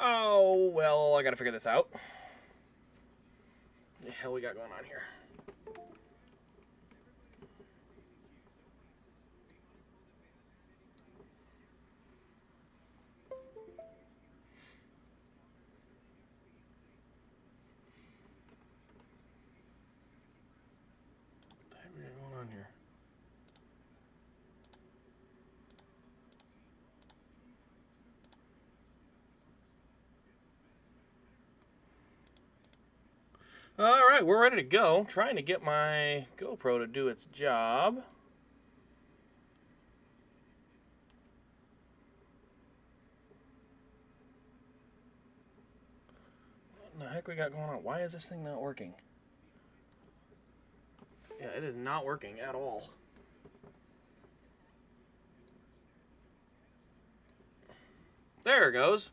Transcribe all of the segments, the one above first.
Oh, well, I gotta figure this out. What the hell we got going on here? What the heck is going on here? All right, we're ready to go. Trying to get my GoPro to do its job. What in the heck we got going on? Why is this thing not working? Yeah, it is not working at all. There it goes.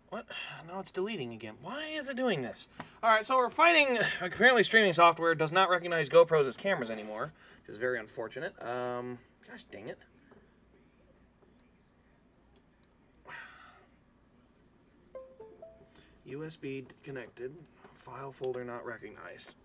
What? Now it's deleting again. Why is it doing this? Alright, so we're finding... Apparently streaming software does not recognize GoPros as cameras anymore, which is very unfortunate. Gosh dang it. USB connected. File folder not recognized.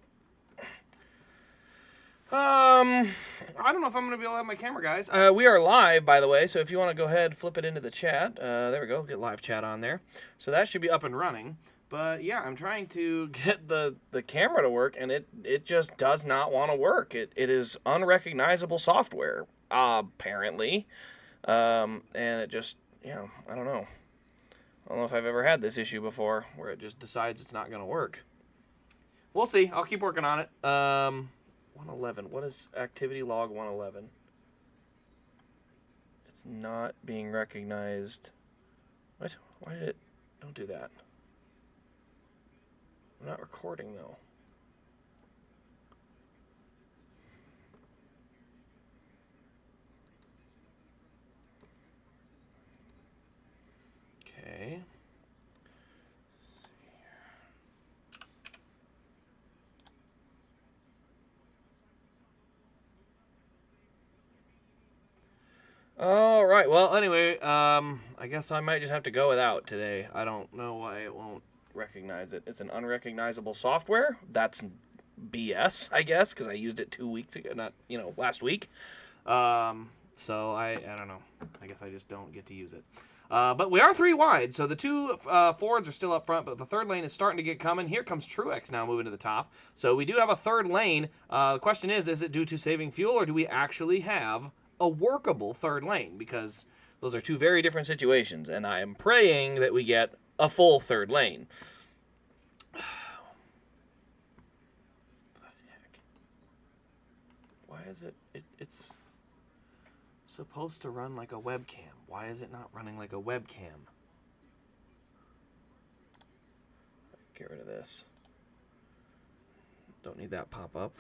I don't know if I'm going to be able to have my camera, guys. We are live, by the way, so if you want to go ahead, flip it into the chat. There we go, get live chat on there. So that should be up and running. But yeah, I'm trying to get the camera to work, and it just does not want to work. It is unrecognizable software, apparently. And it just, yeah, I don't know. I don't know if I've ever had this issue before, where it just decides it's not going to work. We'll see. I'll keep working on it. 111. What is activity log 111? It's not being recognized. What? Why did it? Don't do that. I'm not recording though. Okay. All right. Well, anyway, I guess I might just have to go without today. I don't know why it won't recognize it. It's an unrecognizable software. That's BS, I guess, because I used it 2 weeks ago, not, last week. So I don't know. I guess I just don't get to use it. But we are 3 wide, so the 2 Fords are still up front, but the third lane is starting to get coming. Here comes Truex now moving to the top. So we do have a third lane. The question is it due to saving fuel, or do we actually have a workable third lane? Because those are 2 very different situations, and I am praying that we get a full third lane. What the heck? Why is it's supposed to run like a webcam? Why is it not running like a webcam? Get rid of this. Don't need that pop-up.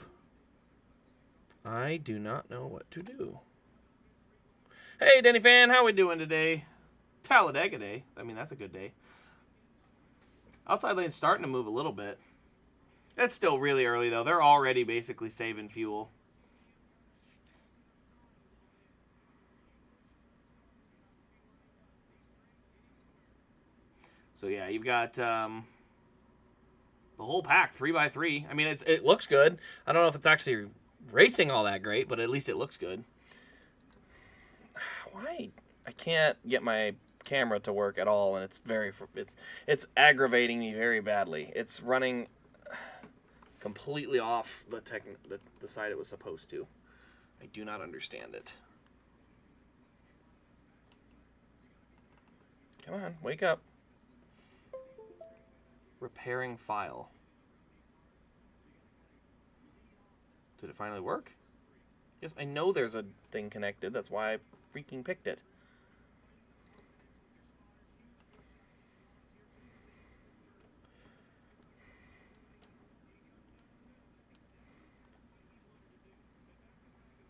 I do not know what to do. Hey, Denny fan, how we doing today? Talladega day. I mean, that's a good day. Outside lane's starting to move a little bit. It's still really early, though. They're already basically saving fuel. So, yeah, you've got the whole pack, 3x3. I mean, it looks good. I don't know if it's actually racing all that great, but at least it looks good. Why? I can't get my camera to work at all, and it's aggravating me very badly. It's running completely off the side it was supposed to. I do not understand it. Come on, wake up. Repairing file. Did it finally work? Yes, I know there's a thing connected. That's why I freaking picked it.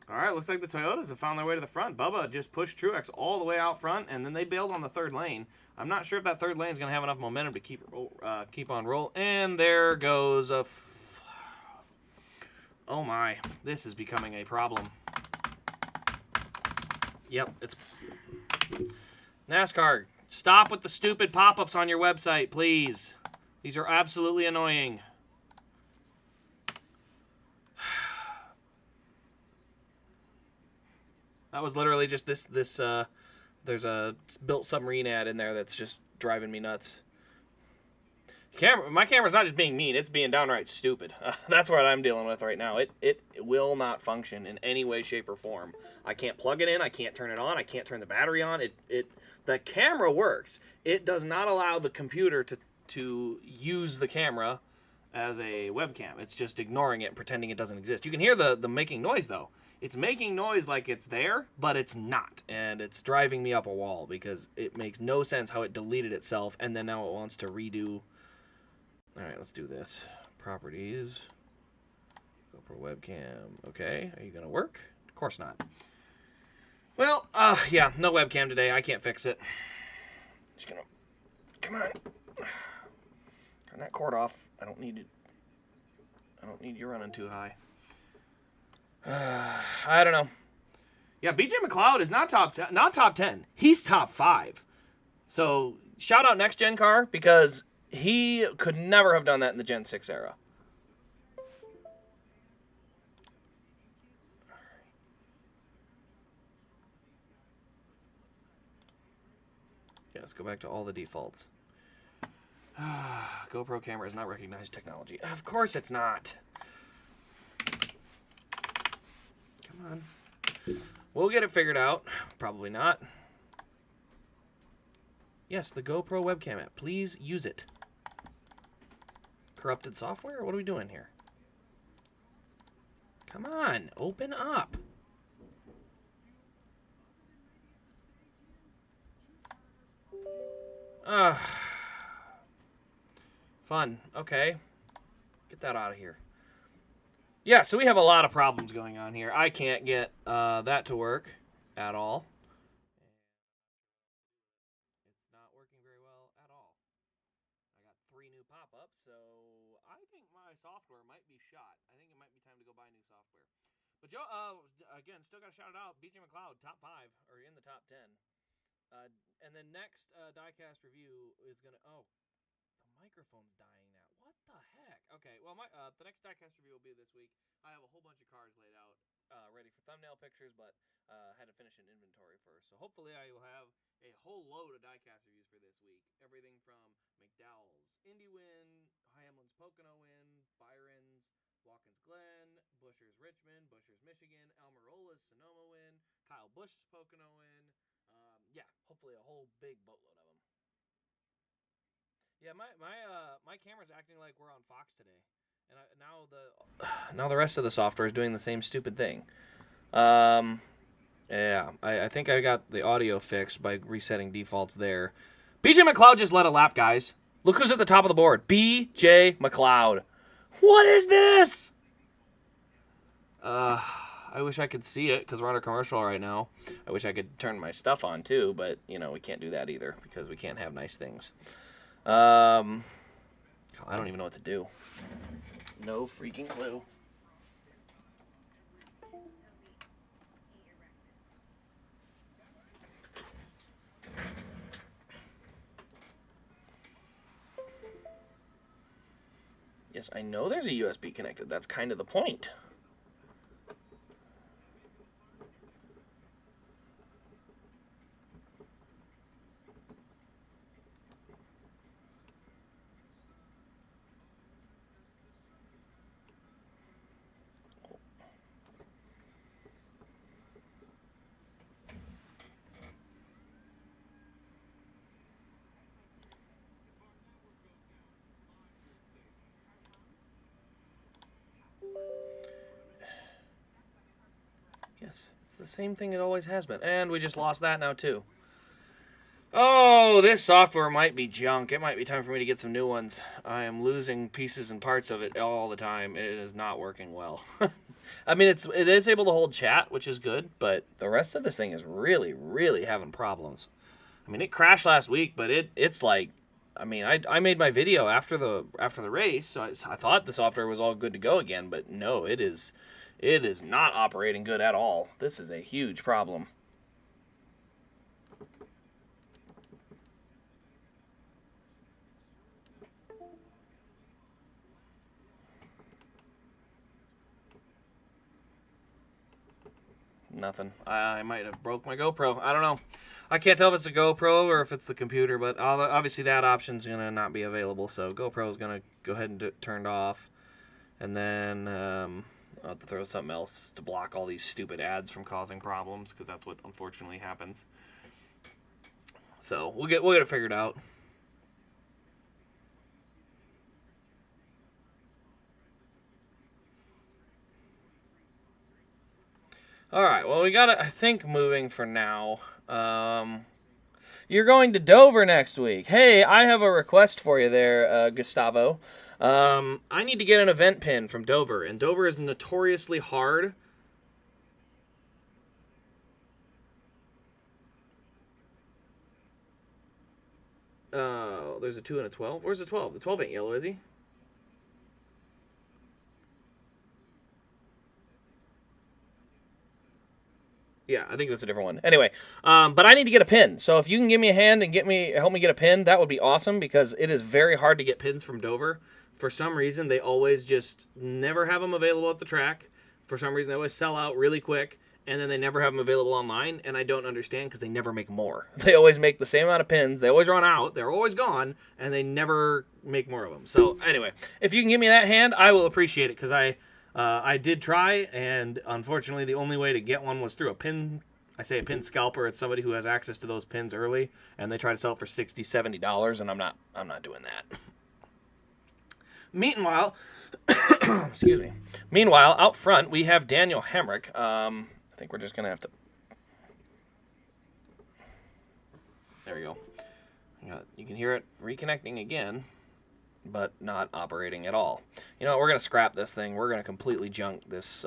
All right, looks like the Toyotas have found their way to the front. Bubba just pushed Truex all the way out front, and then they bailed on the third lane. I'm not sure if that third lane is going to have enough momentum to keep on roll. And there goes a... Oh my, this is becoming a problem. Yep, it's... NASCAR Stop with the stupid pop-ups on your website, please. These are absolutely annoying. That was literally just this there's a built submarine ad in there that's just driving me nuts. My camera's not just being mean, it's being downright stupid. That's what I'm dealing with right now. It will not function in any way, shape, or form. I can't plug it in, I can't turn it on, I can't turn the battery on. The camera works. It does not allow the computer to use the camera as a webcam. It's just ignoring it and pretending it doesn't exist. You can hear the making noise, though. It's making noise like it's there, but it's not. And it's driving me up a wall because it makes no sense how it deleted itself and then now it wants to redo. All right, let's do this. Properties. GoPro webcam. Okay, are you going to work? Of course not. Well, yeah, no webcam today. I can't fix it. Just gonna... Come on. Turn that cord off. I don't need it. I don't need you running too high. I don't know. Yeah, BJ McLeod is not top 10. He's top 5. So, shout out Next Gen Car because he could never have done that in the Gen 6 era. Yeah, let's go back to all the defaults. GoPro camera is not recognized technology. Of course it's not. Come on. We'll get it figured out. Probably not. Yes, the GoPro webcam app. Please use it. Corrupted software? What are we doing here? Come on, open up. Fun. Okay. Get that out of here. Yeah, so we have a lot of problems going on here. I can't get that to work at all. It's not working very well at all. I got 3 new pop-ups, so I think my software might be shot. I think it might be time to go buy new software. But Joe, again, still got to shout it out. BJ McLeod, top 5, or in the top 10. And then next Diecast review is going to... Oh, the microphone's dying now. What the heck? Okay, well, the next Diecast review will be this week. I have a whole bunch of cars laid out, ready for thumbnail pictures, but had to finish an inventory first. So hopefully I will have a whole load of Diecast reviews for this week. Everything from McDowell's Indy win, Hamlin's Pocono win, Byron's Watkins Glen, Busher's Richmond, Busher's Michigan, Almirola's Sonoma win, Kyle Busch's Pocono win. Yeah, hopefully a whole big boatload of them. Yeah, my camera's acting like we're on Fox today, and now the rest of the software is doing the same stupid thing. Yeah, I think I got the audio fixed by resetting defaults there. BJ McLeod just led a lap, guys. Look who's at the top of the board. BJ McLeod. What is this? I wish I could see it because we're on a commercial right now. I wish I could turn my stuff on too, but you know we can't do that either because we can't have nice things. I don't even know what to do. No freaking clue. Yes, I know there's a USB connected. That's kind of the point. Yes, it's the same thing it always has been. And we just lost that now, too. Oh, this software might be junk. It might be time for me to get some new ones. I am losing pieces and parts of it all the time. It is not working well. I mean, it is able to hold chat, which is good, but the rest of this thing is really, really having problems. I mean, it crashed last week, but it's like, I mean, I made my video after the race, so I thought the software was all good to go again, but no, it is not operating good at all. This is a huge problem. Nothing. I might have broke my GoPro. I don't know. I can't tell if it's a GoPro or if it's the computer, but obviously that option's going to not be available, so GoPro is going to go ahead and turn it off. And then I'll have to throw something else to block all these stupid ads from causing problems, because that's what unfortunately happens. So we'll get it figured out. All right, well, we got it, I think, moving for now. You're going to Dover next week. Hey, I have a request for you there, Gustavo. I need to get an event pin from Dover, and Dover is notoriously hard. There's a 2 and a 12. Where's the 12? The 12 ain't yellow, is he? Yeah, I think that's a different one. Anyway, but I need to get a pin. So if you can give me a hand and help me get a pin, that would be awesome, because it is very hard to get pins from Dover. For some reason, they always just never have them available at the track. For some reason, they always sell out really quick, and then they never have them available online, and I don't understand, because they never make more. They always make the same amount of pins. They always run out. They're always gone, and they never make more of them. So anyway, if you can give me that hand, I will appreciate it, because I did try, and unfortunately the only way to get one was through a pin. I say a pin scalper. It's somebody who has access to those pins early, and they try to sell it for $60, $70, and I'm not doing that. Meanwhile, excuse me. Meanwhile, out front we have Daniel Hemrick. I think we're just gonna have to. There we go. You can hear it reconnecting again, but not operating at all. You know what, we're going to scrap this thing. We're going to completely junk this,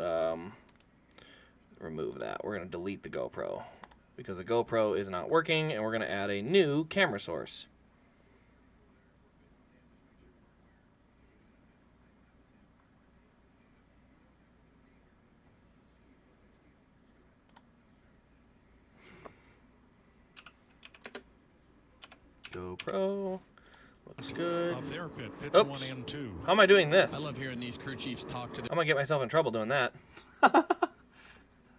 remove that. We're going to delete the GoPro, because the GoPro is not working, and we're going to add a new camera source. GoPro. Looks good. Oops. How am I doing this? I love hearing these crew chiefs talk to them. I'm going to get myself in trouble doing that. How am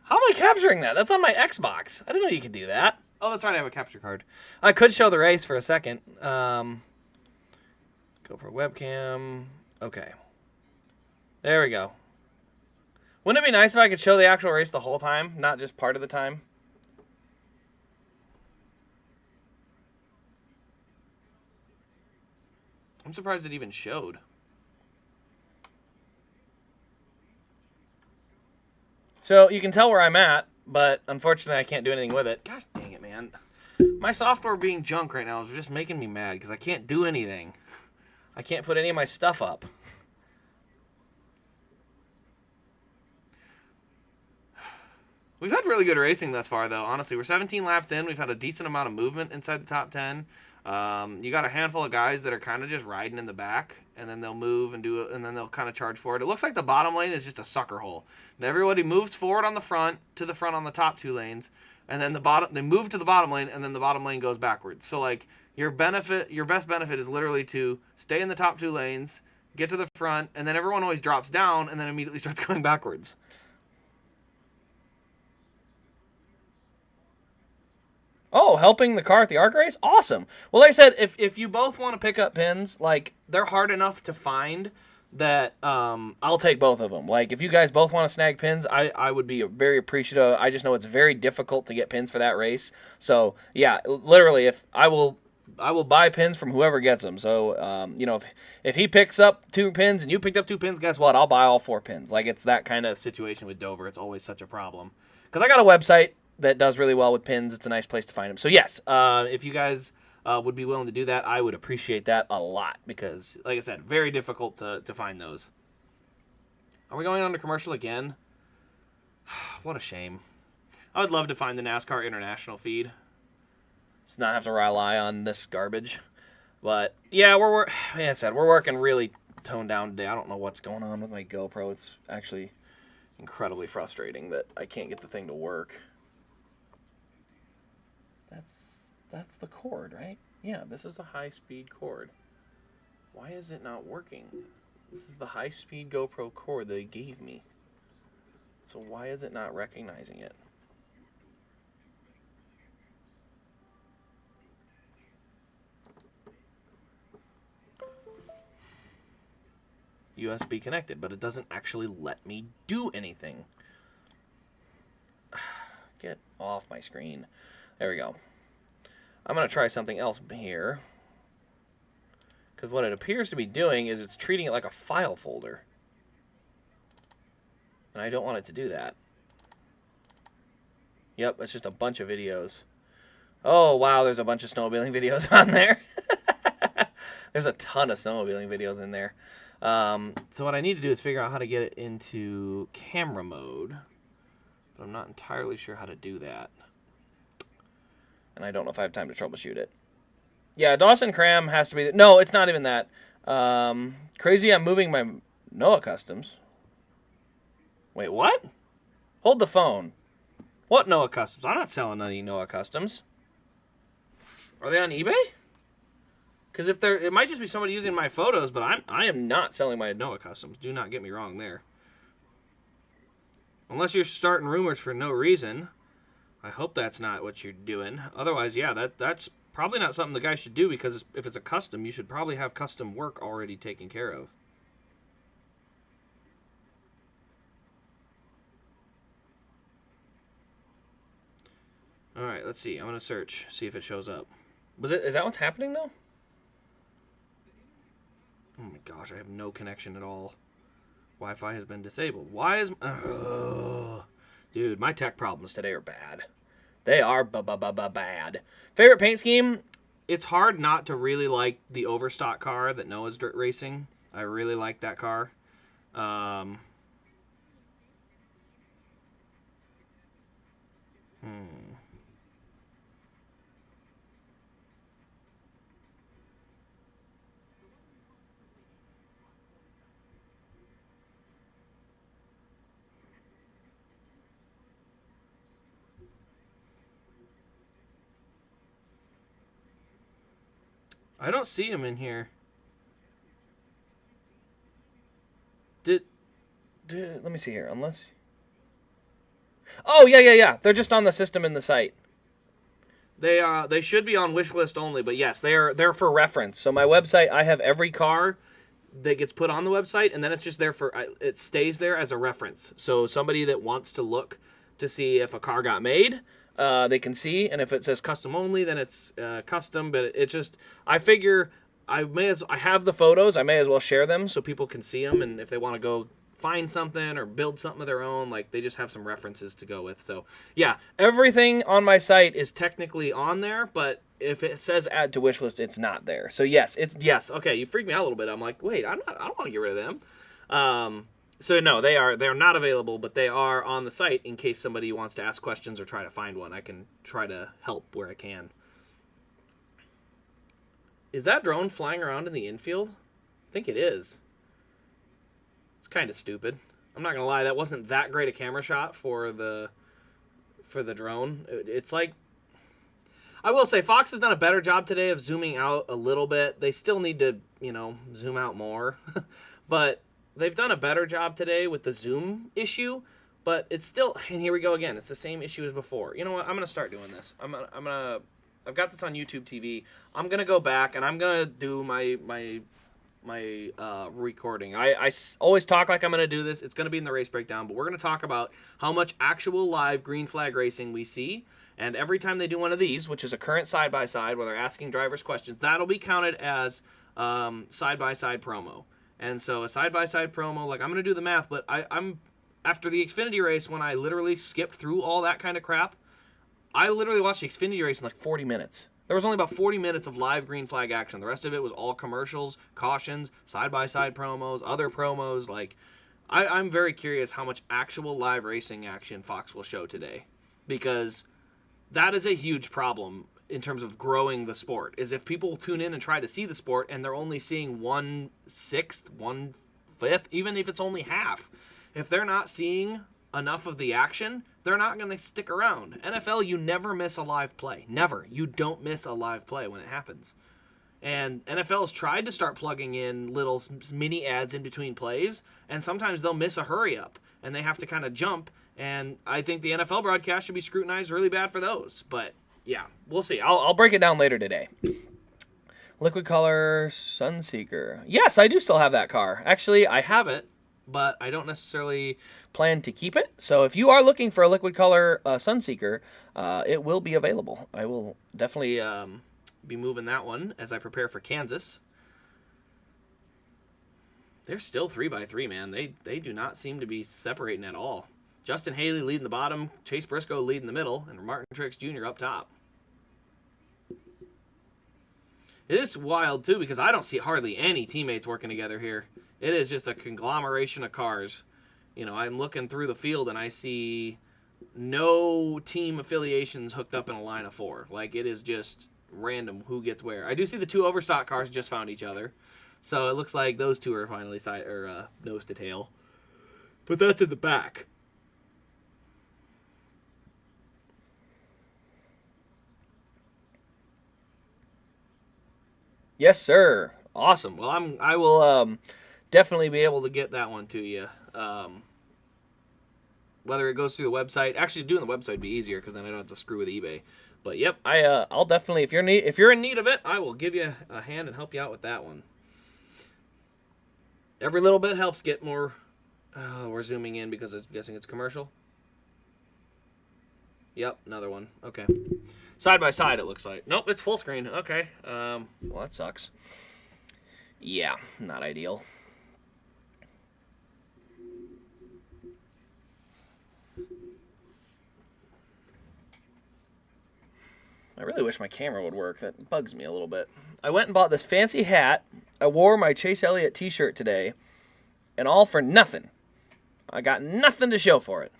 I capturing that? That's on my Xbox. I didn't know you could do that. Oh, that's right. I have a capture card. I could show the race for a second. GoPro webcam. Okay. There we go. Wouldn't it be nice if I could show the actual race the whole time, not just part of the time? I'm surprised it even showed. So you can tell where I'm at, but unfortunately I can't do anything with it. Gosh dang it, man. My software being junk right now is just making me mad, because I can't do anything. I can't put any of my stuff up. We've had really good racing thus far, though. Honestly, we're 17 laps in. We've had a decent amount of movement inside the top 10. You got a handful of guys that are kind of just riding in the back, and then they'll move and do it, and then they'll kind of charge forward. It looks like the bottom lane is just a sucker hole. Everybody moves forward on the front, to the front on the top 2 lanes, and then they move to the bottom lane, and then the bottom lane goes backwards. So like your best benefit is literally to stay in the top 2 lanes, get to the front, and then everyone always drops down and then immediately starts going backwards. Oh, helping the car at the ARC race? Awesome. Well, like I said, if you both want to pick up pins, like, they're hard enough to find that I'll take both of them. Like, if you guys both want to snag pins, I would be very appreciative. I just know it's very difficult to get pins for that race. So, yeah, literally, I will buy pins from whoever gets them. So, you know, if he picks up 2 pins and you picked up 2 pins, guess what? I'll buy all 4 pins. Like, it's that kind of situation with Dover. It's always such a problem. Because I got a website that does really well with pins. It's a nice place to find them. So, yes, if you guys would be willing to do that, I would appreciate that a lot. Because, like I said, very difficult to find those. Are we going on to commercial again? What a shame. I would love to find the NASCAR International feed. Let's not have to rely on this garbage. But, yeah, like I said, we're working really toned down today. I don't know what's going on with my GoPro. It's actually incredibly frustrating that I can't get the thing to work. That's the cord, right? Yeah, this is a high-speed cord. Why is it not working? This is the high-speed GoPro cord they gave me. So why is it not recognizing it? USB connected, but it doesn't actually let me do anything. Get off my screen. There we go. I'm going to try something else here. Because what it appears to be doing is it's treating it like a file folder. And I don't want it to do that. Yep, it's just a bunch of videos. Oh, wow, there's a bunch of snowmobiling videos on there. There's a ton of snowmobiling videos in there. So what I need to do is figure out how to get it into camera mode. But I'm not entirely sure how to do that. And I don't know if I have time to troubleshoot it. Yeah, Dawson Cram has to be... No, it's not even that. Crazy, I'm moving my Noah Customs. Wait, what? Hold the phone. What Noah Customs? I'm not selling any Noah Customs. Are they on eBay? Because if they're... It might just be somebody using my photos, but I am not selling my Noah Customs. Do not get me wrong there. Unless you're starting rumors for no reason. I hope that's not what you're doing. Otherwise, yeah, that's probably not something the guy should do, because if it's a custom, you should probably have custom work already taken care of. All right, let's see. I'm going to search, see if it shows up. Is that what's happening, though? Oh my gosh, I have no connection at all. Wi-Fi has been disabled. Why is... Dude, my tech problems today are bad. They are bad. Favorite paint scheme? It's hard not to really like the Overstock car that Noah's racing. I really like that car. I don't see him in here. Let me see here. Unless... Oh, yeah. They're just on the system in the site. They should be on wish list only, but yes, they're for reference. So my website, I have every car that gets put on the website, and then it's just there for... It stays there as a reference. So somebody that wants to look to see if a car got made... they can see, and if it says custom only, then it's custom. But it just, I figure I have the photos. I may as well share them so people can see them, and if they want to go find something or build something of their own, like, they just have some references to go with. So yeah, everything on my site is technically on there, but if it says add to wish list, it's not there. So yes, okay. You freaked me out a little bit. I'm like, wait, I don't want to get rid of them. So no, they're not available, but they are on the site in case somebody wants to ask questions or try to find one. I can try to help where I can. Is that drone flying around in the infield? I think it is. It's kind of stupid. I'm not gonna lie, that wasn't that great a camera shot for the drone. It's like, I will say Fox has done a better job today of zooming out a little bit. They still need to, zoom out more, but they've done a better job today with the zoom issue, but it's still, and here we go again. It's the same issue as before. You know what? I'm going to start doing this. I've got this on YouTube TV. I'm going to go back and I'm going to do my recording. I always talk like I'm going to do this. It's going to be in the race breakdown, but we're going to talk about how much actual live green flag racing we see. And every time they do one of these, which is a current side-by-side where they're asking drivers questions, that'll be counted as side-by-side promo. And so a side-by-side promo, like, I'm going to do the math, but I'm after the Xfinity race, when I literally skipped through all that kind of crap, I literally watched the Xfinity race in like 40 minutes. There was only about 40 minutes of live green flag action. The rest of it was all commercials, cautions, side-by-side promos, other promos. Like, I'm very curious how much actual live racing action Fox will show today, because that is a huge problem in terms of growing the sport, is if people tune in and try to see the sport and they're only seeing 1/6, 1/5, even if it's only half. If they're not seeing enough of the action, they're not going to stick around. NFL, you never miss a live play. Never. You don't miss a live play when it happens. And NFL has tried to start plugging in little mini ads in between plays, and sometimes they'll miss a hurry up, and they have to kind of jump, and I think the NFL broadcast should be scrutinized really bad for those. But yeah, we'll see. I'll break it down later today. Liquid Color Sunseeker. Yes, I do still have that car. Actually, I have it, but I don't necessarily plan to keep it. So if you are looking for a Liquid Color Sunseeker, it will be available. I will definitely be moving that one as I prepare for Kansas. They're still 3x3, man. They do not seem to be separating at all. Justin Haley leading the bottom, Chase Briscoe leading the middle, and Martin Truex Jr. up top. It is wild, too, because I don't see hardly any teammates working together here. It is just a conglomeration of cars. You know, I'm looking through the field, and I see no team affiliations hooked up in a line of 4. Like, it is just random who gets where. I do see the 2 Overstock cars just found each other. So it looks like those 2 are finally nose to tail. But that's in the back. Yes, sir. Awesome. Well, I will definitely be able to get that one to you. Whether it goes through the website, actually doing the website would be easier because then I don't have to screw with eBay. But yep, I'll definitely, if you're in need of it, I will give you a hand and help you out with that one. Every little bit helps get more. We're zooming in because I'm guessing it's commercial. Yep, another one. Okay. Side by side, it looks like. Nope, it's full screen. Okay. Well, that sucks. Yeah, not ideal. I really wish my camera would work. That bugs me a little bit. I went and bought this fancy hat. I wore my Chase Elliott t-shirt today. And all for nothing. I got nothing to show for it.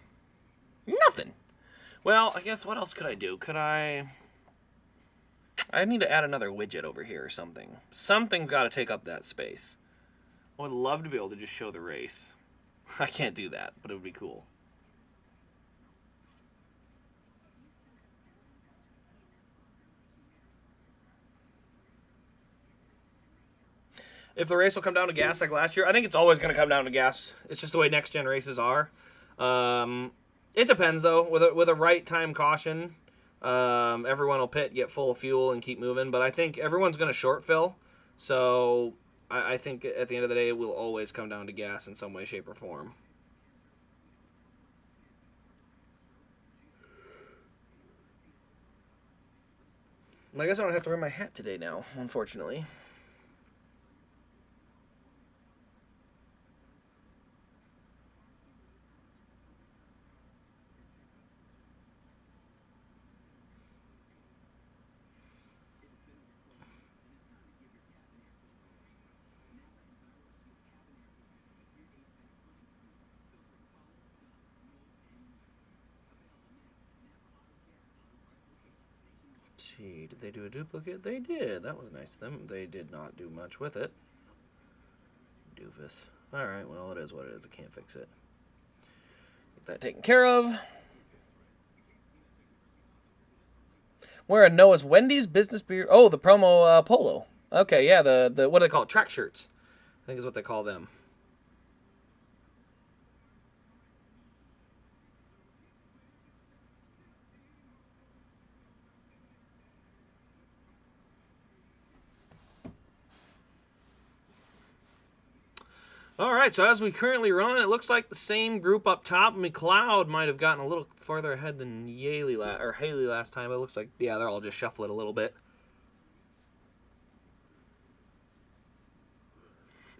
Nothing. Well, I guess what else could I do? I need to add another widget over here or something. Something's got to take up that space. I would love to be able to just show the race. I can't do that, but it would be cool. If the race will come down to gas like last year, I think it's always going to come down to gas. It's just the way next-gen races are. It depends, though. With a right-time caution, everyone will pit, get full of fuel, and keep moving. But I think everyone's going to short fill. So I think at the end of the day, it will always come down to gas in some way, shape, or form. I guess I don't have to wear my hat today now, unfortunately. Did they do a duplicate? They did. That was nice of them. They did not do much with it. Doofus. Alright, well, it is what it is. I can't fix it. Get that taken care of. Wearing Noah's Wendy's business beer. Oh, the promo polo. Okay, yeah, the what do they call it? Track shirts, I think is what they call them. All right, so as we currently run, it looks like the same group up top. McLeod might have gotten a little farther ahead than Haley last time. It looks like, yeah, they're all just shuffling a little bit.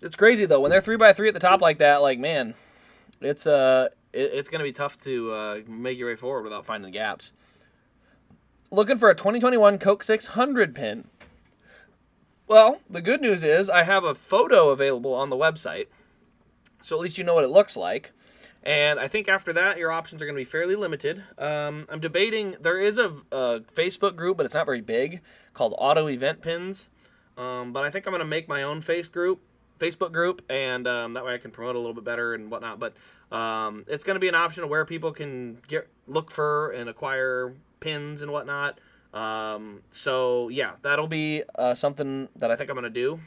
It's crazy though when they're 3x3 at the top like that. Like, man, it's gonna be tough to make your way forward without finding gaps. Looking for a 2021 Coke 600 pin. Well, the good news is I have a photo available on the website. So at least you know what it looks like. And I think after that, your options are going to be fairly limited. I'm debating, there is a Facebook group, but it's not very big, called Auto Event Pins. But I think I'm going to make my own Facebook group, and that way I can promote a little bit better and whatnot. But it's going to be an option where people can look for and acquire pins and whatnot. So, yeah, that'll be something that I think I'm going to do.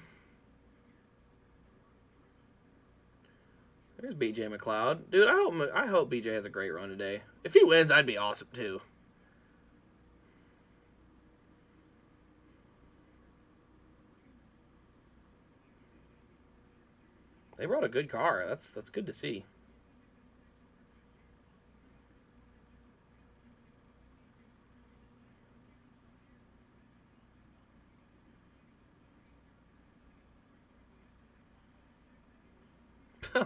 There's BJ McLeod. Dude, I hope BJ has a great run today. If he wins, I'd be awesome, too. They brought a good car. That's good to see.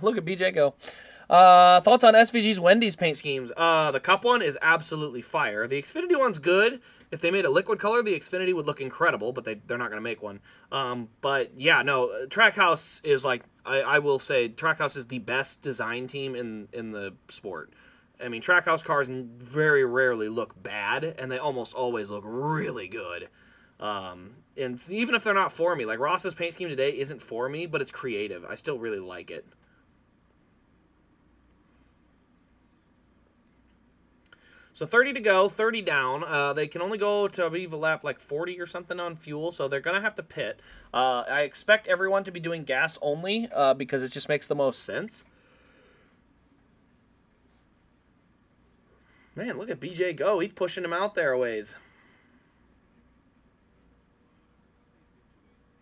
Look at BJ go. Thoughts on SVG's Wendy's paint schemes? The Cup one is absolutely fire. The Xfinity one's good. If they made a liquid color, the Xfinity would look incredible, but they're not going to make one. But yeah, no, Trackhouse is like, I will say, Trackhouse is the best design team in the sport. I mean, Trackhouse cars very rarely look bad, and they almost always look really good. And even if they're not for me, like Ross's paint scheme today isn't for me, but it's creative. I still really like it. So 30 to go, 30 down. They can only go to, I believe, a lap like 40 or something on fuel, so they're going to have to pit. I expect everyone to be doing gas only because it just makes the most sense. Man, look at BJ go. He's pushing him out there a ways.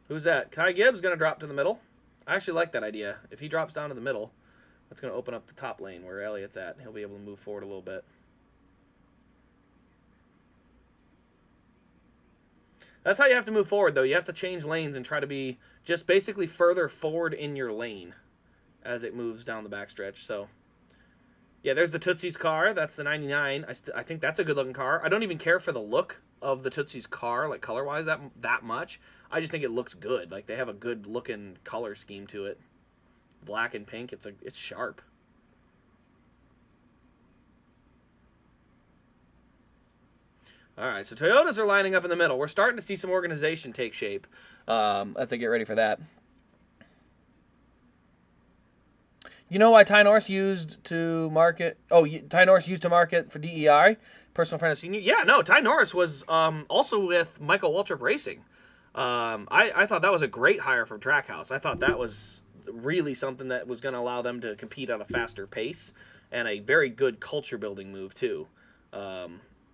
Who's that? Kai Gibbs going to drop to the middle. I actually like that idea. If he drops down to the middle, that's going to open up the top lane where Elliott's at. He'll be able to move forward a little bit. That's how you have to move forward, though. You have to change lanes and try to be just basically further forward in your lane as it moves down the backstretch. So, yeah, there's the Tootsie's car. That's the 99. I think that's a good-looking car. I don't even care for the look of the Tootsie's car, like color-wise, that much. I just think it looks good. Like, they have a good-looking color scheme to it. Black and pink. It's sharp. All right, so Toyotas are lining up in the middle. We're starting to see some organization take shape as they get ready for that. You know why Ty Norris used to market? Oh, Ty Norris used to market for DEI, personal friend of senior. Yeah, no, Ty Norris was also with Michael Waltrip Racing. I thought that was a great hire from Trackhouse. I thought that was really something that was going to allow them to compete at a faster pace and a very good culture building move too.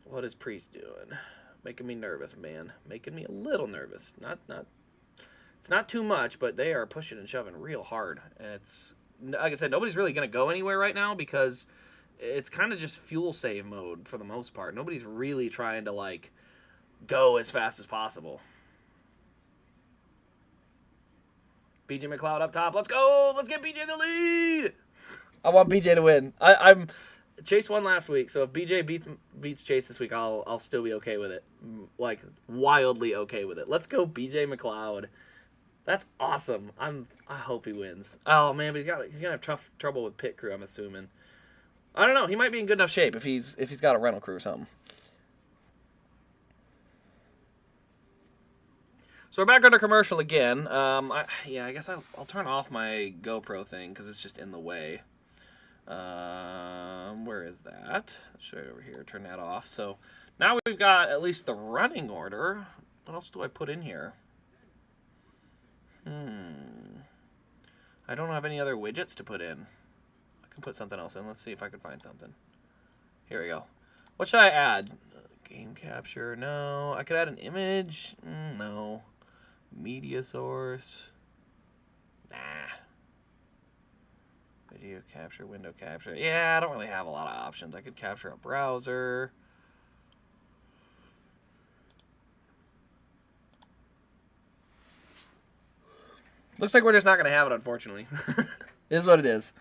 What is Priest doing? Making me nervous, man. Making me a little nervous. It's not too much, but they are pushing and shoving real hard. And it's, like I said, nobody's really going to go anywhere right now because it's kind of just fuel save mode for the most part. Nobody's really trying to, like, go as fast as possible. BJ McLeod up top. Let's go! Let's get BJ the lead! I want BJ to win. I'm... Chase won last week, so if BJ beats Chase this week, I'll still be okay with it. Like, wildly okay with it. Let's go BJ McLeod. That's awesome. I hope he wins. Oh man, but he's gonna have trouble with pit crew, I'm assuming. I don't know. He might be in good enough shape if he's got a rental crew or something. So we're back under commercial again. I guess I'll turn off my GoPro thing because it's just in the way. Where is that? Let's show you over here. Turn that off. So now we've got at least the running order. What else do I put in here? I don't have any other widgets to put in. I can put something else in. Let's see if I can find something. Here we go. What should I add? Game capture? No. I could add an image? No. Media source? Nah. Video capture, window capture. Yeah, I don't really have a lot of options. I could capture a browser. Looks like we're just not going to have it, unfortunately. It is what it is.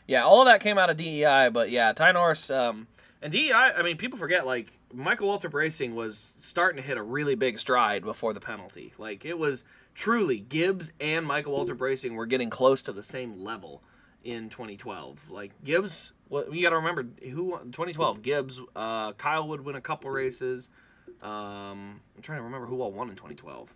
Yeah, all of that came out of DEI, but yeah, Ty Norris, and DEI, I mean, people forget, like, Michael Waltrip Racing was starting to hit a really big stride before the penalty. Like, it was truly, Gibbs and Michael Waltrip Racing were getting close to the same level in 2012. Like, Gibbs, you got to remember, who won 2012? Gibbs, Kyle would win a couple races. I'm trying to remember who all won in 2012.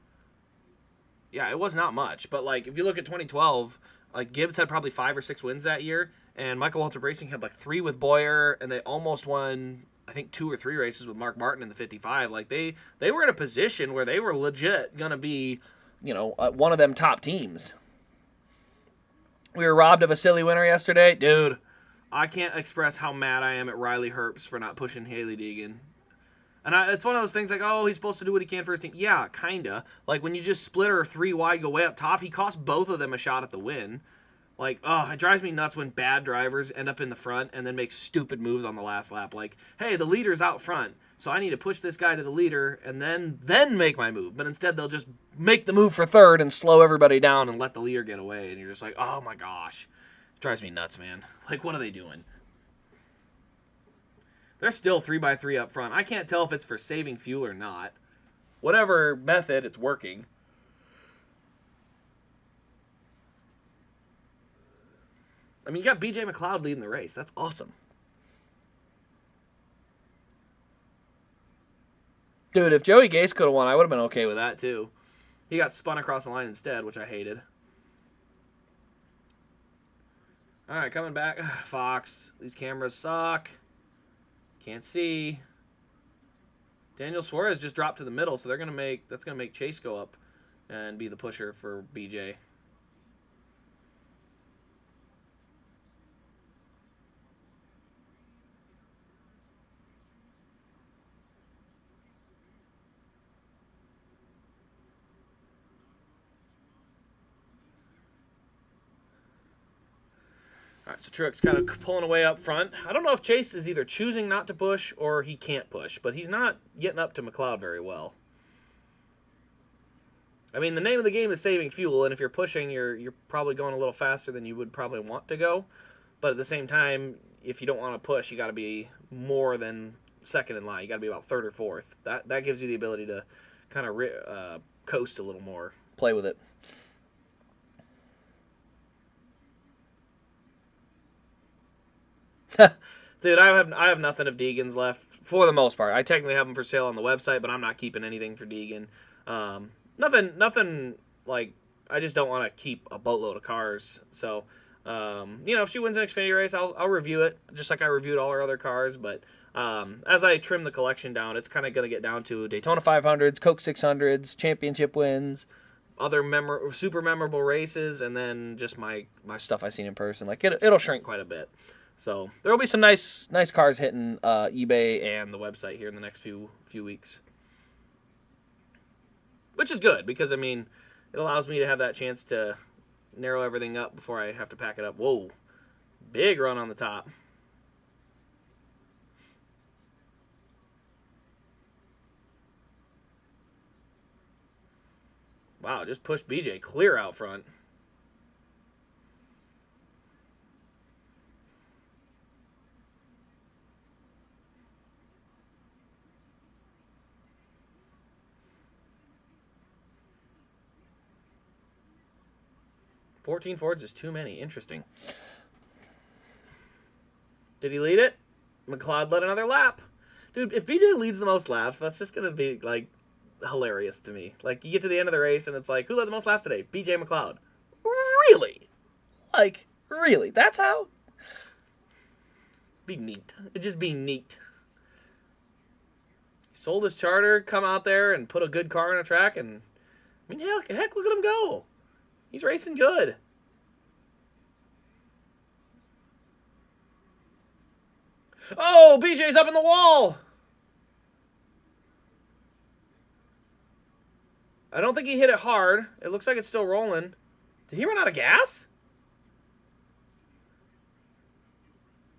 Yeah, it was not much, but, like, if you look at 2012, like, Gibbs had probably 5 or 6 wins that year, and Michael Waltrip Racing had, like, 3 with Boyer, and they almost won, I think, 2 or 3 races with Mark Martin in the 55. Like, they were in a position where they were legit going to be, you know, one of them top teams. We were robbed of a silly winner yesterday. Dude, I can't express how mad I am at Riley Herbst for not pushing Haley Deegan. And it's one of those things like, oh, he's supposed to do what he can for his team. Yeah, kinda. Like when you just split or 3 wide, go way up top, he costs both of them a shot at the win. Like, oh, it drives me nuts when bad drivers end up in the front and then make stupid moves on the last lap. Like, hey, the leader's out front, so I need to push this guy to the leader and then make my move. But instead, they'll just make the move for third and slow everybody down and let the leader get away. And you're just like, oh my gosh. It drives me nuts, man. Like, what are they doing? They're still 3x3 up front. I can't tell if it's for saving fuel or not. Whatever method, it's working. I mean, you got BJ McLeod leading the race. That's awesome. Dude, if Joey Gase could have won, I would have been okay with that, too. He got spun across the line instead, which I hated. All right, coming back. Fox, these cameras suck. Can't see. Daniel Suarez just dropped to the middle, so that's gonna make Chase go up and be the pusher for BJ. All right, so Truex kind of pulling away up front. I don't know if Chase is either choosing not to push or he can't push, but he's not getting up to McLeod very well. I mean, the name of the game is saving fuel, and if you're pushing, you're probably going a little faster than you would probably want to go. But at the same time, if you don't want to push, you got to be more than second in line. You got to be about third or fourth. That gives you the ability to kind of coast a little more. Play with it. Dude, I have nothing of Deegan's left for the most part. I technically have them for sale on the website, but I'm not keeping anything for Deegan. Nothing like I just don't want to keep a boatload of cars. So, if she wins an Xfinity race, I'll review it just like I reviewed all her other cars. But as I trim the collection down, it's kind of going to get down to Daytona 500s, Coke 600s, championship wins, other super memorable races, and then just my stuff I've seen in person. Like it'll shrink quite a bit. So there will be some nice cars hitting eBay and the website here in the next few weeks, which is good because I mean it allows me to have that chance to narrow everything up before I have to pack it up. Whoa, big run on the top. Wow, just pushed BJ clear out front. $14 Fords is too many. Interesting. Did he lead it? McLeod led another lap. Dude, if BJ leads the most laps, that's just going to be, like, hilarious to me. Like, you get to the end of the race, and it's like, who led the most laps today? BJ McLeod. Really? Like, really? That's how? Be neat. It'd just be neat. He sold his charter, come out there, and put a good car on a track, and, I mean, heck, look at him go. He's racing good. Oh, BJ's up in the wall. I don't think he hit it hard. It looks like it's still rolling. Did he run out of gas?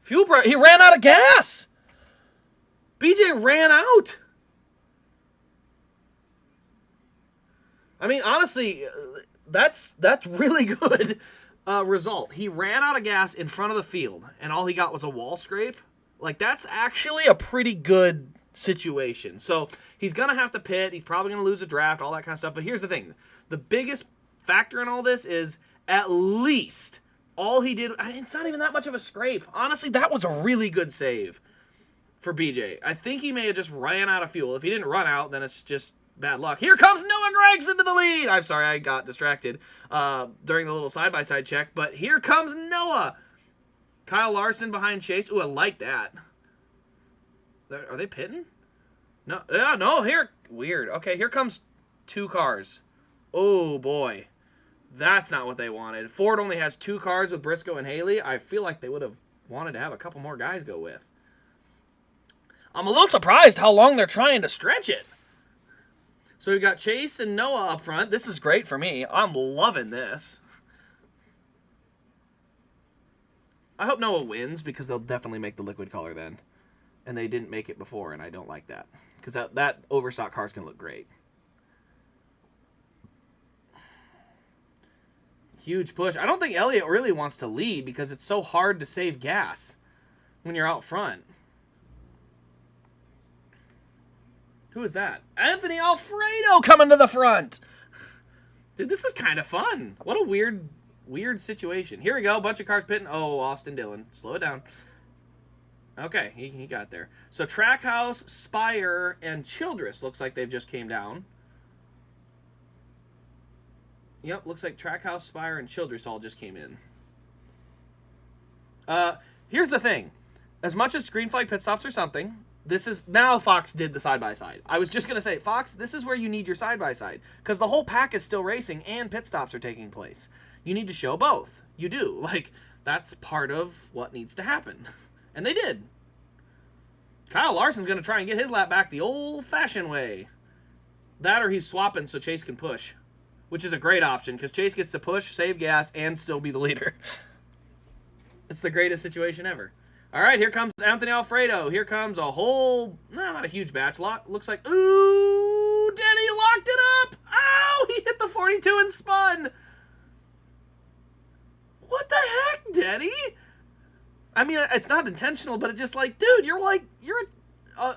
He ran out of gas. BJ ran out. I mean, honestly, that's really good result. He ran out of gas in front of the field, and all he got was a wall scrape. Like, that's actually a pretty good situation. So he's going to have to pit. He's probably going to lose a draft, all that kind of stuff. But here's the thing. The biggest factor in all this is at least all he did, it's not even that much of a scrape. Honestly, that was a really good save for BJ. I think he may have just ran out of fuel. If he didn't run out, then it's just bad luck. Here comes Noah Gragson to the lead. I'm sorry, I got distracted during the little side-by-side check. But here comes Noah. Kyle Larson behind Chase. Ooh, I like that. Are they pitting? No. Yeah, no. Here. Weird. Okay, here comes 2 cars. Oh, boy. That's not what they wanted. Ford only has 2 cars with Briscoe and Haley. I feel like they would have wanted to have a couple more guys go with. I'm a little surprised how long they're trying to stretch it. So we've got Chase and Noah up front. This is great for me. I'm loving this. I hope Noah wins because they'll definitely make the liquid color then. And they didn't make it before, and I don't like that. Because that overstock car is going to look great. Huge push. I don't think Elliott really wants to lead because it's so hard to save gas when you're out front. Who is that? Anthony Alfredo coming to the front. Dude, this is kind of fun. What a weird situation. Here we go. Bunch of cars pitting. Oh, Austin Dillon. Slow it down. Okay, he got there. So Trackhouse, Spire, and Childress looks like they've just came down. Yep, looks like Trackhouse, Spire, and Childress all just came in. Here's the thing. As much as green flag pit stops or something, this is... Now Fox did the side-by-side. I was just going to say, Fox, this is where you need your side-by-side. Because the whole pack is still racing and pit stops are taking place. You need to show both. You do. Like, that's part of what needs to happen. And they did. Kyle Larson's going to try and get his lap back the old-fashioned way. That or he's swapping so Chase can push. Which is a great option, because Chase gets to push, save gas, and still be the leader. It's the greatest situation ever. All right, here comes Anthony Alfredo. Here comes a whole, not a huge batch. Looks like, ooh, Denny locked it up. Ow, he hit the 42 and spun. What the heck, Denny? I mean, it's not intentional, but it's just like, dude, you're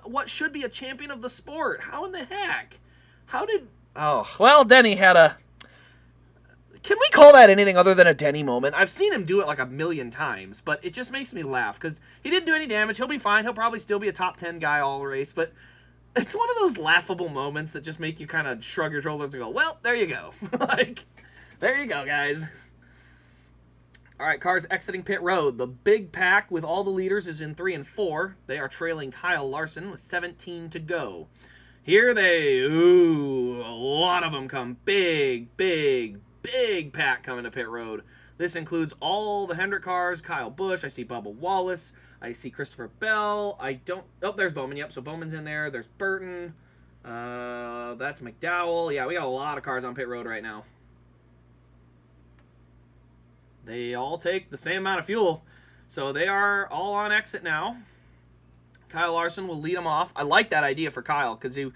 what should be a champion of the sport. How in the heck? How did... Oh, well, Denny had a... Can we call that anything other than a Denny moment? I've seen him do it like a million times, but it just makes me laugh because he didn't do any damage. He'll be fine. He'll probably still be a top 10 guy all race, but it's one of those laughable moments that just make you kind of shrug your shoulders and go, well, there you go. Like, there you go, guys. All right, cars exiting pit road. The big pack with all the leaders is in 3 and 4. They are trailing Kyle Larson with 17 to go. Here ooh, a lot of them come. Big pack coming to pit road. This includes all the Hendrick cars, Kyle Busch, I see Bubba Wallace, I see Christopher Bell, there's Bowman, yep, so Bowman's in there, there's Burton, that's McDowell, yeah, we got a lot of cars on pit road right now. They all take the same amount of fuel, so they are all on exit now. Kyle Larson will lead them off. I like that idea for Kyle, because he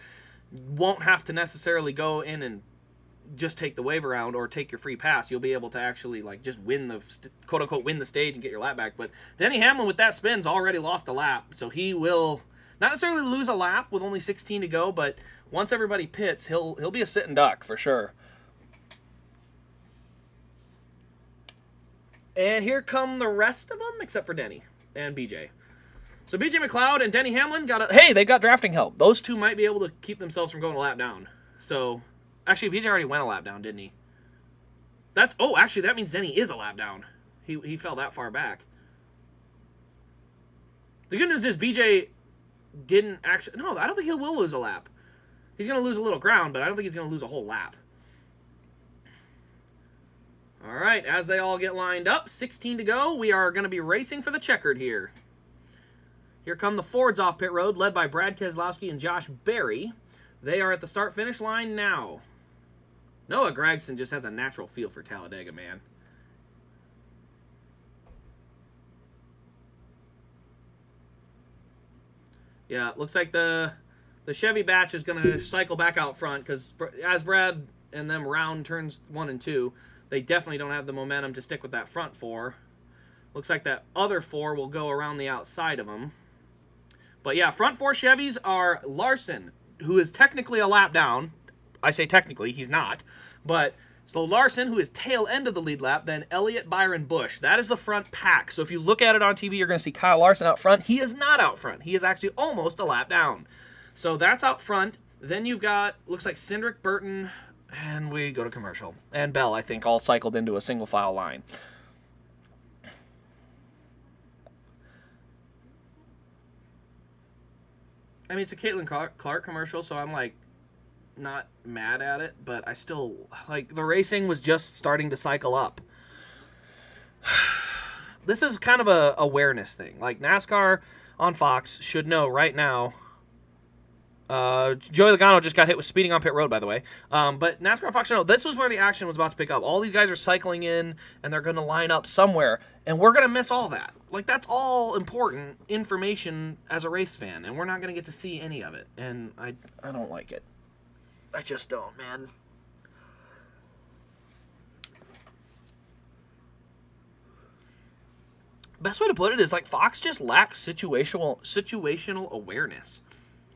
won't have to necessarily go in and just take the wave around or take your free pass. You'll be able to actually like just win the quote-unquote win the stage and get your lap back. But Denny Hamlin with that spin's already lost a lap, so he will not necessarily lose a lap with only 16 to go, but once everybody pits, he'll be a sitting duck for sure. And here come the rest of them except for Denny and BJ. So BJ McLeod and Denny Hamlin they got drafting help. Those two might be able to keep themselves from going a lap down. So actually, BJ already went a lap down, didn't he? Actually, that means Denny is a lap down. He fell that far back. The good news is BJ didn't actually... No, I don't think he will lose a lap. He's going to lose a little ground, but I don't think he's going to lose a whole lap. All right, as they all get lined up, 16 to go, we are going to be racing for the checkered here. Here come the Fords off pit road, led by Brad Keselowski and Josh Berry. They are at the start-finish line now. Noah Gragson just has a natural feel for Talladega, man. Yeah, it looks like the Chevy batch is going to cycle back out front because as Brad and them round turns 1 and 2, they definitely don't have the momentum to stick with that front 4. Looks like that other 4 will go around the outside of them. But yeah, front 4 Chevys are Larson, who is technically a lap down. I say technically, he's not. But so Larson, who is tail end of the lead lap, then Elliott, Byron, Busch. That is the front pack. So if you look at it on TV, you're going to see Kyle Larson out front. He is not out front. He is actually almost a lap down. So that's out front. Then you've got, looks like Cindric, Burton, and we go to commercial. And Bell, I think, all cycled into a single file line. I mean, it's a Caitlin Clark commercial, so I'm, like, not mad at it, but I still, like, the racing was just starting to cycle up. This is kind of a awareness thing. Like, NASCAR on Fox should know right now. Joey Logano just got hit with speeding on pit road, by the way. But NASCAR on Fox should know this was where the action was about to pick up. All these guys are cycling in, and they're going to line up somewhere, and we're going to miss all that. Like, that's all important information as a race fan, and we're not going to get to see any of it. And I don't like it. I just don't, man. Best way to put it is, like, Fox just lacks situational awareness.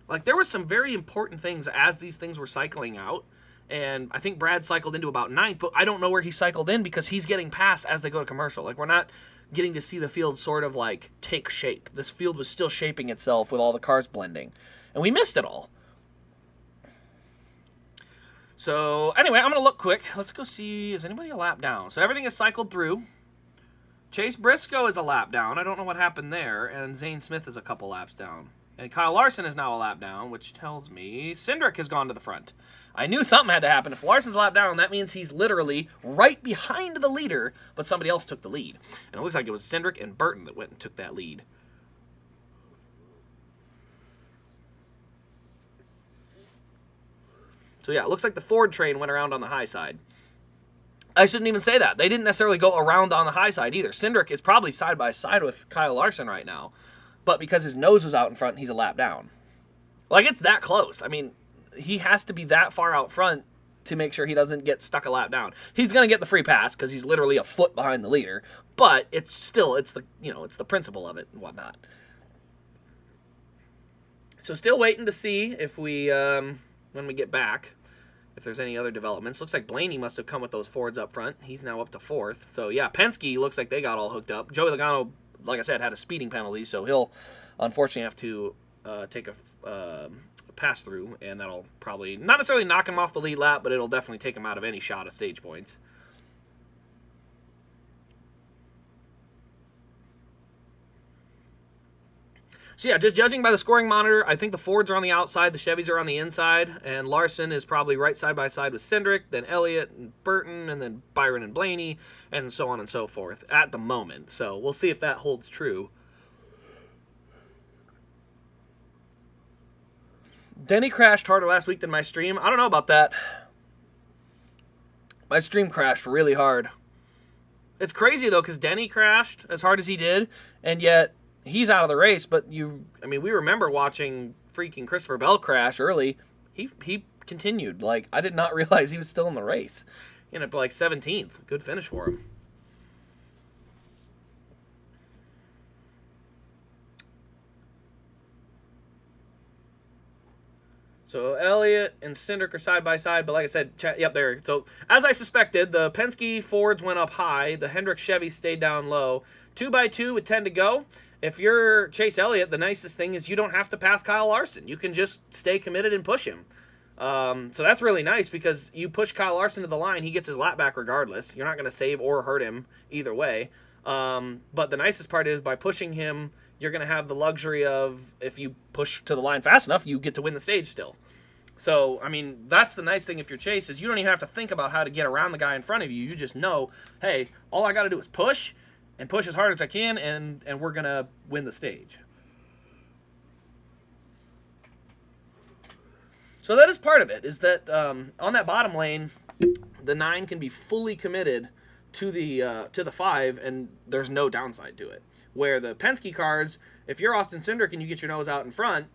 Like, there were some very important things as these things were cycling out, and I think Brad cycled into about 9th, but I don't know where he cycled in because he's getting passed as they go to commercial. Like, we're not getting to see the field sort of, like, take shape. This field was still shaping itself with all the cars blending, and we missed it all. So, anyway, I'm going to look quick. Let's go see, is anybody a lap down? So, everything is cycled through. Chase Briscoe is a lap down. I don't know what happened there. And Zane Smith is a couple laps down. And Kyle Larson is now a lap down, which tells me Cindric has gone to the front. I knew something had to happen. If Larson's a lap down, that means he's literally right behind the leader, but somebody else took the lead. And it looks like it was Cindric and Burton that went and took that lead. So yeah, it looks like the Ford train went around on the high side. I shouldn't even say that. They didn't necessarily go around on the high side either. Cindric is probably side by side with Kyle Larson right now. But because his nose was out in front, he's a lap down. Like, it's that close. I mean, he has to be that far out front to make sure he doesn't get stuck a lap down. He's going to get the free pass because he's literally a foot behind the leader. But it's still, it's the principle of it and whatnot. So still waiting to see if we, when we get back, if there's any other developments. Looks like Blaney must have come with those Fords up front. He's now up to 4th. So, yeah, Penske looks like they got all hooked up. Joey Logano, like I said, had a speeding penalty, so he'll unfortunately have to take a pass-through, and that'll probably not necessarily knock him off the lead lap, but it'll definitely take him out of any shot of stage points. So yeah, just judging by the scoring monitor, I think the Fords are on the outside, the Chevys are on the inside, and Larson is probably right side by side with Cindric, then Elliott and Burton, and then Byron and Blaney, and so on and so forth at the moment. So we'll see if that holds true. Denny crashed harder last week than my stream. I don't know about that. My stream crashed really hard. It's crazy, though, because Denny crashed as hard as he did, and yet he's out of the race, but we remember watching freaking Christopher Bell crash early. He continued. Like, I did not realize he was still in the race. He ended up like 17th. Good finish for him. So Elliott and Cindric are side by side, but like I said, yep, there. So as I suspected, the Penske Fords went up high. The Hendrick Chevy stayed down low. 2 by 2 with 10 to go. If you're Chase Elliott, the nicest thing is you don't have to pass Kyle Larson. You can just stay committed and push him. So that's really nice because you push Kyle Larson to the line, he gets his lap back regardless. You're not going to save or hurt him either way. But the nicest part is by pushing him, you're going to have the luxury of, if you push to the line fast enough, you get to win the stage still. So, I mean, that's the nice thing if you're Chase is you don't even have to think about how to get around the guy in front of you. You just know, hey, all I got to do is push and push as hard as I can, and we're going to win the stage. So that is part of it, is that on that bottom lane, the 9 can be fully committed to the 5, and there's no downside to it. Where the Penske cars, if you're Austin Cindric and you get your nose out in front,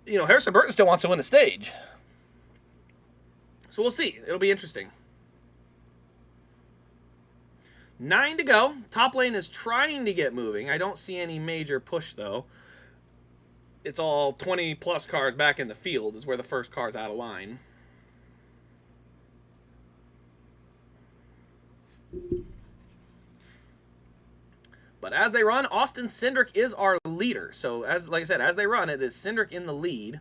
you know, Harrison Burton still wants to win the stage. So we'll see. It'll be interesting. 9 to go. Top lane is trying to get moving. I don't see any major push, though. It's all 20-plus cars back in the field is where the first car's out of line. But as they run, Austin Cindric is our leader. So, like I said, as they run, it is Cindric in the lead.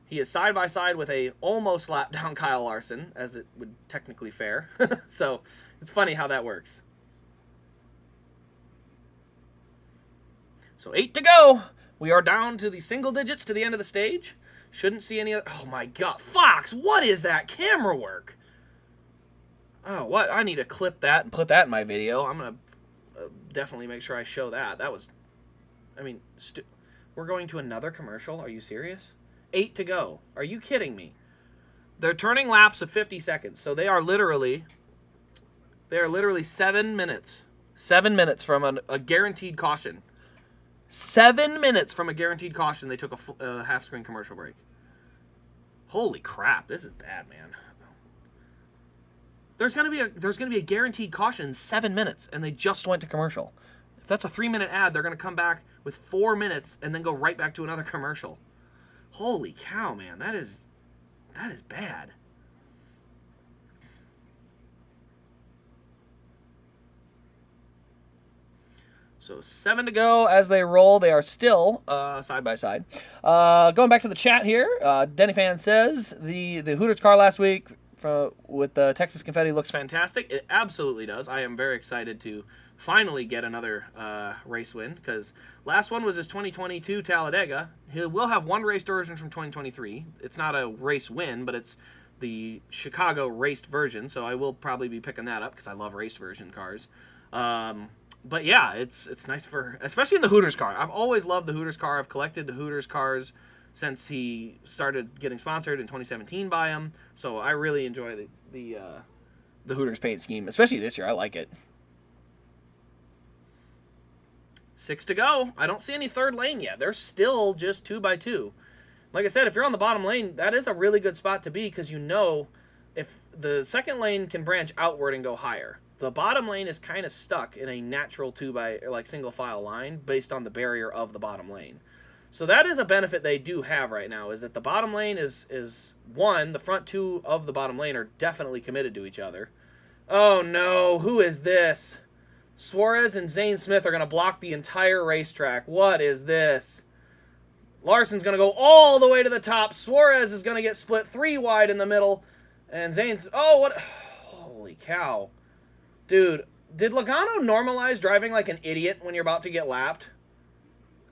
He is side by side with a almost lap down Kyle Larson, as it would technically fare. So, it's funny how that works. So, 8 to go. We are down to the single digits to the end of the stage. Shouldn't see any other... Oh, my God. Fox, what is that camera work? Oh, what? I need to clip that and put that in my video. I'm going to definitely make sure I show that. That was I mean, we're going to another commercial? Are you serious? 8 to go. Are you kidding me? They're turning laps of 50 seconds, so they are literally 7 minutes. 7 minutes from a guaranteed caution. 7 minutes from a guaranteed caution, they took a half-screen commercial break. Holy crap, this is bad, man. There's gonna be a guaranteed caution in 7 minutes, and they just went to commercial. If that's a 3-minute ad, they're gonna come back with 4 minutes and then go right back to another commercial. Holy cow, man, that is bad. So 7 to go as they roll. They are still side by side. Going back to the chat here, Denny Fan says the Hooters car last week with the Texas confetti looks fantastic. It absolutely does. I am very excited to finally get another race win, because last one was his 2022 Talladega. He will have one race version from 2023. It's not a race win, but it's the Chicago raced version, so I will probably be picking that up because I love raced version cars. But yeah, it's nice especially in the Hooters car. I've always loved the Hooters car. I've collected the Hooters cars since he started getting sponsored in 2017 by him. So I really enjoy the Hooters paint scheme, especially this year. I like it. 6 to go. I don't see any third lane yet. They're still just 2x2. Like I said, if you're on the bottom lane, that is a really good spot to be, because you know if the second lane can branch outward and go higher. The bottom lane is kind of stuck in a natural single file line based on the barrier of the bottom lane. So that is a benefit they do have right now, is that the bottom lane is one, the front two of the bottom lane are definitely committed to each other. Oh no, who is this? Suarez and Zane Smith are going to block the entire racetrack. What is this? Larson's going to go all the way to the top. Suarez is going to get split 3 wide in the middle. And Zane's... Oh, what... Holy cow. Dude, did Logano normalize driving like an idiot when you're about to get lapped?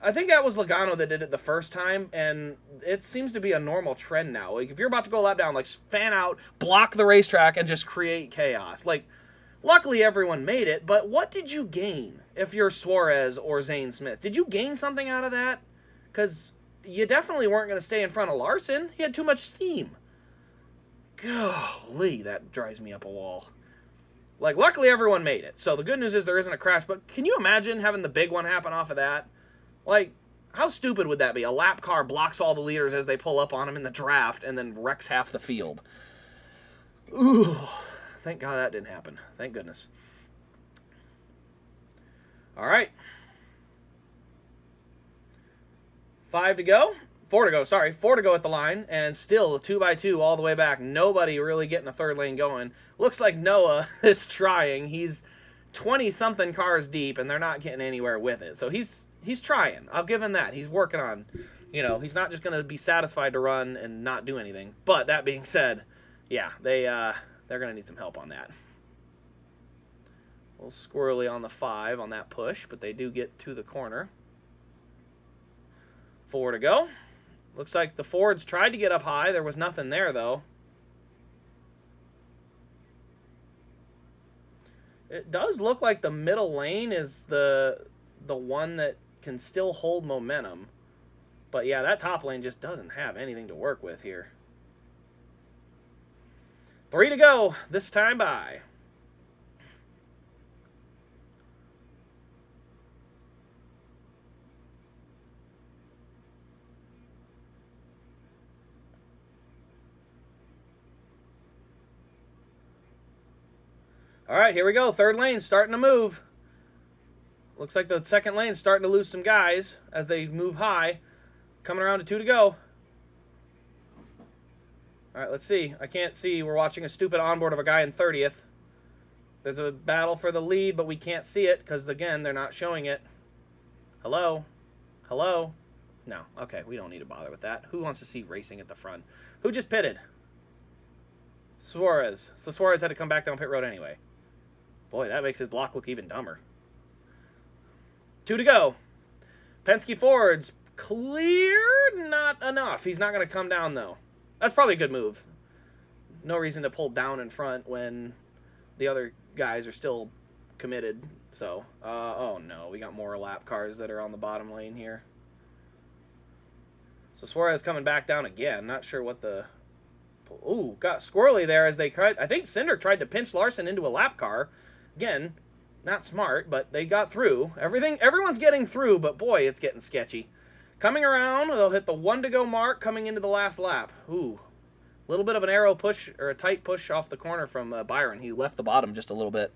I think that was Logano that did it the first time, and it seems to be a normal trend now. Like, if you're about to go lap down, like, fan out, block the racetrack, and just create chaos. Like, luckily everyone made it, but what did you gain if you're Suarez or Zane Smith? Did you gain something out of that? Because you definitely weren't going to stay in front of Larson. He had too much steam. Golly, that drives me up a wall. Like, luckily everyone made it. So the good news is there isn't a crash, but can you imagine having the big one happen off of that? Like, how stupid would that be? A lap car blocks all the leaders as they pull up on him in the draft and then wrecks half the field. Ooh, thank God that didn't happen. Thank goodness. All right. 4 to go at the line, and still 2x2 all the way back. Nobody really getting a third lane going. Looks like Noah is trying. He's 20-something cars deep, and they're not getting anywhere with it. So he's trying. I'll give him that. He's working on, he's not just going to be satisfied to run and not do anything. But that being said, yeah, they're going to need some help on that. A little squirrely on the 5 on that push, but they do get to the corner. 4 to go. Looks like the Fords tried to get up high. There was nothing there, though. It does look like the middle lane is the one that can still hold momentum. But yeah, that top lane just doesn't have anything to work with here. 3 to go. This time by. All right, here we go. Third lane starting to move. Looks like the second lane's starting to lose some guys as they move high. Coming around to 2 to go. All right, let's see. I can't see. We're watching a stupid onboard of a guy in 30th. There's a battle for the lead, but we can't see it because, again, they're not showing it. Hello? Hello? No. Okay, we don't need to bother with that. Who wants to see racing at the front? Who just pitted? Suarez. So Suarez had to come back down pit road anyway. Boy, that makes his block look even dumber. 2 to go. Penske Ford's cleared. Not enough. He's not going to come down, though. That's probably a good move. No reason to pull down in front when the other guys are still committed. So, oh no, we got more lap cars that are on the bottom lane here. So Suarez coming back down again. Not sure what the... Ooh, got squirrely there as they tried... I think Cindric tried to pinch Larson into a lap car. Again, not smart, but they got through. Everyone's getting through, but boy, it's getting sketchy. Coming around, they'll hit the 1 to go mark coming into the last lap. Ooh, a little bit of an arrow push, or a tight push off the corner from Byron. He left the bottom just a little bit.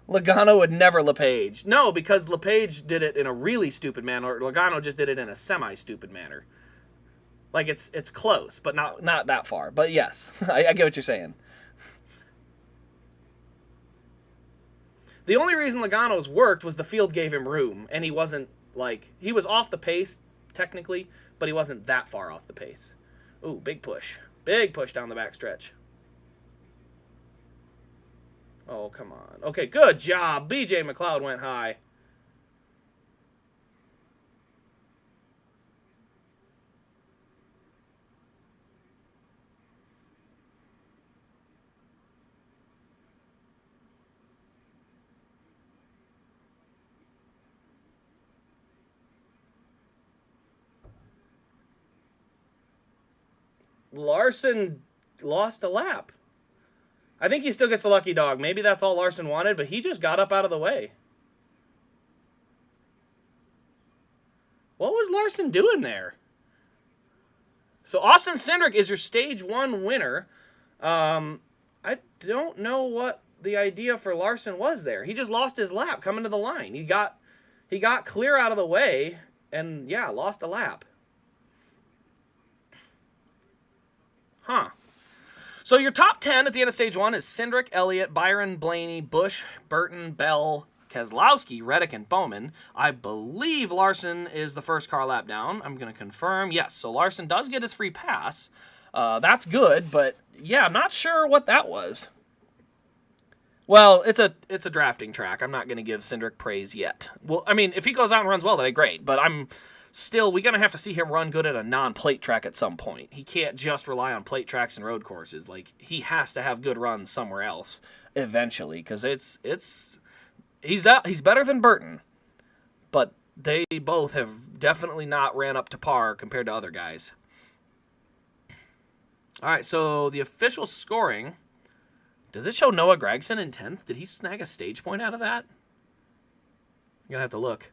Logano would never LePage. No, because LePage did it in a really stupid manner. Logano just did it in a semi-stupid manner. Like, it's close, but not that far. But yes, I get what you're saying. The only reason Logano's worked was the field gave him room, and he wasn't, like, he was off the pace, technically, but he wasn't that far off the pace. Ooh, big push. Big push down the backstretch. Oh, come on. Okay, good job. BJ McLeod went high. Larson lost a lap. I think he still gets a lucky dog. Maybe that's all Larson wanted, but he just got up out of the way. What was Larson doing there? So Austin Cindric is your stage 1 winner. I don't know what the idea for Larson was there. He just lost his lap coming to the line. He got clear out of the way and, yeah, lost a lap. Huh. So your top 10 at the end of stage 1 is Cindric, Elliott, Byron, Blaney, Busch, Burton, Bell, Keselowski, Reddick, and Bowman. I believe Larson is the first car lap down. I'm going to confirm. Yes, so Larson does get his free pass. That's good, but yeah, I'm not sure what that was. Well, it's a drafting track. I'm not going to give Cindric praise yet. Well, I mean, if he goes out and runs well, then great, but we're going to have to see him run good at a non-plate track at some point. He can't just rely on plate tracks and road courses. Like, he has to have good runs somewhere else eventually, because he's better than Burton, but they both have definitely not ran up to par compared to other guys. All right, so the official scoring, does it show Noah Gragson in 10th? Did he snag a stage point out of that? I'm going to have to look.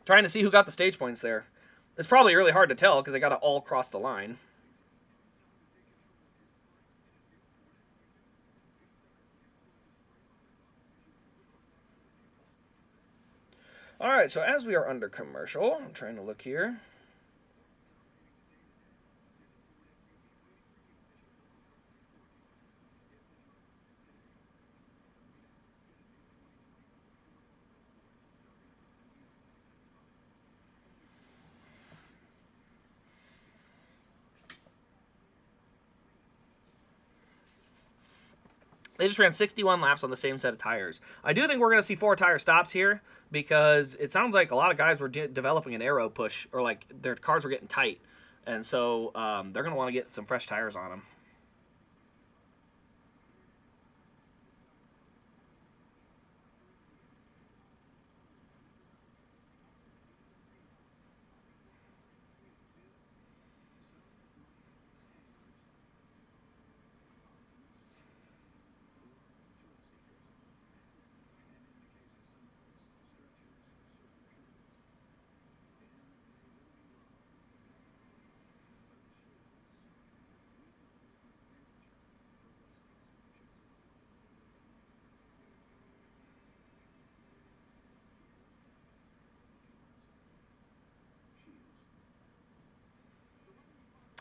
Trying to see who got the stage points there. It's probably really hard to tell because they got to all cross the line. All right, so as we are under commercial, I'm trying to look here. They just ran 61 laps on the same set of tires. I do think we're going to see 4 tire stops here because it sounds like a lot of guys were developing an aero push, or like their cars were getting tight. And so they're going to want to get some fresh tires on them.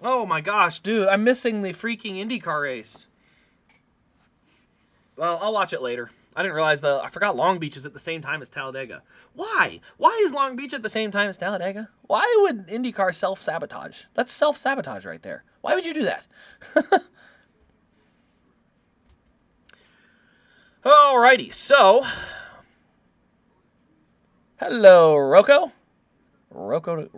Oh my gosh, dude, I'm missing the freaking IndyCar race. Well, I'll watch it later. I didn't realize I forgot Long Beach is at the same time as Talladega. Why? Why is Long Beach at the same time as Talladega? Why would IndyCar self-sabotage? That's self-sabotage right there. Why would you do that? Alrighty, so... Hello, Rocco? Rocco?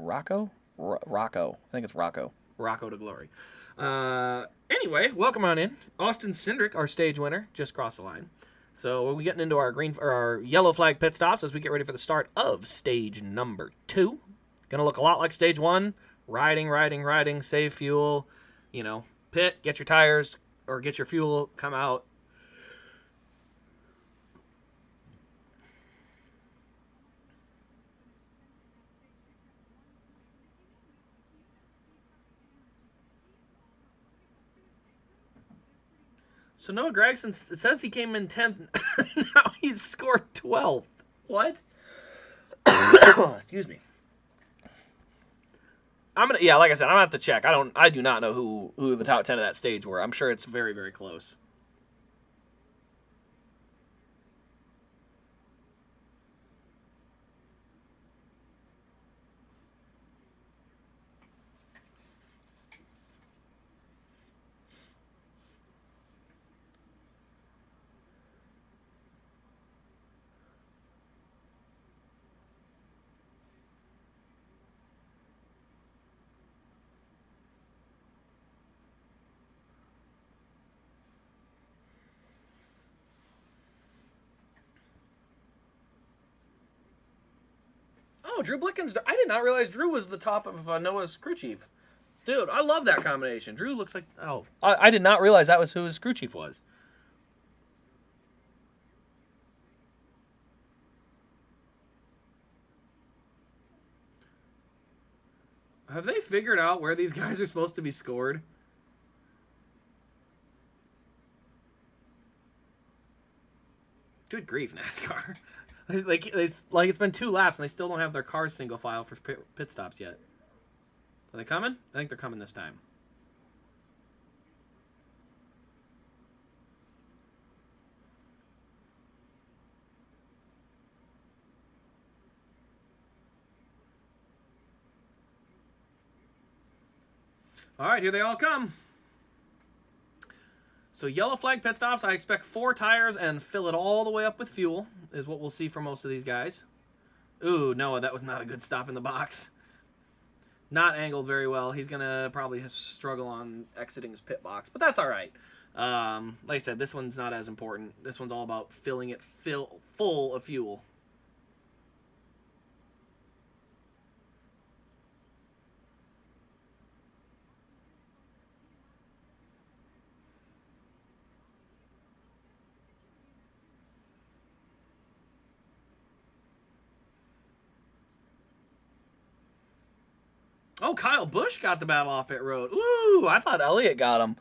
Rocco? I think it's Rocco. Rocco to glory. Anyway, welcome on in. Austin Cindric, our stage winner, just crossed the line. So we'll be getting into our our yellow flag pit stops as we get ready for the start of stage number 2. Gonna look a lot like stage 1. Riding, save fuel, pit, get your tires, or get your fuel, come out. So Noah Gragson, it says he came in 10th. Now he's scored 12th. What? Excuse me. Like I said, I'm gonna have to check. I do not know who the top 10 of that stage were. I'm sure it's very, very close. Oh, Drew Blickens. I did not realize Drew was the top of Noah's crew chief. Dude, I love that combination. Drew looks like... Oh, I did not realize that was who his crew chief was. Have they figured out where these guys are supposed to be scored? Good grief, NASCAR. It's been 2 laps and they still don't have their cars single file for pit stops yet. Are they coming? I think they're coming this time. All right, here they all come. So yellow flag pit stops, I expect 4 tires and fill it all the way up with fuel is what we'll see for most of these guys. Ooh, Noah, that was not a good stop in the box. Not angled very well. He's going to probably struggle on exiting his pit box, but that's all right. Like I said, this one's not as important. This one's all about filling it full of fuel. Oh, Kyle Busch got the battle off pit road. Ooh, I thought Elliott got him.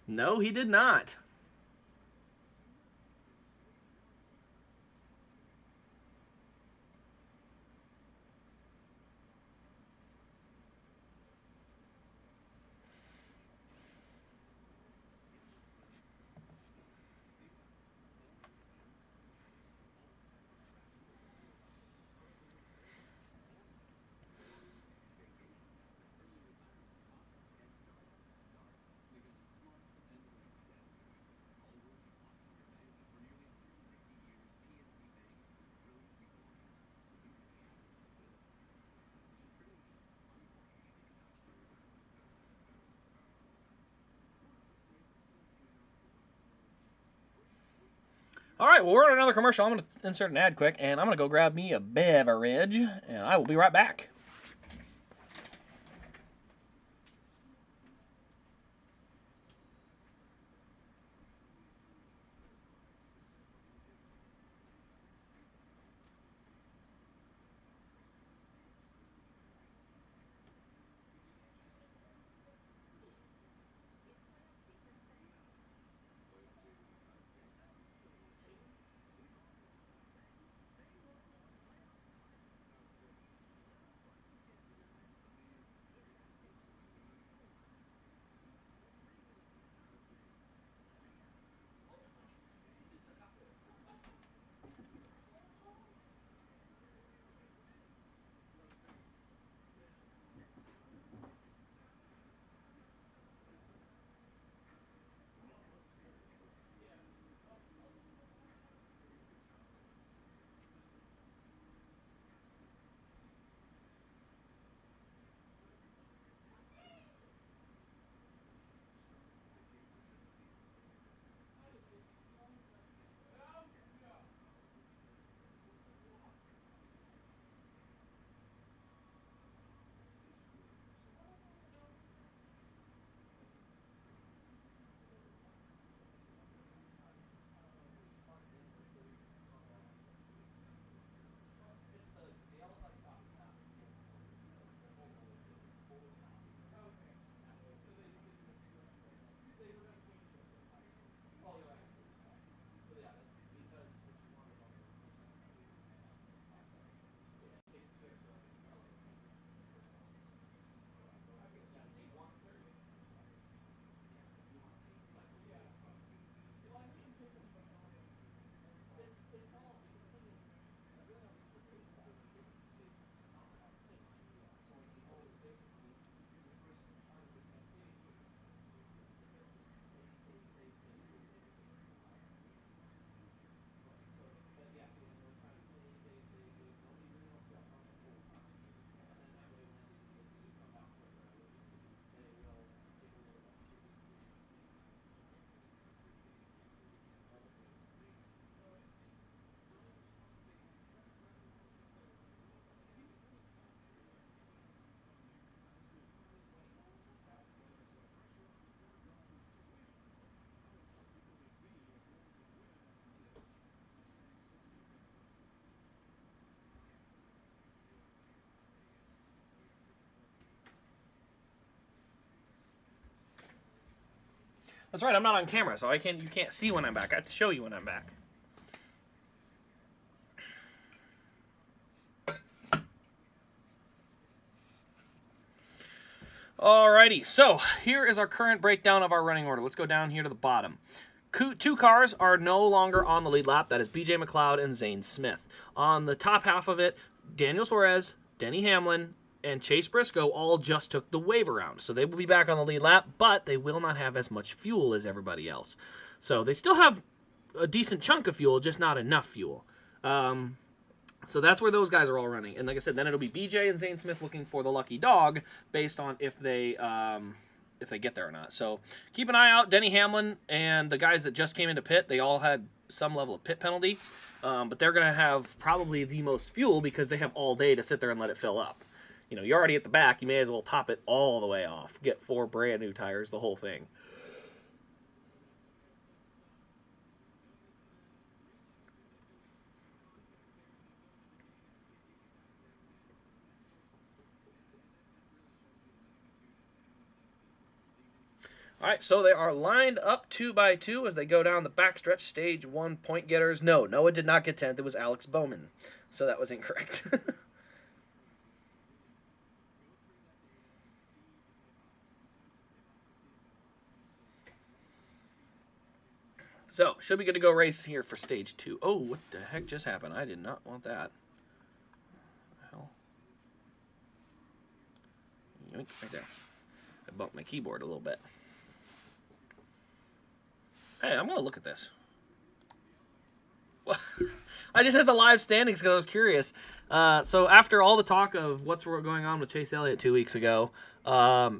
No, he did not. All right, well, we're on another commercial. I'm going to insert an ad quick, and I'm going to go grab me a beverage, and I will be right back. That's right, I'm not on camera, so you can't see when I'm back. I have to show you when I'm back. Alrighty, so here is our current breakdown of our running order. Let's go down here to the bottom. Two cars are no longer on the lead lap. That is BJ McLeod and Zane Smith. On the top half of it, Daniel Suarez, Denny Hamlin, and Chase Briscoe all just took the wave around. So they will be back on the lead lap, but they will not have as much fuel as everybody else. So they still have a decent chunk of fuel, just not enough fuel. So that's where those guys are all running. And like I said, then it'll be BJ and Zane Smith looking for the lucky dog based on if they get there or not. So keep an eye out. Denny Hamlin and the guys that just came into pit, they all had some level of pit penalty. But they're going to have probably the most fuel because they have all day to sit there and let it fill up. You know, you're already at the back. You may as well top it all the way off. Get 4 brand new tires, the whole thing. All right, so they are lined up 2 by 2 as they go down the backstretch. Stage 1 point getters. No, Noah did not get 10th. It was Alex Bowman. So that was incorrect. So, should be good to go race here for stage 2. Oh, what the heck just happened? I did not want that. Hell. Right there. I bumped my keyboard a little bit. Hey, I'm going to look at this. I just had the live standings because I was curious. So after all the talk of what's going on with Chase Elliott 2 weeks ago,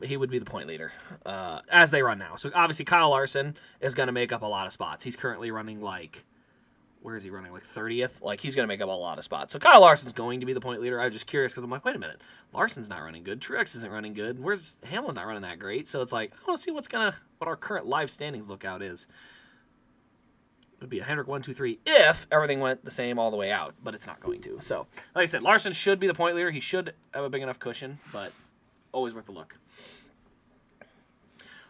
he would be the point leader as they run now. So obviously Kyle Larson is going to make up a lot of spots. He's currently running where is he running? 30th? He's going to make up a lot of spots. So Kyle Larson's going to be the point leader. I was just curious because I'm like, wait a minit. Larson's not running good. Truex isn't running good. Hamlin's not running that great. So it's like, I want to see what our current live standings lookout is. It would be a Hendrick 1, 2, 3 if everything went the same all the way out, but it's not going to. So, like I said, Larson should be the point leader. He should have a big enough cushion, but always worth a look.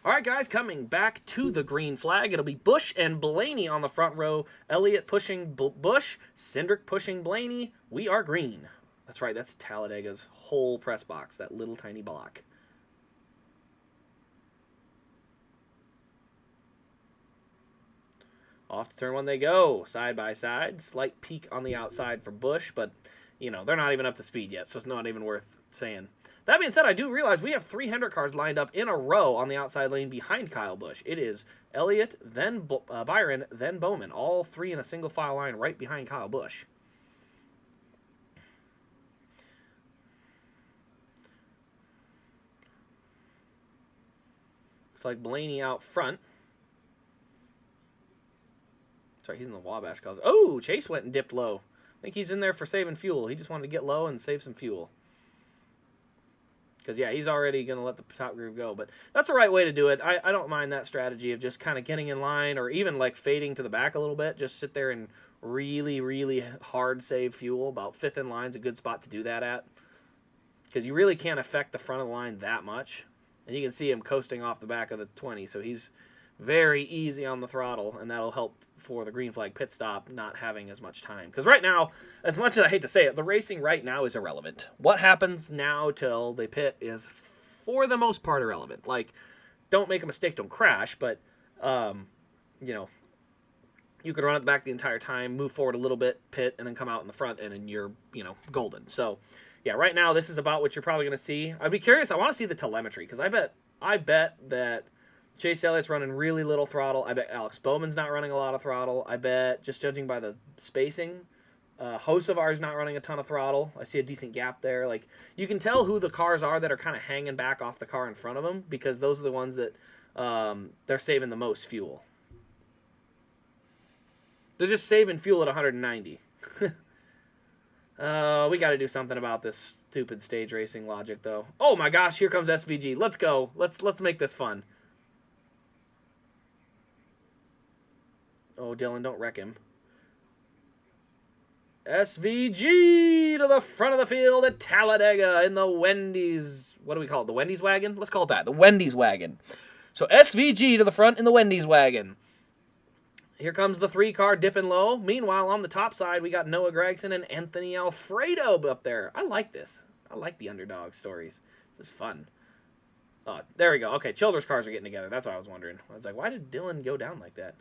All right, guys, coming back to the green flag. It'll be Busch and Blaney on the front row. Elliott pushing Busch, Cindric pushing Blaney. We are green. That's right, that's Talladega's whole press box, that little tiny block. Off to turn 1 they go, side by side. Slight peak on the outside for Busch, but, they're not even up to speed yet, so it's not even worth saying. That being said, I do realize we have 3 Hendrick cars lined up in a row on the outside lane behind Kyle Busch. It is Elliott, then Byron, then Bowman. All 3 in a single file line right behind Kyle Busch. Looks like Blaney out front. Sorry, he's in the Wabash cars. Oh, Chase went and dipped low. I think he's in there for saving fuel. He just wanted to get low and save some fuel. Because, yeah, he's already going to let the top groove go. But that's the right way to do it. I don't mind that strategy of just kind of getting in line or even, fading to the back a little bit. Just sit there and really, really hard save fuel. About 5th in line's a good spot to do that at. Because you really can't affect the front of the line that much. And you can see him coasting off the back of the 20. So he's very easy on the throttle, and that'll help for the green flag pit stop not having as much time. Because right now, as much as I hate to say it, the racing right now is irrelevant. What happens now till they pit is, for the most part, irrelevant. Don't make a mistake, don't crash, but, you could run at the back the entire time, move forward a little bit, pit, and then come out in the front, and then you're, golden. So, yeah, right now, this is about what you're probably going to see. I'd be curious. I want to see the telemetry, because I bet that Chase Elliott's running really little throttle. I bet Alex Bowman's not running a lot of throttle. I bet, just judging by the spacing, Hocevar's not running a ton of throttle. I see a decent gap there. You can tell who the cars are that are kind of hanging back off the car in front of them, because those are the ones that they're saving the most fuel. They're just saving fuel at 190. We got to do something about this stupid stage racing logic, though. Oh my gosh, here comes SVG. Let's go. Let's make this fun. Oh, Dylan, don't wreck him. SVG to the front of the field at Talladega in the Wendy's. What do we call it? The Wendy's wagon? Let's call it that. The Wendy's wagon. So SVG to the front in the Wendy's wagon. Here comes the 3-car dipping low. Meanwhile, on the top side, we got Noah Gragson and Anthony Alfredo up there. I like this. I like the underdog stories. This is fun. Oh, there we go. Okay, Childress cars are getting together. That's what I was wondering. I was like, why did Dylan go down like that?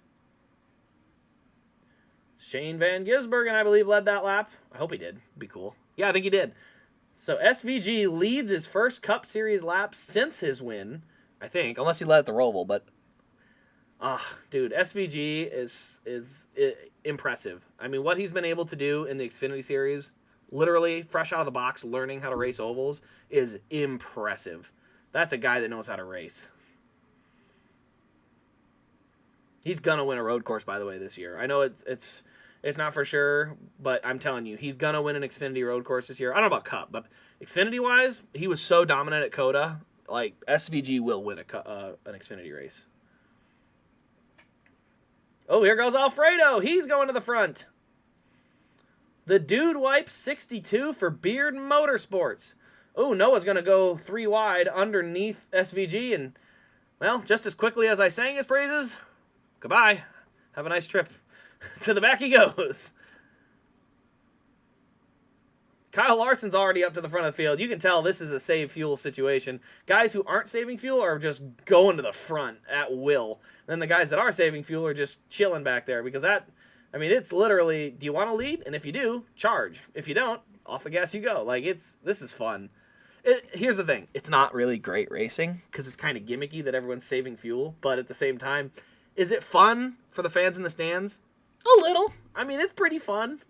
Shane Van Gisbergen, I believe, led that lap. I hope he did. Be cool. Yeah, I think he did. So SVG leads his first Cup Series lap since his win, I think, unless he led at the Roval. But, dude, SVG is impressive. I mean, what he's been able to do in the Xfinity Series, literally fresh out of the box, learning how to race ovals, is impressive. That's a guy that knows how to race. He's gonna win a road course, by the way, this year. I know it's not for sure, but I'm telling you, he's gonna win an Xfinity road course this year. I don't know about Cup, but Xfinity-wise, he was so dominant at COTA. Like, SVG will win an Xfinity race. Oh, here goes Alfredo. He's going to the front. The Dude Wipe 62 for Beard Motorsports. Oh, Noah's going to go 3 wide underneath SVG, and, well, just as quickly as I sang his praises, goodbye. Have a nice trip. To the back he goes. Kyle Larson's already up to the front of the field. You can tell this is a save fuel situation. Guys who aren't saving fuel are just going to the front at will. Then the guys that are saving fuel are just chilling back there because it's literally, do you want to lead? And if you do, charge. If you don't, off the gas you go. Like, this is fun. Here's the thing. It's not really great racing because it's kind of gimmicky that everyone's saving fuel. But at the same time, is it fun for the fans in the stands? A little. I mean, it's pretty fun.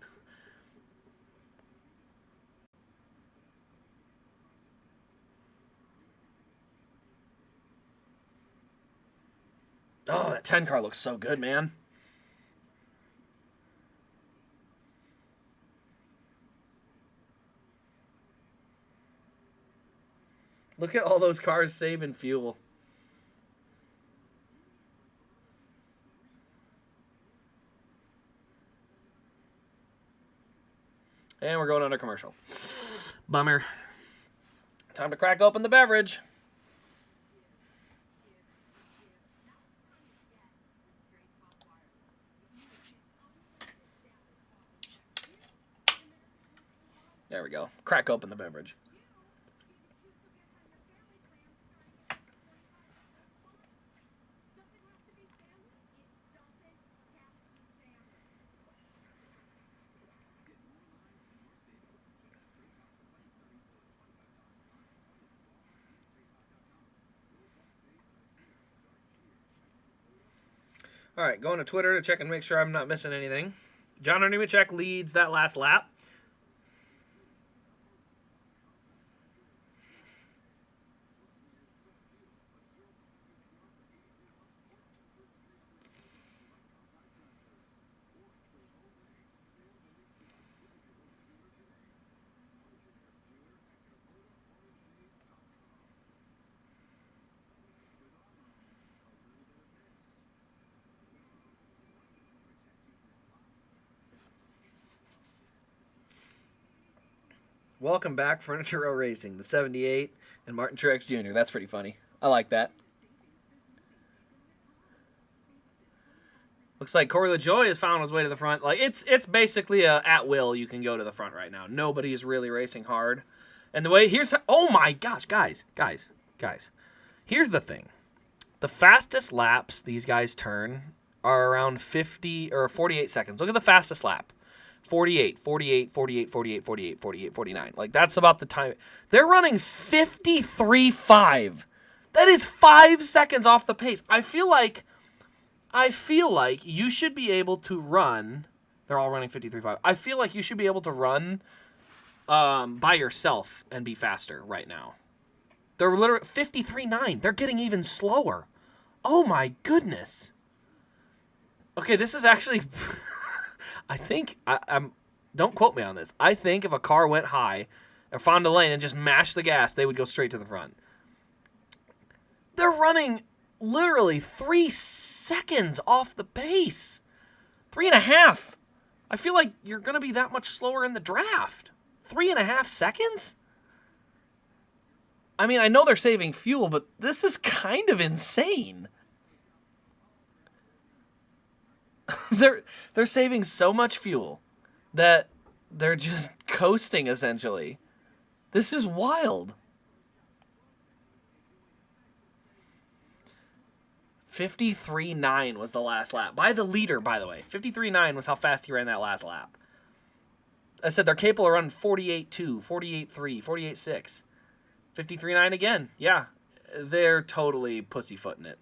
Oh, that 10 car looks so good, man. Look at all those cars saving fuel. And we're going under commercial. Bummer. Time to crack open the beverage. There we go. Crack open the beverage. All right, going to Twitter to check and make sure I'm not missing anything. John Nemechek leads that last lap. Welcome back, Furniture Row Racing, the 78 and Martin Truex Jr. That's pretty funny. I like that. Looks like Corey LaJoie has found his way to the front. Like it's basically a at will you can go to the front right now. Nobody is really racing hard. And the way oh my gosh, guys. Here's the thing. The fastest laps these guys turn are around 50 or 48 seconds. Look at the fastest lap. 48, 48, 48, 48, 48, 48, 49. Like, that's about the time. They're running 53.5. That is 5 seconds off the pace. I feel like you should be able to run. They're all running 53.5. I feel like you should be able to run by yourself and be faster right now. They're literally 53.9. They're getting even slower. Oh, my goodness. Okay, this is actually... I think, don't quote me on this. I think if a car went high or found a lane and just mashed the gas, they would go straight to the front. They're running literally 3 seconds off the pace. 3.5. I feel like you're going to be that much slower in the draft. 3.5 seconds? I mean, I know they're saving fuel, but this is kind of insane. they're saving so much fuel that they're just coasting, essentially. This is wild. 53.9 was the last lap. By the leader, by the way. 53.9 was how fast he ran that last lap. I said they're capable of running 48.2, 48.3, 48.6. 53.9 again. Yeah, they're totally pussyfooting it.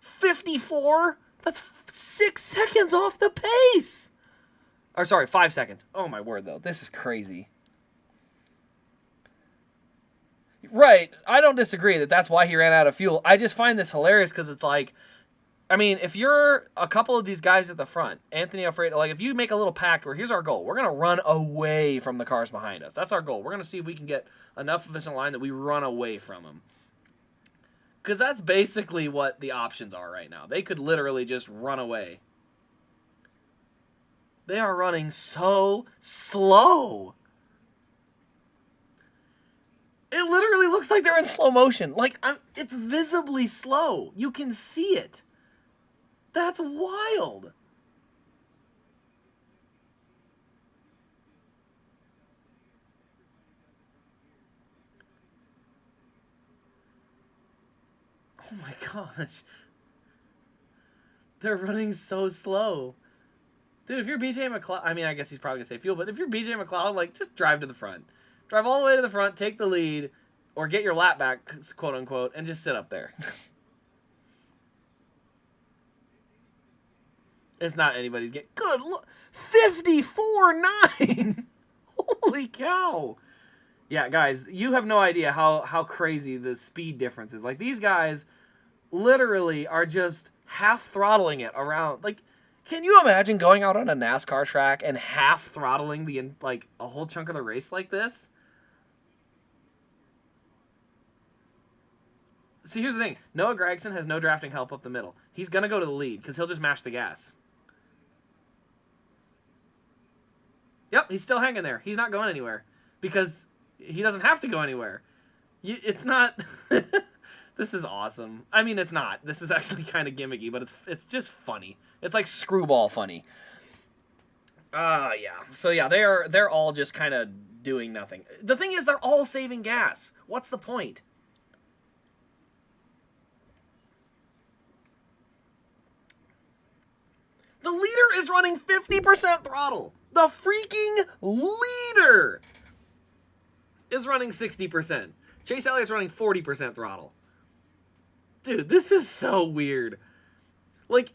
54? That's 6 seconds off the pace. Or sorry, 5 seconds. Oh my word, though. This is crazy. Right, I don't disagree that that's why he ran out of fuel. I just find this hilarious because it's like, I mean, if you're a couple of these guys at the front, Anthony Alfredo, like if you make a little pact where here's our goal, we're going to run away from the cars behind us. That's our goal. We're going to see if we can get enough of us in line that we run away from them. Because that's basically what the options are right now. They could literally just run away. They are running so slow. It literally looks like they're in slow motion. Like, it's visibly slow. You can see it. That's wild. Oh my gosh. They're running so slow. Dude, if you're BJ McLeod, I mean, I guess he's probably going to say fuel, but if you're BJ McLeod, like, just drive to the front. Drive all the way to the front, take the lead, or get your lap back, quote unquote, and just sit up there. It's not anybody's game. Good look. 54.9! Holy cow. Yeah, guys, you have no idea how crazy the speed difference is. Like, these guys literally are just half throttling it around. Like, can you imagine going out on a NASCAR track and half throttling a whole chunk of the race like this? See, here's the thing. Noah Gragson has no drafting help up the middle. He's going to go to the lead because he'll just mash the gas. Yep, he's still hanging there. He's not going anywhere because he doesn't have to go anywhere. It's not... This is awesome. I mean, it's not. This is actually kind of gimmicky, but it's just funny. It's like screwball funny. Yeah. So yeah, they're all just kind of doing nothing. The thing is, they're all saving gas. What's the point? The leader is running 50% throttle. The freaking leader is running 60%. Chase Elliott's running 40% throttle. Dude, this is so weird. Like,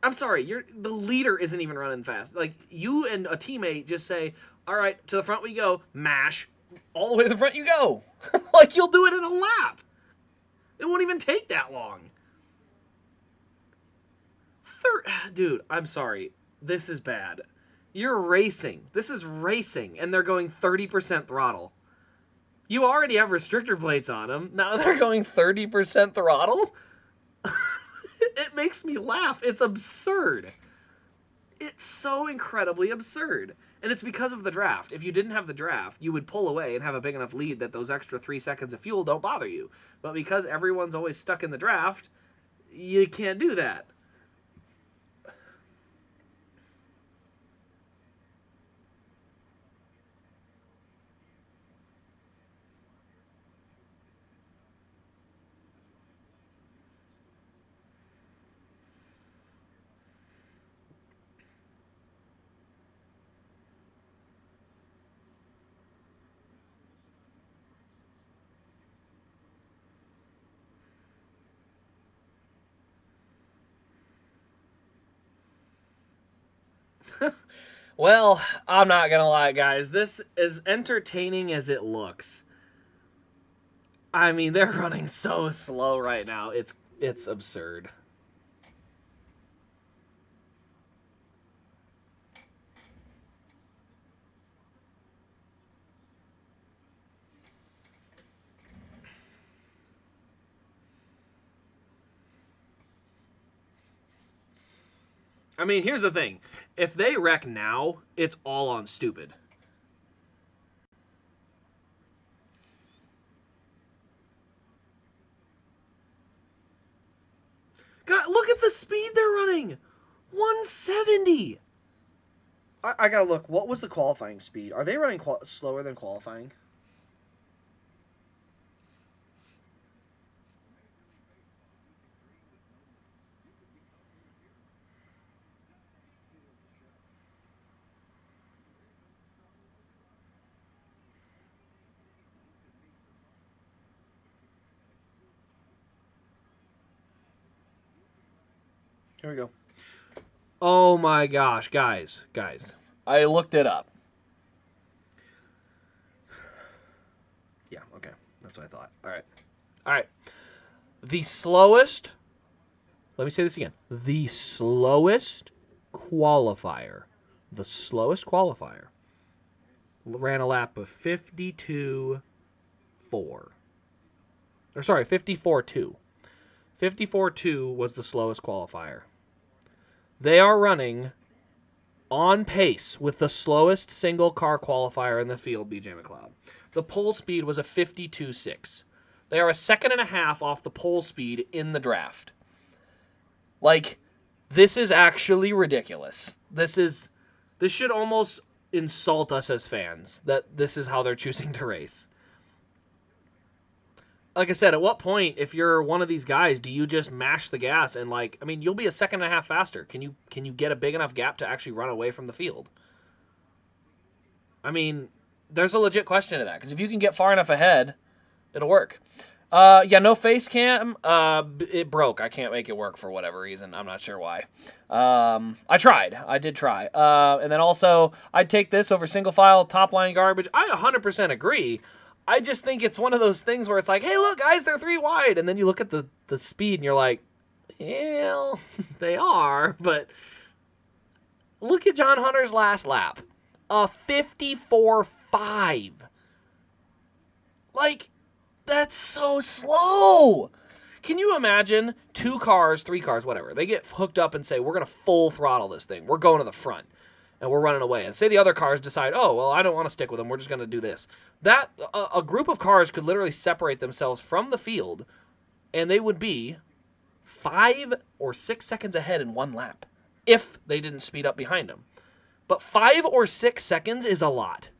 I'm sorry, the leader isn't even running fast. Like, you and a teammate just say, all right, to the front we go, mash, all the way to the front you go. Like, you'll do it in a lap. It won't even take that long. Dude, I'm sorry. This is bad. You're racing. This is racing, and they're going 30% throttle. You already have restrictor plates on them. Now they're going 30% throttle? It makes me laugh. It's absurd. It's so incredibly absurd. And it's because of the draft. If you didn't have the draft, you would pull away and have a big enough lead that those extra 3 seconds of fuel don't bother you. But because everyone's always stuck in the draft, you can't do that. Well, I'm not gonna lie, guys. This is entertaining as it looks. I mean, they're running so slow right now. It's absurd. I mean, here's the thing. If they wreck now, it's all on stupid. God, look at the speed they're running. 170. I gotta look. What was the qualifying speed? Are they running slower than qualifying? Here we go. Oh my gosh, guys. I looked it up. Yeah, okay. That's what I thought. All right. The slowest, let me say this again. The slowest qualifier ran a lap of 52.4. Or sorry, 54.2. 54.2 was the slowest qualifier. They are running on pace with the slowest single car qualifier in the field, BJ McLeod. The pole speed was a 52.6. They are a second and a half off the pole speed in the draft. Like, this is actually ridiculous. This should almost insult us as fans that this is how they're choosing to race. Like I said, at what point, if you're one of these guys, do you just mash the gas and you'll be a second and a half faster. Can you get a big enough gap to actually run away from the field? I mean, there's a legit question to that, because if you can get far enough ahead, it'll work. No face cam. It broke. I can't make it work for whatever reason. I'm not sure why. I tried. I did try. And then also, I'd take this over single file top line garbage. I 100% agree. I just think it's one of those things where it's like, hey, look, guys, they're 3 wide. And then you look at the speed and you're like, yeah, they are. But look at John Hunter's last lap. A 54.5. That's so slow. Can you imagine 2 cars, 3 cars, whatever. They get hooked up and say, we're going to full throttle this thing. We're going to the front. And we're running away. And say the other cars decide, oh, well, I don't want to stick with them. We're just going to do this. A group of cars could literally separate themselves from the field, and they would be 5 or 6 seconds ahead in 1 lap if they didn't speed up behind them. But 5 or 6 seconds is a lot.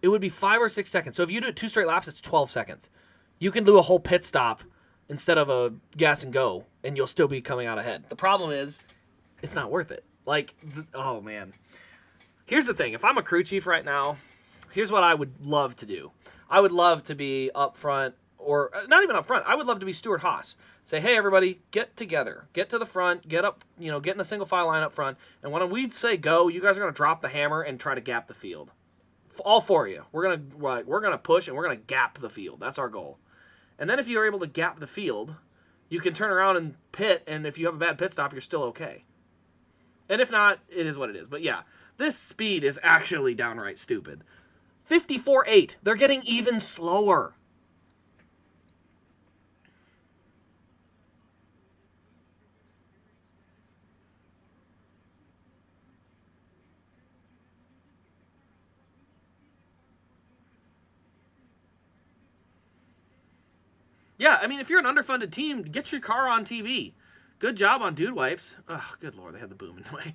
It would be 5 or 6 seconds. So if you do 2 straight laps, it's 12 seconds. You can do a whole pit stop instead of a gas and go, and you'll still be coming out ahead. The problem is, it's not worth it. Oh, man. Here's the thing. If I'm a crew chief right now, here's what I would love to do. I would love to be up front, or not even up front. I would love to be Stuart Haas. Say, hey, everybody, get together. Get to the front. Get up, get in a single file line up front. And when we say go, you guys are going to drop the hammer and try to gap the field. All 4 of you. We're gonna push, and we're going to gap the field. That's our goal. And then if you're able to gap the field, you can turn around and pit, and if you have a bad pit stop, you're still okay. And if not, it is what it is. But yeah, this speed is actually downright stupid. 54.8. They're getting even slower. Yeah, I mean, if you're an underfunded team, get your car on TV. Good job on Dude Wipes. Oh, good Lord, they had the boom in the way.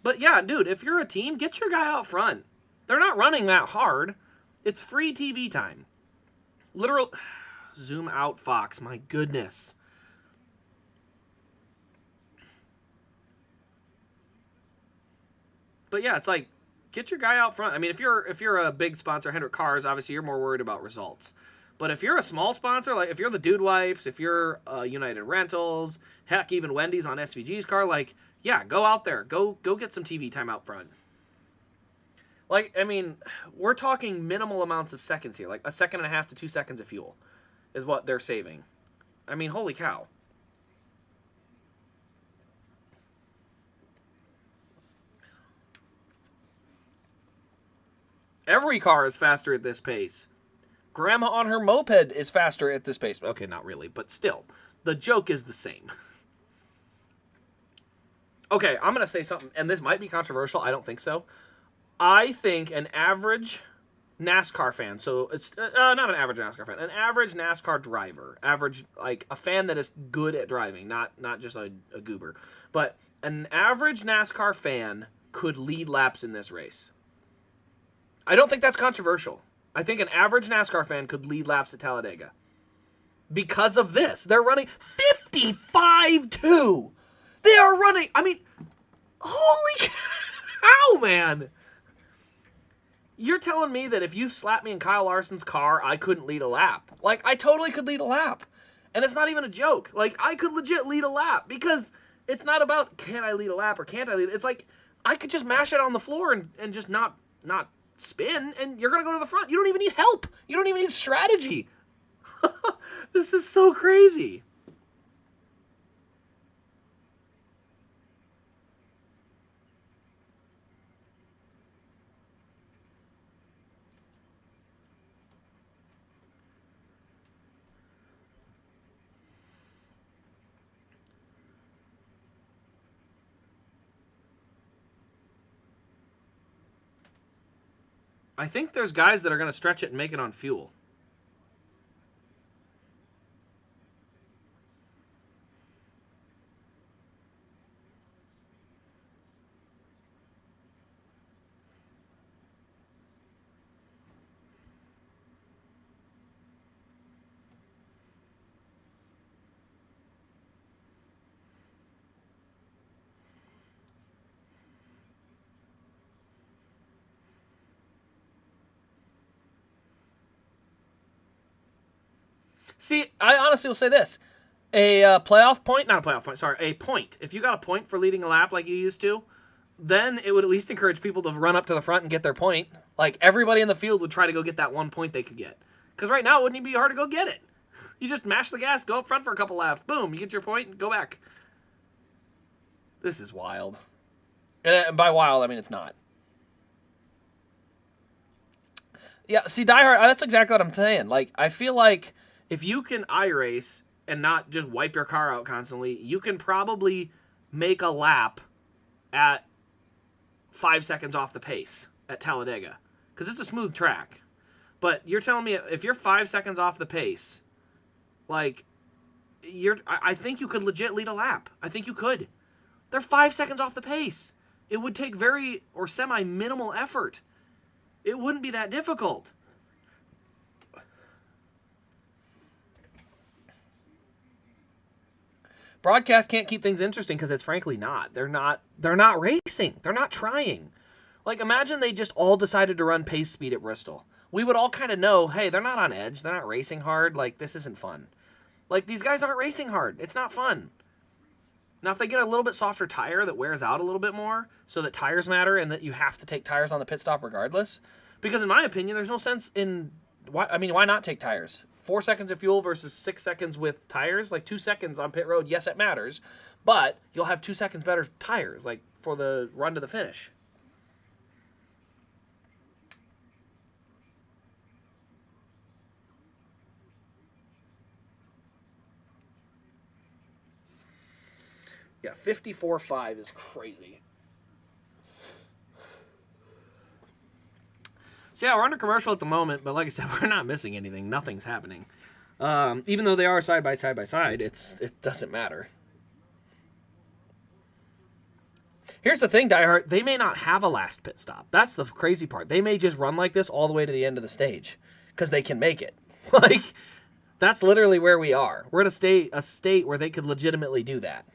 But yeah, dude, if you're a team, get your guy out front. They're not running that hard. It's free TV time. Literal. Zoom out, Fox. My goodness. But yeah, it's like, get your guy out front. I mean, if you're a big sponsor, Hendrick Cars, obviously you're more worried about results. But if you're a small sponsor, like if you're the Dude Wipes, if you're United Rentals, heck, even Wendy's on SVG's car, yeah, go out there. Go get some TV time out front. I mean, we're talking minimal amounts of seconds here. Like 1.5 seconds to 2 seconds of fuel is what they're saving. I mean, holy cow. Every car is faster at this pace. Grandma on her moped is faster at this pace. Okay, not really, but still. The joke is the same. Okay, I'm going to say something, and this might be controversial. I don't think so. I think an average NASCAR fan. So it's not an average NASCAR fan, an average NASCAR driver, average like a fan that is good at driving, not just a goober, but an average NASCAR fan could lead laps in this race. I don't think that's controversial. I think an average NASCAR fan could lead laps at Talladega. Because of this. They're running 55-2. They are running, I mean, holy cow, man. You're telling me that if you slapped me in Kyle Larson's car, I couldn't lead a lap. Like, I totally could lead a lap. And it's not even a joke. Like, I could legit lead a lap. Because it's not about, can I lead a lap or can't I lead it? It's like, I could just mash it on the floor and just not spin, and you're going to go to the front. You don't even need help. You don't even need strategy. This is so crazy. I think there's guys that are going to stretch it and make it on fuel. See, I honestly will say this. A point. If you got a point for leading a lap like you used to, then it would at least encourage people to run up to the front and get their point. Like, everybody in the field would try to go get that 1 point they could get. Because right now, it wouldn't even be hard to go get it. You just mash the gas, go up front for a couple laps. Boom, you get your point and go back. This is wild. And by wild, I mean it's not. Yeah, see, Die Hard, that's exactly what I'm saying. Like, I feel like if you can iRace and not just wipe your car out constantly, you can probably make a lap at 5 seconds off the pace at Talladega. Because it's a smooth track. But you're telling me if you're 5 seconds off the pace, like, I think you could legit lead a lap. I think you could. They're 5 seconds off the pace. It would take very or semi-minimal effort. It wouldn't be that difficult. Broadcast can't keep things interesting because it's frankly not. They're not racing. They're not trying. Like, imagine they just all decided to run pace speed at Bristol. We would all kind of know, hey, they're not on edge. They're not racing hard. Like, this isn't fun. Like, these guys aren't racing hard. It's not fun. Now, if they get a little bit softer tire that wears out a little bit more so that tires matter and that you have to take tires on the pit stop regardless, because in my opinion, there's no sense in, why not take tires? 4 seconds of fuel versus 6 seconds with tires, like 2 seconds on pit road, yes, it matters, but you'll have 2 seconds better tires, like, for the run to the finish. Yeah, 54.5 is crazy. So yeah, we're under commercial at the moment, but like I said, we're not missing anything. Nothing's happening. Even though they are side by side, it doesn't matter. Here's the thing, Die Hard, they may not have a last pit stop. That's the crazy part. They may just run like this all the way to the end of the stage because they can make it. Like, that's literally where we are. We're at a state where they could legitimately do that.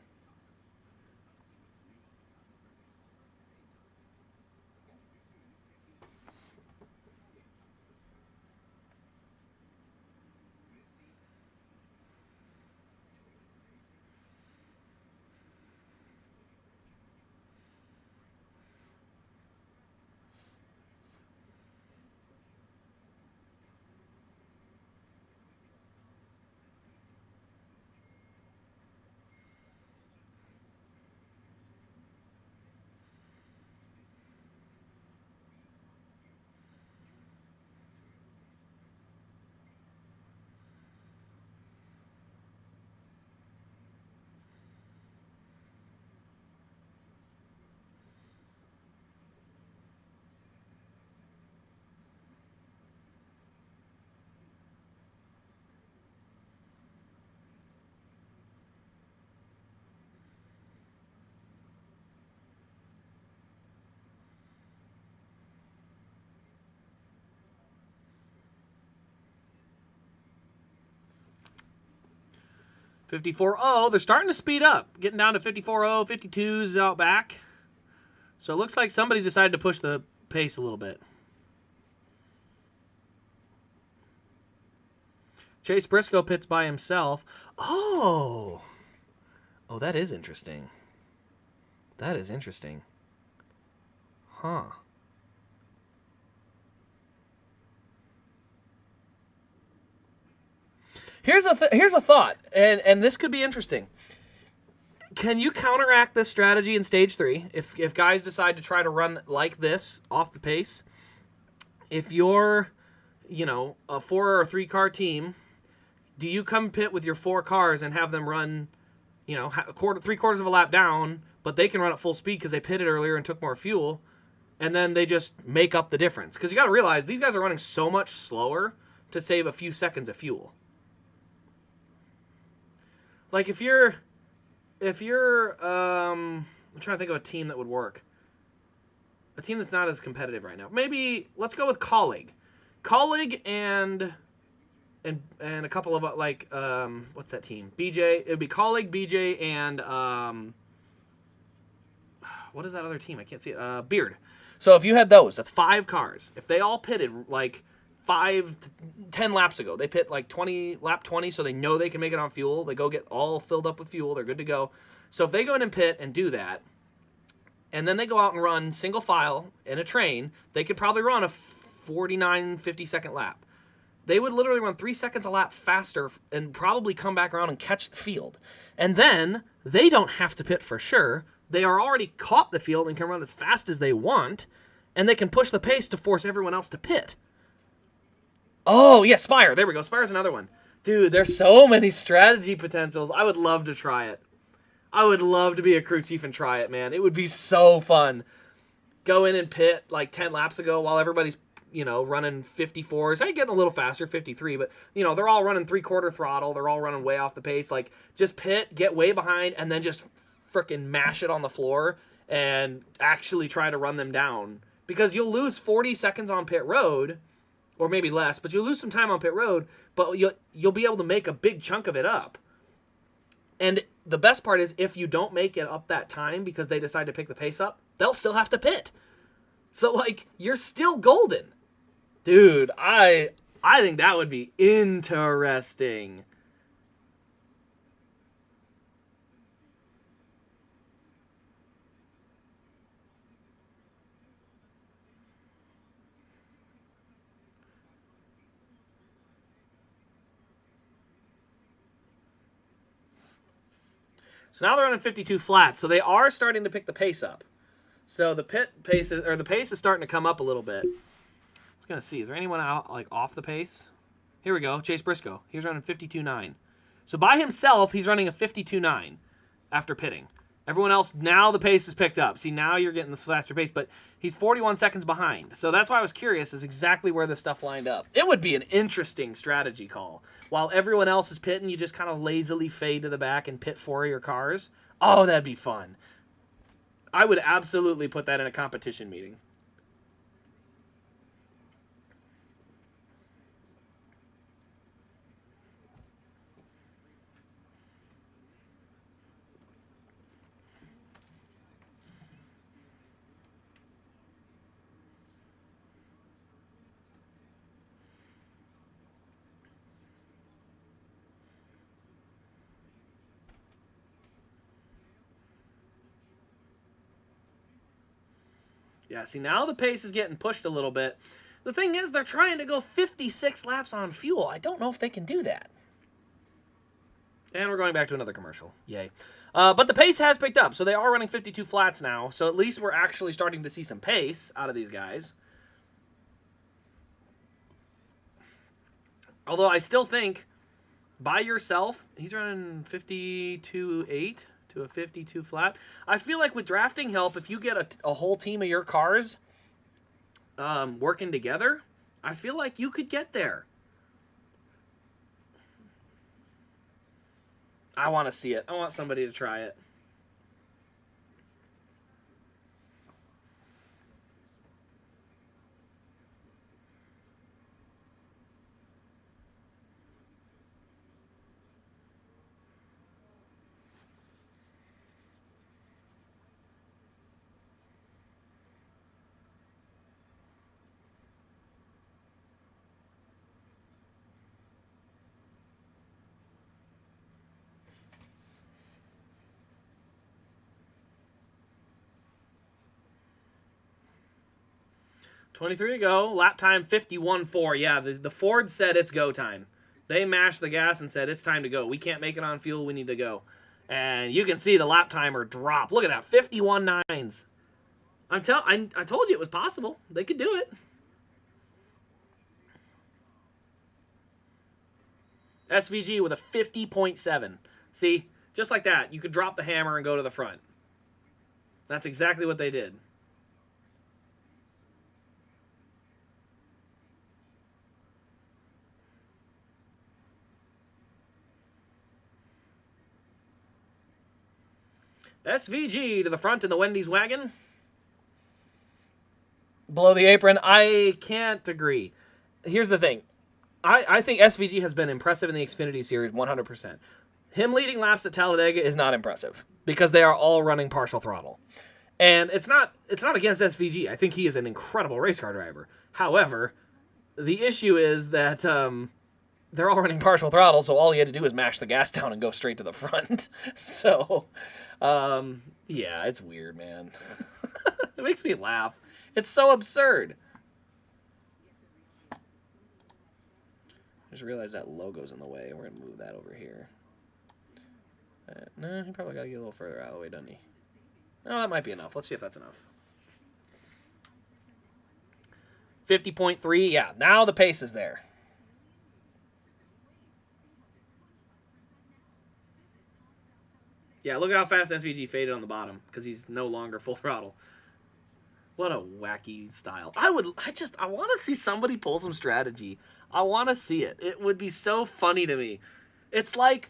54.0. They're starting to speed up. Getting down to 54.0, 52s out back. So it looks like somebody decided to push the pace a little bit. Chase Briscoe pits by himself. Oh, that is interesting. That is interesting. Huh. Here's a thought, and this could be interesting. Can you counteract this strategy in stage 3 if guys decide to try to run like this off the pace? If you're, a 4 or 3 car team, do you come pit with your 4 cars and have them run, 3/4 of a lap down, but they can run at full speed because they pitted earlier and took more fuel, and then they just make up the difference? Because you got to realize these guys are running so much slower to save a few seconds of fuel. Like if you're I'm trying to think of a team that would work. A team that's not as competitive right now. Maybe let's go with Colleague and a couple of what's that team? BJ. It would be Colleague, BJ, and what is that other team? I can't see it. Beard. So if you had those, that's 5 cars. If they all pitted like 10 laps ago, they pit like lap 20, so they know they can make it on fuel. They go get all filled up with fuel. They're good to go. So if they go in and pit and do that, and then they go out and run single file in a train, they could probably run a 49, 50-second lap. They would literally run 3 seconds a lap faster and probably come back around and catch the field. And then they don't have to pit for sure. They are already caught the field and can run as fast as they want, and they can push the pace to force everyone else to pit. Oh, yeah, Spire. There we go. Spire's another one. Dude, there's so many strategy potentials. I would love to try it. I would love to be a crew chief and try it, man. It would be so fun. Go in and pit like 10 laps ago while everybody's, running 54s. They're getting a little faster, 53, but, they're all running 3/4 throttle. They're all running way off the pace. Like, just pit, get way behind, and then just freaking mash it on the floor and actually try to run them down. Because you'll lose 40 seconds on pit road, or maybe less, but you'll lose some time on pit road, but you'll be able to make a big chunk of it up. And the best part is if you don't make it up that time because they decide to pick the pace up, they'll still have to pit. So, you're still golden. Dude, I think that would be interesting. So now they're running 52 flats, so they are starting to pick the pace up. So the pace is starting to come up a little bit. I was gonna see, is there anyone out off the pace? Here we go, Chase Briscoe. He's running 52.9. So by himself, he's running a 52.9 after pitting. Everyone else, now the pace is picked up. See, now you're getting the faster pace, but he's 41 seconds behind. So that's why I was curious is exactly where this stuff lined up. It would be an interesting strategy call. While everyone else is pitting, you just kind of lazily fade to the back and pit 4 of your cars. Oh, that'd be fun. I would absolutely put that in a competition meeting. Yeah, see, now the pace is getting pushed a little bit. The thing is, they're trying to go 56 laps on fuel. I don't know if they can do that. And we're going back to another commercial. Yay. But the pace has picked up, so they are running 52 flats now. So at least we're actually starting to see some pace out of these guys. Although I still think, by yourself, he's running 52.8. to a 52 flat. I feel like with drafting help, if you get a whole team of your cars working together, I feel like you could get there. I want to see it. I want somebody to try it. 23 to go. Lap time 51.4. Yeah, the Ford said it's go time. They mashed the gas and said it's time to go. We can't make it on fuel. We need to go. And you can see the lap timer drop. Look at that, 51.9s. I told you it was possible. They could do it. SVG with a 50.7. See, just like that, you could drop the hammer and go to the front. That's exactly what they did. SVG to the front in the Wendy's wagon. Below the apron, I can't agree. Here's the thing. I think SVG has been impressive in the Xfinity Series 100%. Him leading laps at Talladega is not impressive because they are all running partial throttle. And it's not against SVG. I think he is an incredible race car driver. However, the issue is that they're all running partial throttle, so all he had to do was mash the gas down and go straight to the front. So, yeah, it's weird, man. It makes me laugh. It's so absurd. I just realized that logo's in the way. We're going to move that over here. No, he probably got to get a little further out of the way, doesn't he? No, that might be enough. Let's see if that's enough. 50.3. Yeah, now the pace is there. Yeah, look at how fast SVG faded on the bottom because he's no longer full throttle. What a wacky style. I want to see somebody pull some strategy. I want to see it. It would be so funny to me. It's like,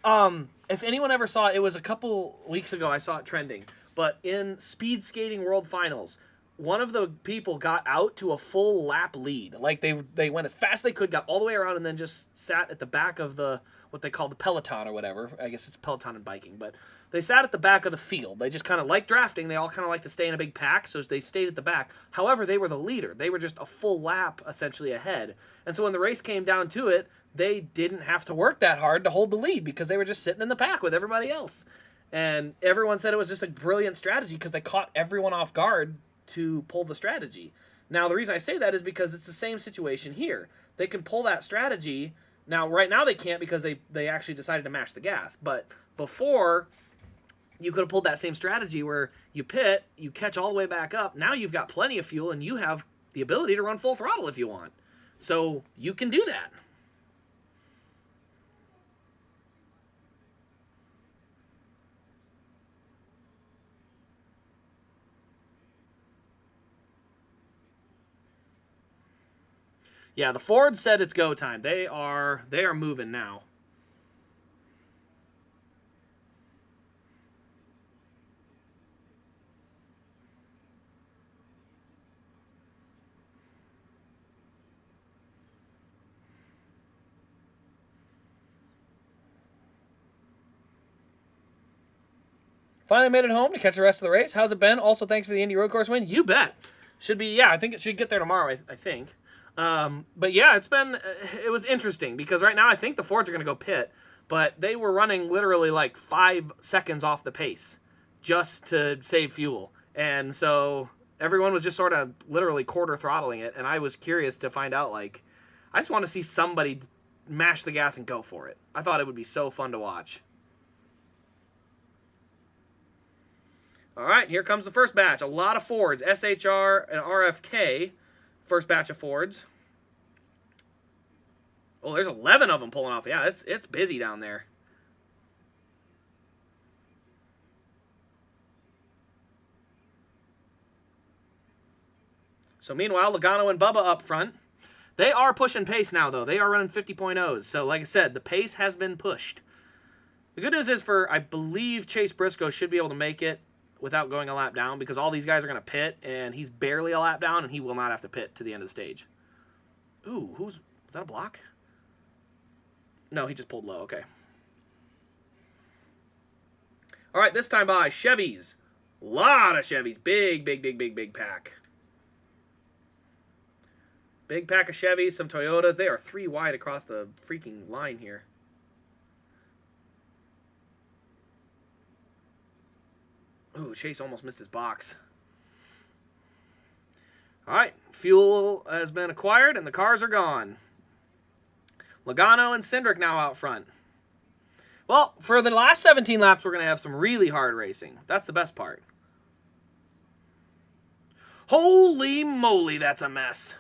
if anyone ever saw it, it was a couple weeks ago I saw it trending, but in Speed Skating World Finals, one of the people got out to a full lap lead. Like, they went as fast as they could, got all the way around, and then just sat at the back of the, what they call the peloton or whatever. I guess it's peloton and biking, but they sat at the back of the field. They just kind of like drafting. They all kind of like to stay in a big pack, so they stayed at the back. However, they were the leader. They were just a full lap, essentially, ahead. And so when the race came down to it, they didn't have to work that hard to hold the lead because they were just sitting in the pack with everybody else. And everyone said it was just a brilliant strategy because they caught everyone off guard to pull the strategy. Now, the reason I say that is because it's the same situation here. They can pull that strategy. Now, right now they can't because they actually decided to mash the gas. But before, you could have pulled that same strategy where you pit, you catch all the way back up. Now you've got plenty of fuel, and you have the ability to run full throttle if you want. So you can do that. Yeah, the Ford said it's go time. They are moving now. Finally made it home to catch the rest of the race. How's it been? Also, thanks for the Indy Road Course win. You bet. Should be, yeah, I think it should get there tomorrow, I think. But yeah, it was interesting because right now I think the Fords are going to go pit, but they were running literally like 5 seconds off the pace just to save fuel. And so everyone was just sort of literally quarter throttling it. And I was curious to find out, like, I just want to see somebody mash the gas and go for it. I thought it would be so fun to watch. All right, here comes the first batch. A lot of Fords, SHR and RFK. First batch of Fords. Oh, there's 11 of them pulling off. Yeah, it's busy down there. So meanwhile, Logano and Bubba up front. They are pushing pace now, though. They are running 50.0s. So like I said, the pace has been pushed. The good news is I believe Chase Briscoe should be able to make it without going a lap down because all these guys are going to pit, and he's barely a lap down, and he will not have to pit to the end of the stage. Ooh, was that a block? No, he just pulled low. Okay. All right, this time by Chevys. A lot of Chevys. Big pack. Big pack of Chevys, some Toyotas. They are 3 wide across the freaking line here. Ooh, Chase almost missed his box. All right, fuel has been acquired and the cars are gone. Logano and Cindric now out front. Well, for the last 17 laps, we're going to have some really hard racing. That's the best part. Holy moly, that's a mess.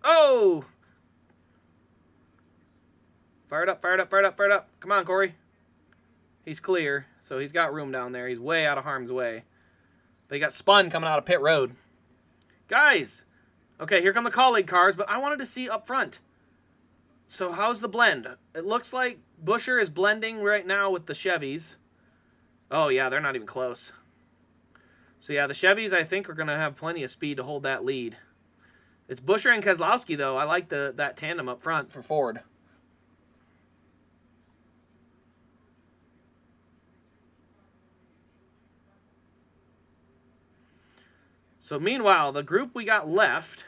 Oh! Fired up, fired up, fired up, fired up. Come on, Corey. He's clear, so he's got room down there. He's way out of harm's way. But he got spun coming out of pit road. Guys! Okay, here come the colleague cars, but I wanted to see up front. So how's the blend? It looks like Buescher is blending right now with the Chevys. Oh, yeah, they're not even close. So, yeah, the Chevys, I think, are going to have plenty of speed to hold that lead. It's Buescher and Keselowski, though. I like that tandem up front for Ford. So, meanwhile, the group we got left,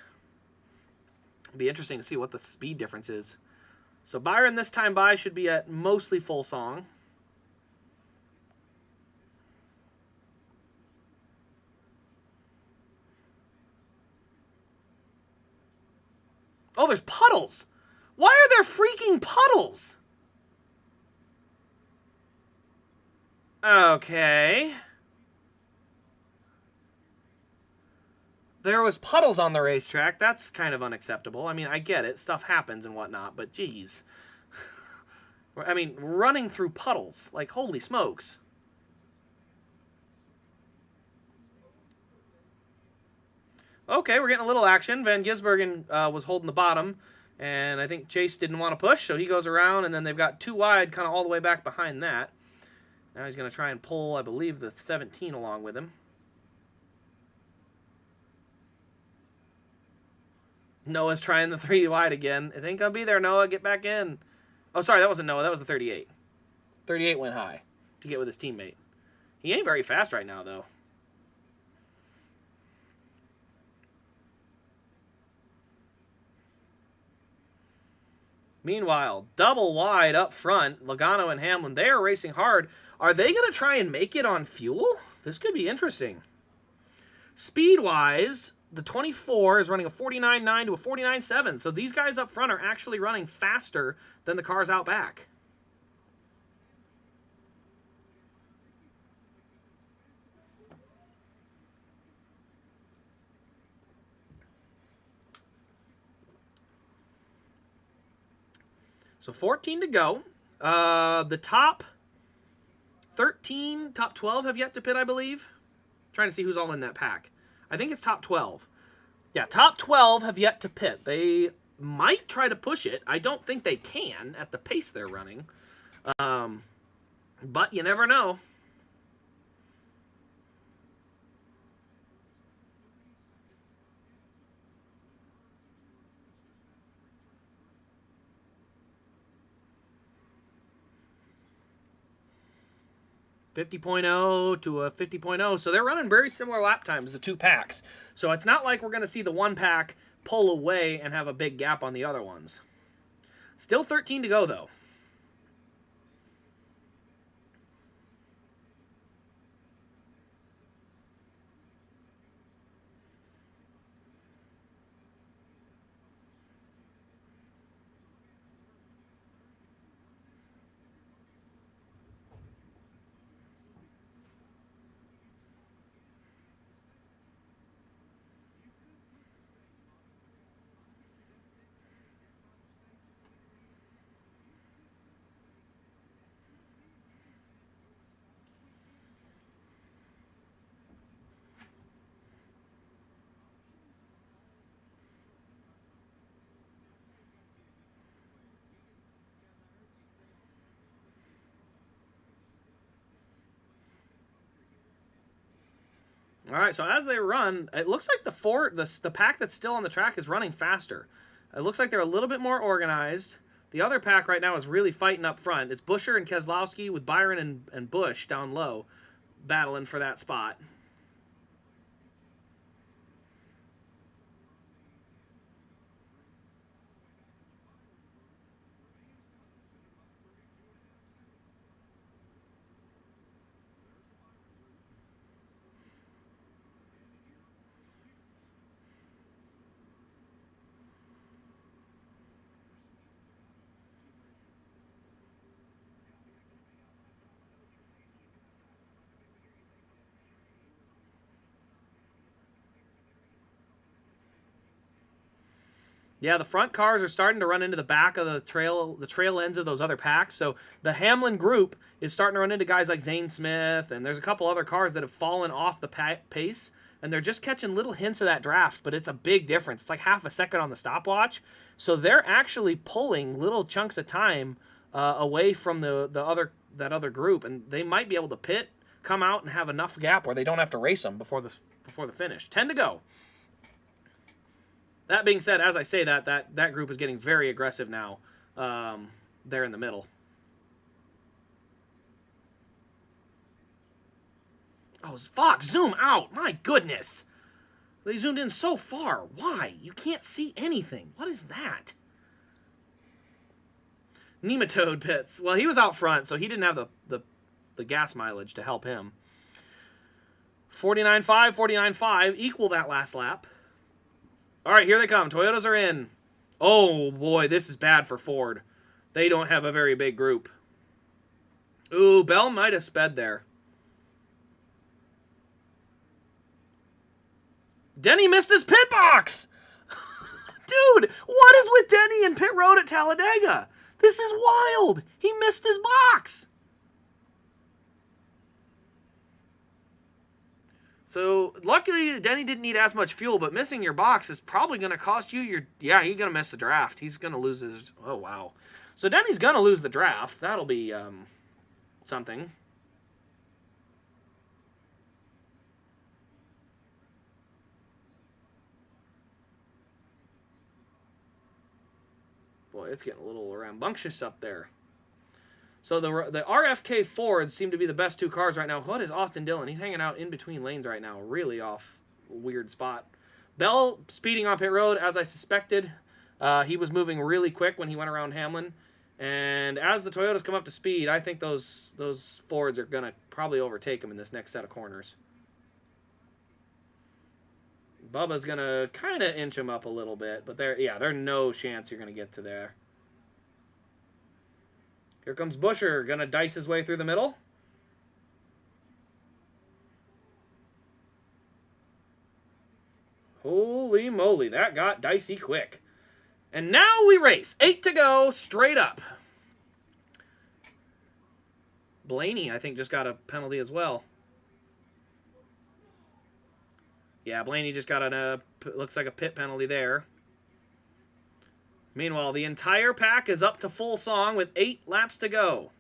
it'll be interesting to see what the speed difference is. So, Byron this time by should be at mostly full song. Oh, there's puddles. Why are there freaking puddles? Okay. There was puddles on the racetrack. That's kind of unacceptable. I mean, I get it. Stuff happens and whatnot, but geez. I mean, running through puddles. Like, holy smokes. Okay, we're getting a little action. Van Gisbergen was holding the bottom, and I think Chase didn't want to push, so he goes around, and then they've got two wide kind of all the way back behind that. Now he's going to try and pull, I believe, the 17 along with him. Noah's trying the 3 wide again. It ain't going to be there, Noah. Get back in. Oh, sorry, that wasn't Noah. That was the 38. 38 went high to get with his teammate. He ain't very fast right now, though. Meanwhile, double wide up front, Logano and Hamlin, they are racing hard. Are they going to try and make it on fuel? This could be interesting. Speed-wise, the 24 is running a 49.9 to a 49.7. So these guys up front are actually running faster than the cars out back. So 14 to go. The top 13, top 12 have yet to pit, I believe. Trying to see who's all in that pack. I think it's top 12. Yeah, top 12 have yet to pit. They might try to push it. I don't think they can at the pace they're running. But you never know. .50 to a 50.0. So they're running very similar lap times, the two packs. So it's not like we're going to see the one pack pull away and have a big gap on the other ones. Still 13 to go, though. All right, so as they run, it looks like the pack that's still on the track is running faster. It looks like they're a little bit more organized. The other pack right now is really fighting up front. It's Buescher and Keselowski with Byron and Busch down low, battling for that spot. Yeah, the front cars are starting to run into the back of the trail ends of those other packs. So the Hamlin group is starting to run into guys like Zane Smith, and there's a couple other cars that have fallen off the pace, and they're just catching little hints of that draft, but it's a big difference. It's like half a second on the stopwatch. So they're actually pulling little chunks of time away from that other group, and they might be able to pit, come out, and have enough gap where they don't have to race them before the finish. 10 to go. That being said, as I say that group is getting very aggressive now. They're in the middle. Oh, Fox, zoom out. My goodness. They zoomed in so far. Why? You can't see anything. What is that? Nematode pits. Well, he was out front, so he didn't have the gas mileage to help him. 49.5, 49.5. Equal that last lap. All right, here they come. Toyotas are in. Oh, boy, this is bad for Ford. They don't have a very big group. Ooh, Bell might have sped there. Denny missed his pit box! Dude, what is with Denny and pit road at Talladega? This is wild. He missed his box. So, luckily, Denny didn't need as much fuel, but missing your box is probably going to cost you your... Yeah, he's going to miss the draft. He's going to lose his... Oh, wow. So, Denny's going to lose the draft. That'll be something. Boy, it's getting a little rambunctious up there. So the RFK Fords seem to be the best two cars right now. What is Austin Dillon? He's hanging out in between lanes right now. Really off a weird spot. Bell speeding on pit road, as I suspected. He was moving really quick when he went around Hamlin. And as the Toyotas come up to speed, I think those Fords are going to probably overtake him in this next set of corners. Bubba's going to kind of inch him up a little bit. But there's no chance you're going to get to there. Here comes Buescher, going to dice his way through the middle. Holy moly, that got dicey quick. And now we race. 8 to go, straight up. Blaney, I think, just got a penalty as well. Yeah, Blaney just got looks like a pit penalty there. Meanwhile, the entire pack is up to full song with 8 laps to go.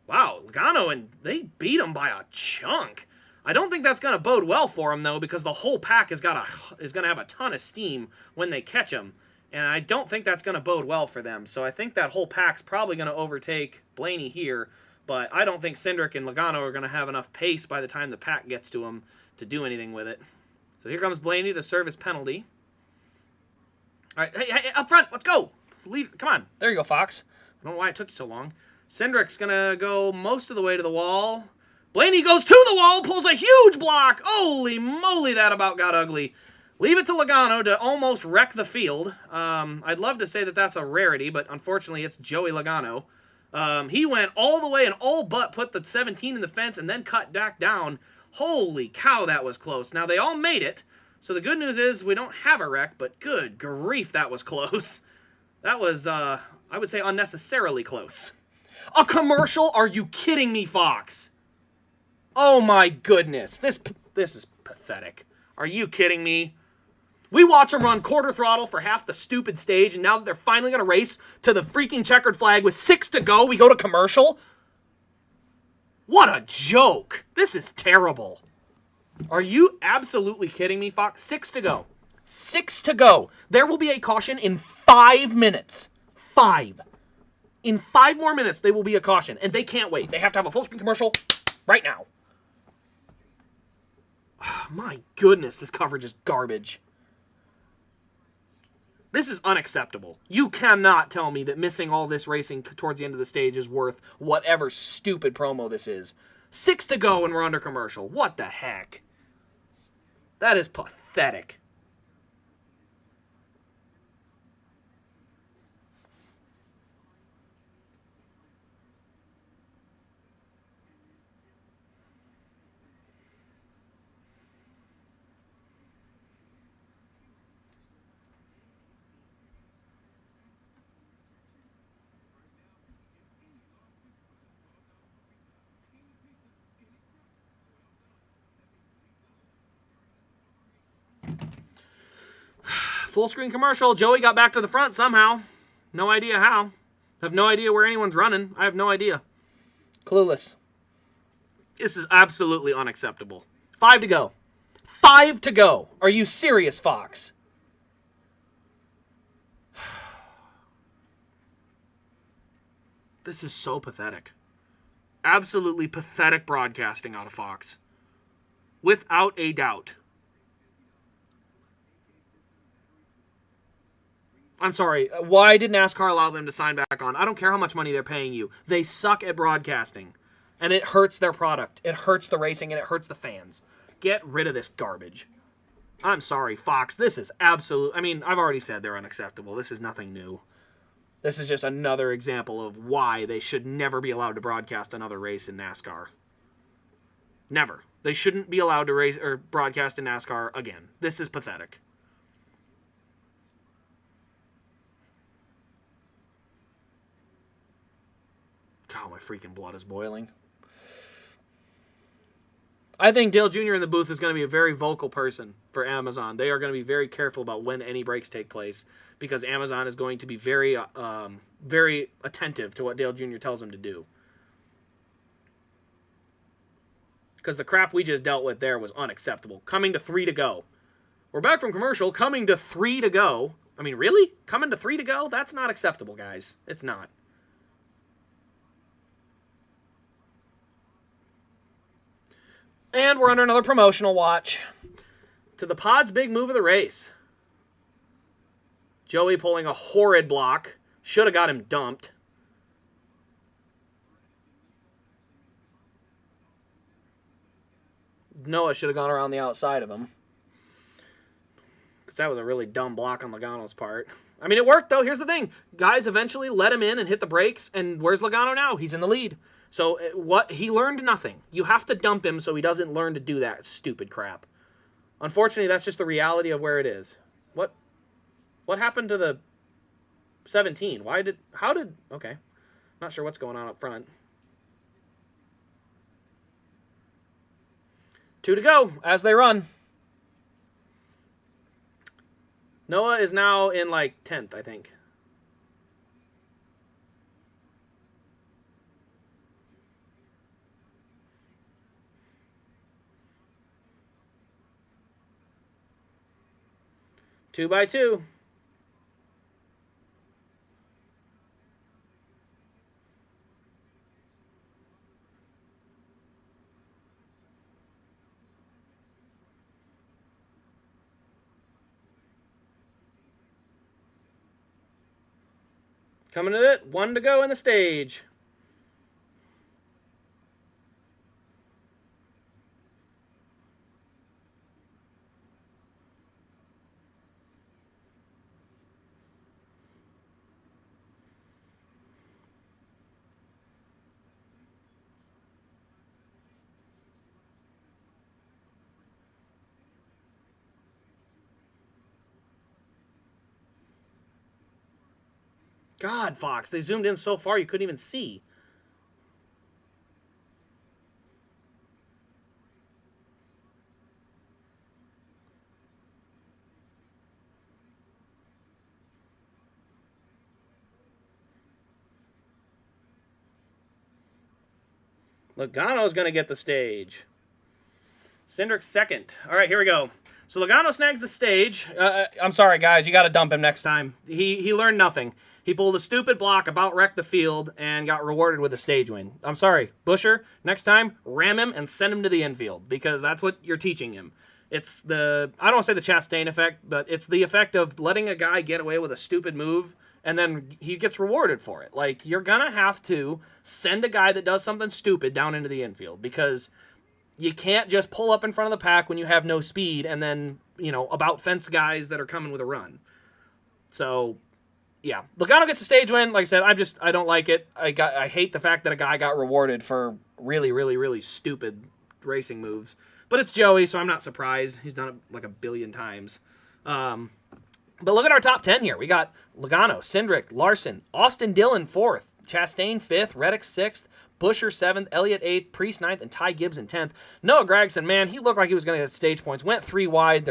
Wow, Logano, and they beat him by a chunk. I don't think that's going to bode well for him, though, because the whole pack is going to have a ton of steam when they catch him. And I don't think that's going to bode well for them. So I think that whole pack's probably going to overtake Blaney here. But I don't think Cindric and Logano are going to have enough pace by the time the pack gets to him to do anything with it. So here comes Blaney to serve his penalty. All right, hey, up front, let's go. Come on. There you go, Fox. I don't know why it took you so long. Cindric's going to go most of the way to the wall. Blaney goes to the wall, pulls a huge block. Holy moly, that about got ugly. Leave it to Logano to almost wreck the field. I'd love to say that that's a rarity, but unfortunately it's Joey Logano. He went all the way and all but put the 17 in the fence and then cut back down. Holy cow, that was close. Now, they all made it. So the good news is we don't have a wreck, but good grief, that was close. That was, I would say, unnecessarily close. A commercial? Are you kidding me, Fox? Oh my goodness. This is pathetic. Are you kidding me? We watch them run quarter throttle for half the stupid stage, and now that they're finally going to race to the freaking checkered flag with 6 to go, we go to commercial? What a joke. This is terrible. Are you absolutely kidding me, Fox? 6 to go. 6 to go. There will be a caution in 5 minutes. 5. In 5 more minutes, there will be a caution, and they can't wait. They have to have a full screen commercial right now. Oh, my goodness, this coverage is garbage. This is unacceptable. You cannot tell me that missing all this racing towards the end of the stage is worth whatever stupid promo this is. 6 to go and we're under commercial. What the heck? That is pathetic. full screen commercial. Joey got back to the front somehow. No idea how. Have no idea where anyone's running. I have no idea. Clueless. This is absolutely unacceptable. 5 to go. 5 to go. Are you serious, Fox? This is so pathetic. Absolutely pathetic broadcasting out of Fox. Without a doubt. I'm sorry. Why did NASCAR allow them to sign back on? I don't care how much money they're paying you. They suck at broadcasting. And it hurts their product. It hurts the racing and it hurts the fans. Get rid of this garbage. I'm sorry, Fox. This is absolute. I mean, I've already said they're unacceptable. This is nothing new. This is just another example of why they should never be allowed to broadcast another race in NASCAR. Never. They shouldn't be allowed to race or broadcast in NASCAR again. This is pathetic. God, my freaking blood is boiling. I think Dale Jr. in the booth is going to be a very vocal person for Amazon. They are going to be very careful about when any breaks take place because Amazon is going to be very, very attentive to what Dale Jr. tells them to do. Because the crap we just dealt with there was unacceptable. Coming to 3 to go. We're back from commercial. Coming to 3 to go. I mean, really? Coming to 3 to go? That's not acceptable, guys. It's not. And we're under another promotional watch. To the Pod's big move of the race. Joey pulling a horrid block. Should have got him dumped. Noah should have gone around the outside of him. Because that was a really dumb block on Logano's part. I mean, it worked, though. Here's the thing. Guys eventually let him in and hit the brakes. And where's Logano now? He's in the lead. So what he learned nothing. You have to dump him so he doesn't learn to do that stupid crap. Unfortunately, that's just the reality of where it is. What happened to the 17? Okay. Not sure what's going on up front. 2 to go as they run. Noah is now in like 10th, I think. Two by two. Coming to it. 1 to go in the stage. God, Fox, they zoomed in so far you couldn't even see. Logano's going to get the stage. Cindric's second. All right, here we go. So Logano snags the stage. I'm sorry, guys. You got to dump him next time. He learned nothing. He pulled a stupid block, about wrecked the field, and got rewarded with a stage win. I'm sorry. Buescher, next time, ram him and send him to the infield, because that's what you're teaching him. It's the, I don't want to say the Chastain effect, but it's the effect of letting a guy get away with a stupid move, and then he gets rewarded for it. Like, you're going to have to send a guy that does something stupid down into the infield, because you can't just pull up in front of the pack when you have no speed and then, about fence guys that are coming with a run. So, yeah. Logano gets a stage win. Like I said, I don't like it. I hate the fact that a guy got rewarded for really, really, really stupid racing moves. But it's Joey, so I'm not surprised. He's done it like a billion times. But look at our top 10 here. We got Logano, Cindric, Larson, Austin Dillon 4th, Chastain 5th, Reddick 6th, Busher 7th, Elliott 8th, Priest 9th, and Ty Gibbs in 10th. Noah Gragson, man, he looked like he was going to get stage points. Went 3 wide.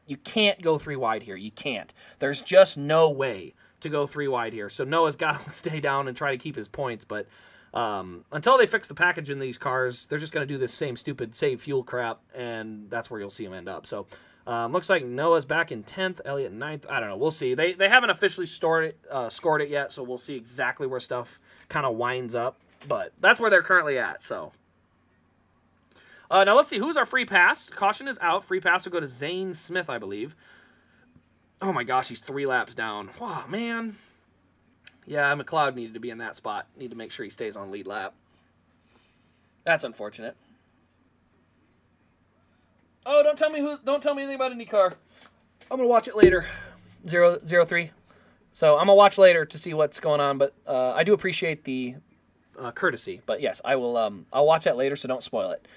You can't go 3 wide here. You can't. There's just no way to go 3 wide here. So Noah's got to stay down and try to keep his points. But until they fix the package in these cars, they're just going to do this same stupid save fuel crap, and that's where you'll see them end up. So looks like Noah's back in 10th, Elliott in 9th. I don't know. We'll see. They haven't officially scored it yet, so we'll see exactly where stuff kind of winds up. But that's where they're currently at. So now let's see. Who's our free pass? Caution is out. Free pass will go to Zane Smith, I believe. Oh, my gosh. He's 3 laps down. Wow, man. Yeah, McLeod needed to be in that spot. Need to make sure he stays on lead lap. That's unfortunate. Oh, don't tell me anything about IndyCar. I'm gonna watch it later. 003. So I'm gonna watch later to see what's going on. But I do appreciate the courtesy. But yes, I will. I'll watch that later, so don't spoil it.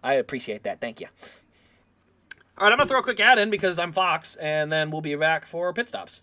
I appreciate that. Thank you. All right, I'm gonna throw a quick ad in because I'm Fox, and then we'll be back for pit stops.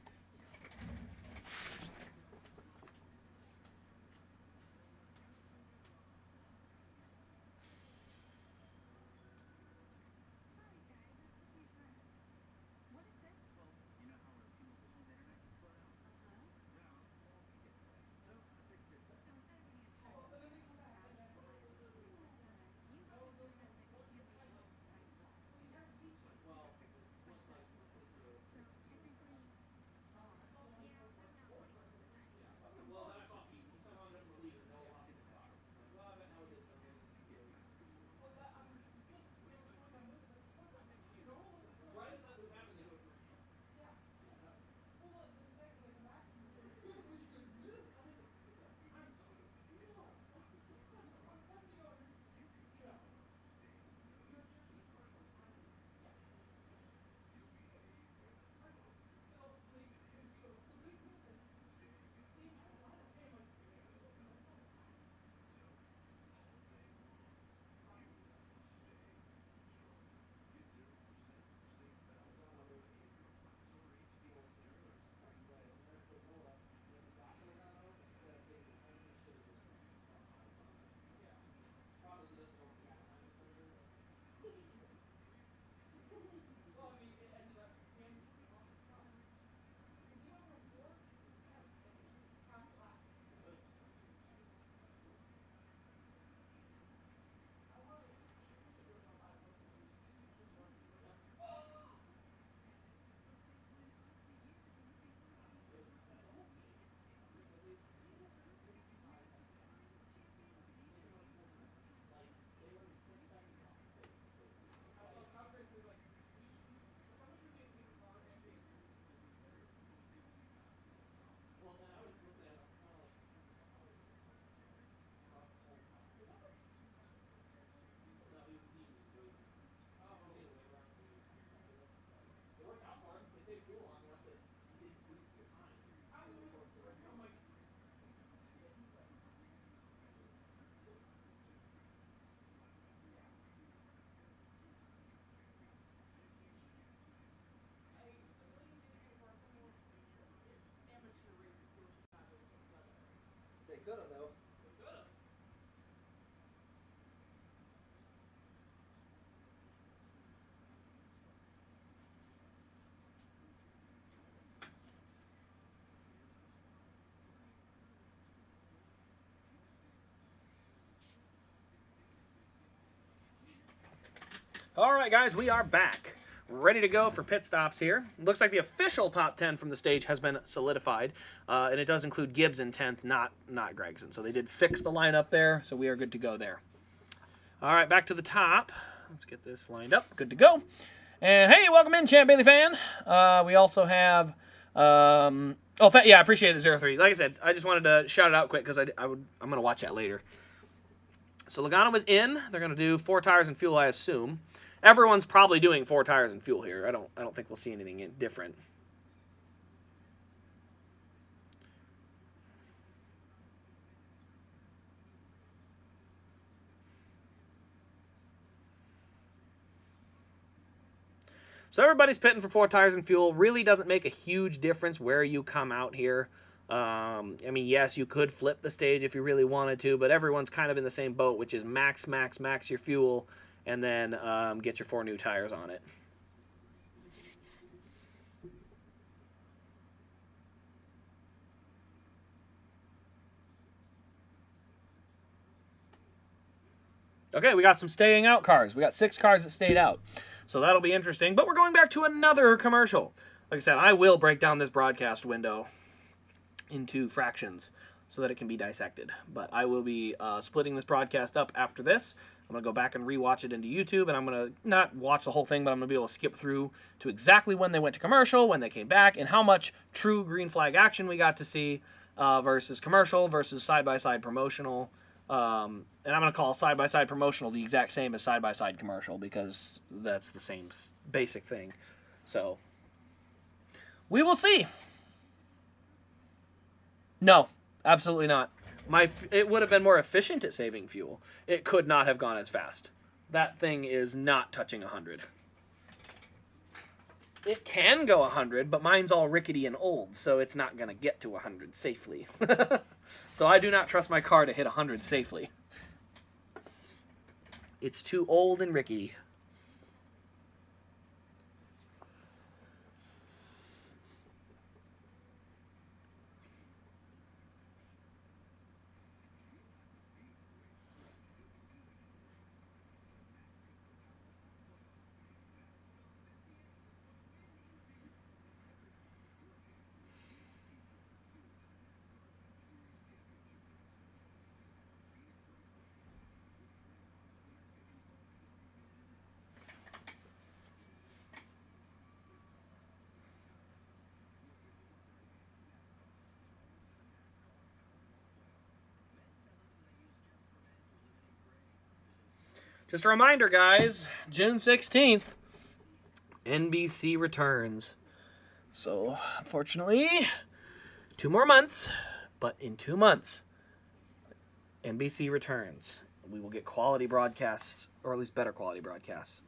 All right, guys, we are back. Ready to go for pit stops here. Looks like the official top 10 from the stage has been solidified, and it does include Gibbs in 10th, not Gregson. So they did fix the lineup there, so we are good to go there. All right, back to the top. Let's get this lined up. Good to go. And hey, welcome in, Champ Bailey fan. We also have, yeah, I appreciate it, 03. Like I said, I just wanted to shout it out quick because I'm going to watch that later. So Logano was in. They're going to do 4 tires and fuel, I assume. Everyone's probably doing 4 tires and fuel here. I don't think we'll see anything different. So everybody's pitting for 4 tires and fuel. Really doesn't make a huge difference where you come out here. I mean, yes, you could flip the stage if you really wanted to, but everyone's kind of in the same boat, which is max your fuel, and then get your 4 new tires on it. Okay, we got some staying out cars. We got 6 cars that stayed out. So that'll be interesting. But we're going back to another commercial. Like I said, I will break down this broadcast window into fractions so that it can be dissected. But I will be splitting this broadcast up after this. I'm going to go back and rewatch it into YouTube, and I'm going to not watch the whole thing, but I'm going to be able to skip through to exactly when they went to commercial, when they came back, and how much true green flag action we got to see versus commercial versus side-by-side promotional. And I'm going to call side-by-side promotional the exact same as side-by-side commercial because that's the same basic thing. So, we will see. No, absolutely not. It would have been more efficient at saving fuel. It could not have gone as fast. That thing is not touching 100. It can go 100, but mine's all rickety and old, so it's not going to get to 100 safely. So I do not trust my car to hit 100 safely. It's too old and rickety. Just a reminder, guys, June 16th, NBC returns. So, unfortunately, 2 more months, but in 2 months, NBC returns. We will get quality broadcasts, or at least better quality broadcasts.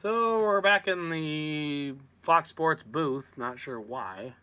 So we're back in the Fox Sports booth. Not sure why.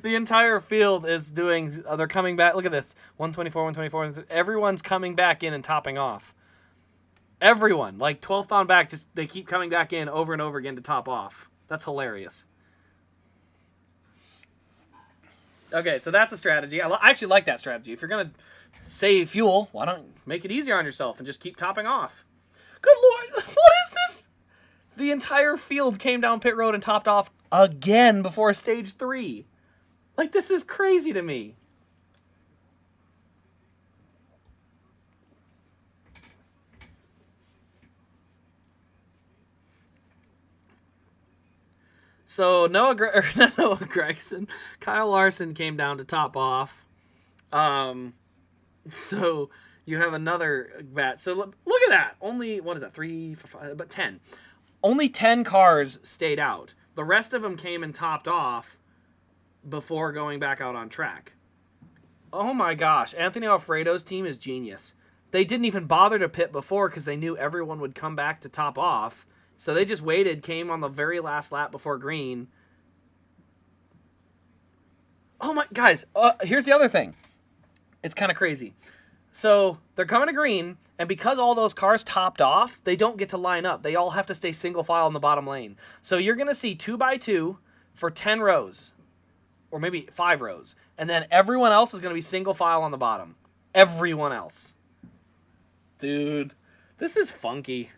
The entire field is doing, they're coming back. Look at this. 124, 124. Everyone's coming back in and topping off. Everyone, like 12th bound back, just they keep coming back in over and over again to top off. That's hilarious. Okay, so that's a strategy. I actually like that strategy. If you're going to save fuel, why don't you make it easier on yourself and just keep topping off? Good Lord, what is this? The entire field came down pit road and topped off again before stage 3. Like, this is crazy to me. So Noah Gragson, Kyle Larson came down to top off. So you have another batch. So look at that. Only, what is that, 3, 4, 5, but 10. Only 10 cars stayed out. The rest of them came and topped off before going back out on track. Oh my gosh, Anthony Alfredo's team is genius. They didn't even bother to pit before because they knew everyone would come back to top off. So they just waited, came on the very last lap before green. Oh my, guys, here's the other thing. It's kind of crazy. So they're coming to green, and because all those cars topped off, they don't get to line up. They all have to stay single file in the bottom lane. So you're going to see 2x2 for 10 rows, or maybe 5 rows. And then everyone else is going to be single file on the bottom. Everyone else. Dude, this is funky.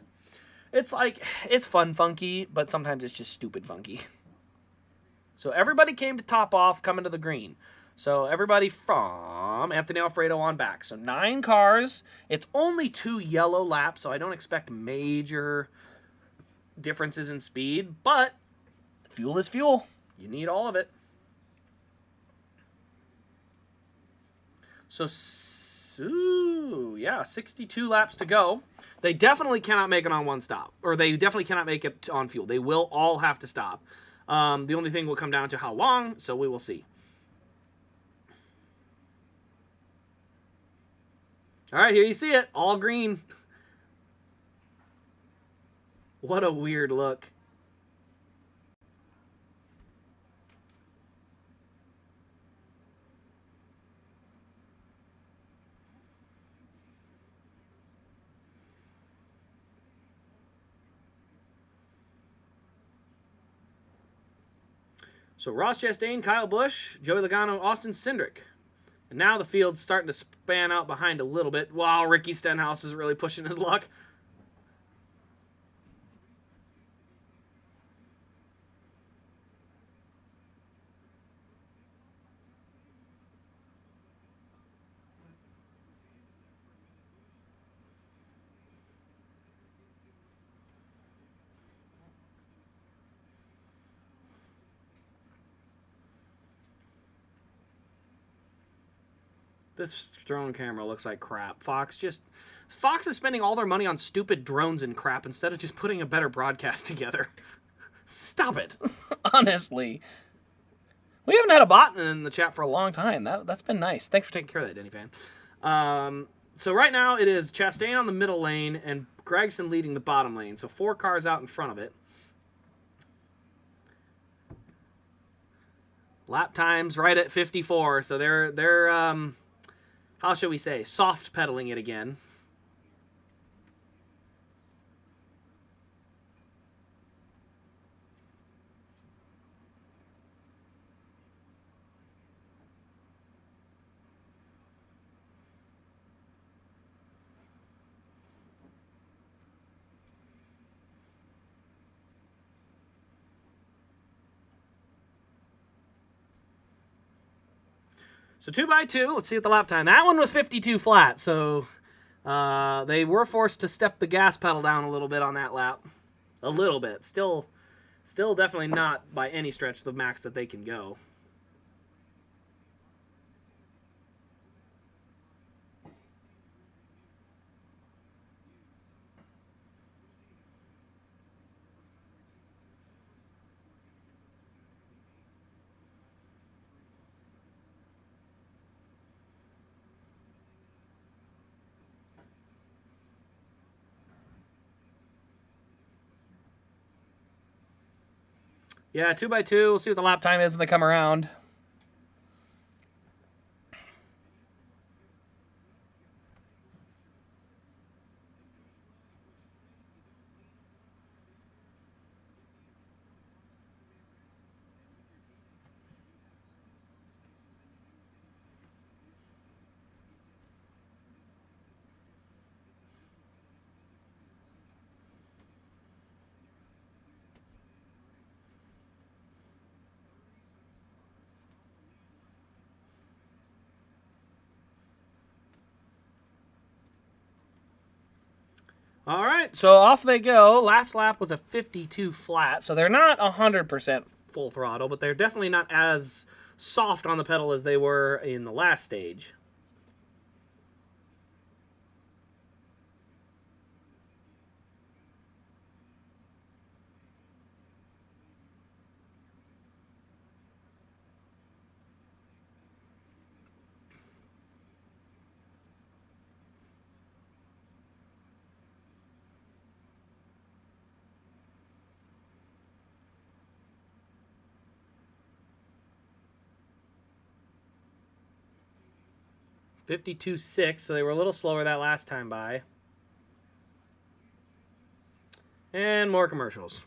It's like, it's fun funky, but sometimes it's just stupid funky. So everybody came to top off, coming to the green. So everybody from Anthony Alfredo on back. So 9 cars. It's only 2 yellow laps, so I don't expect major differences in speed. But fuel is fuel. You need all of it. So, yeah, 62 laps to go. They definitely cannot make it on one stop. Or they definitely cannot make it on fuel. They will all have to stop. The only thing will come down to how long, so we will see. All right, here you see it. All green. What a weird look. So Ross Chastain, Kyle Busch, Joey Logano, Austin Cindric. And now the field's starting to span out behind a little bit. Wow, Ricky Stenhouse is really pushing his luck. This drone camera looks like crap. Fox is spending all their money on stupid drones and crap instead of just putting a better broadcast together. Stop it. Honestly. We haven't had a bot in the chat for a long time. That's been nice. Thanks for taking care of that, Denny fan. So right now it is Chastain on the middle lane and Gragson leading the bottom lane. So 4 cars out in front of it. Lap times right at 54. So they're how shall we say, soft pedaling it again. So 2x2, let's see what the lap time. That one was 52 flat, so they were forced to step the gas pedal down a little bit on that lap. A little bit. Still definitely not by any stretch the max that they can go. Yeah, 2x2. We'll see what the lap time is when they come around. All right, so off they go. Last lap was a 52 flat, so they're not 100% full throttle, but they're definitely not as soft on the pedal as they were in the last stage. .52.6, so they were a little slower that last time by. And more commercials.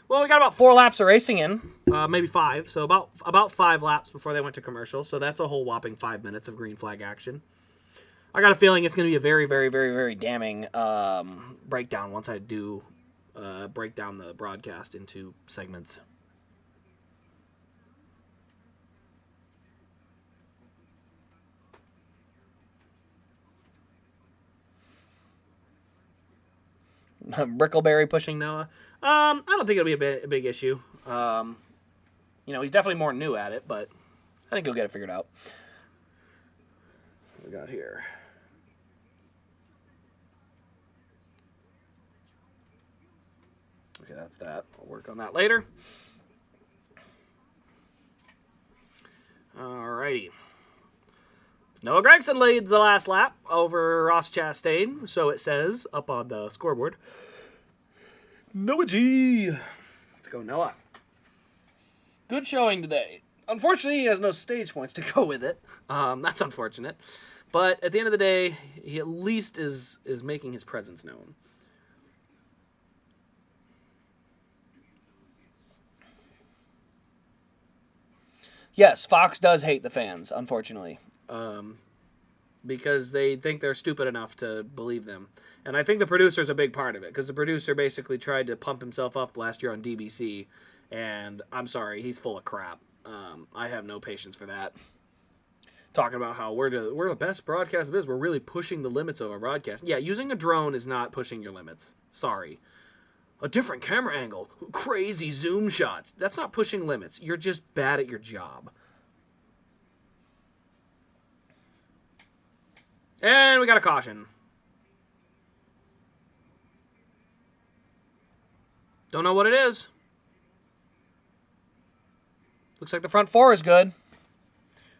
Well, we got about 4 laps of racing in, maybe 5, so about 5 laps before they went to commercial, so that's a whole whopping 5 minutes of green flag action. I got a feeling it's going to be a very, very, very, very damning breakdown once I do break down the broadcast into segments. Brickleberry pushing Noah. I don't think it'll be a big issue. He's definitely more new at it, but I think he'll get it figured out. What we got here? Okay, that's that. I'll work on that later. Alrighty. Noah Gragson leads the last lap over Ross Chastain, so it says up on the scoreboard. Noah G. Let's go, Noah. Good showing today. Unfortunately, he has no stage points to go with it. That's unfortunate. But at the end of the day, he at least is making his presence known. Yes, Fox does hate the fans, unfortunately. Because they think they're stupid enough to believe them. And I think the producer's a big part of it, because the producer basically tried to pump himself up last year on DBC, and I'm sorry, he's full of crap. I have no patience for that. Talking about how we're the best broadcast of this, we're really pushing the limits of our broadcast. Yeah, using a drone is not pushing your limits. Sorry. A different camera angle, crazy zoom shots. That's not pushing limits. You're just bad at your job. And we got a caution. Don't know what it is. Looks like the front 4 is good.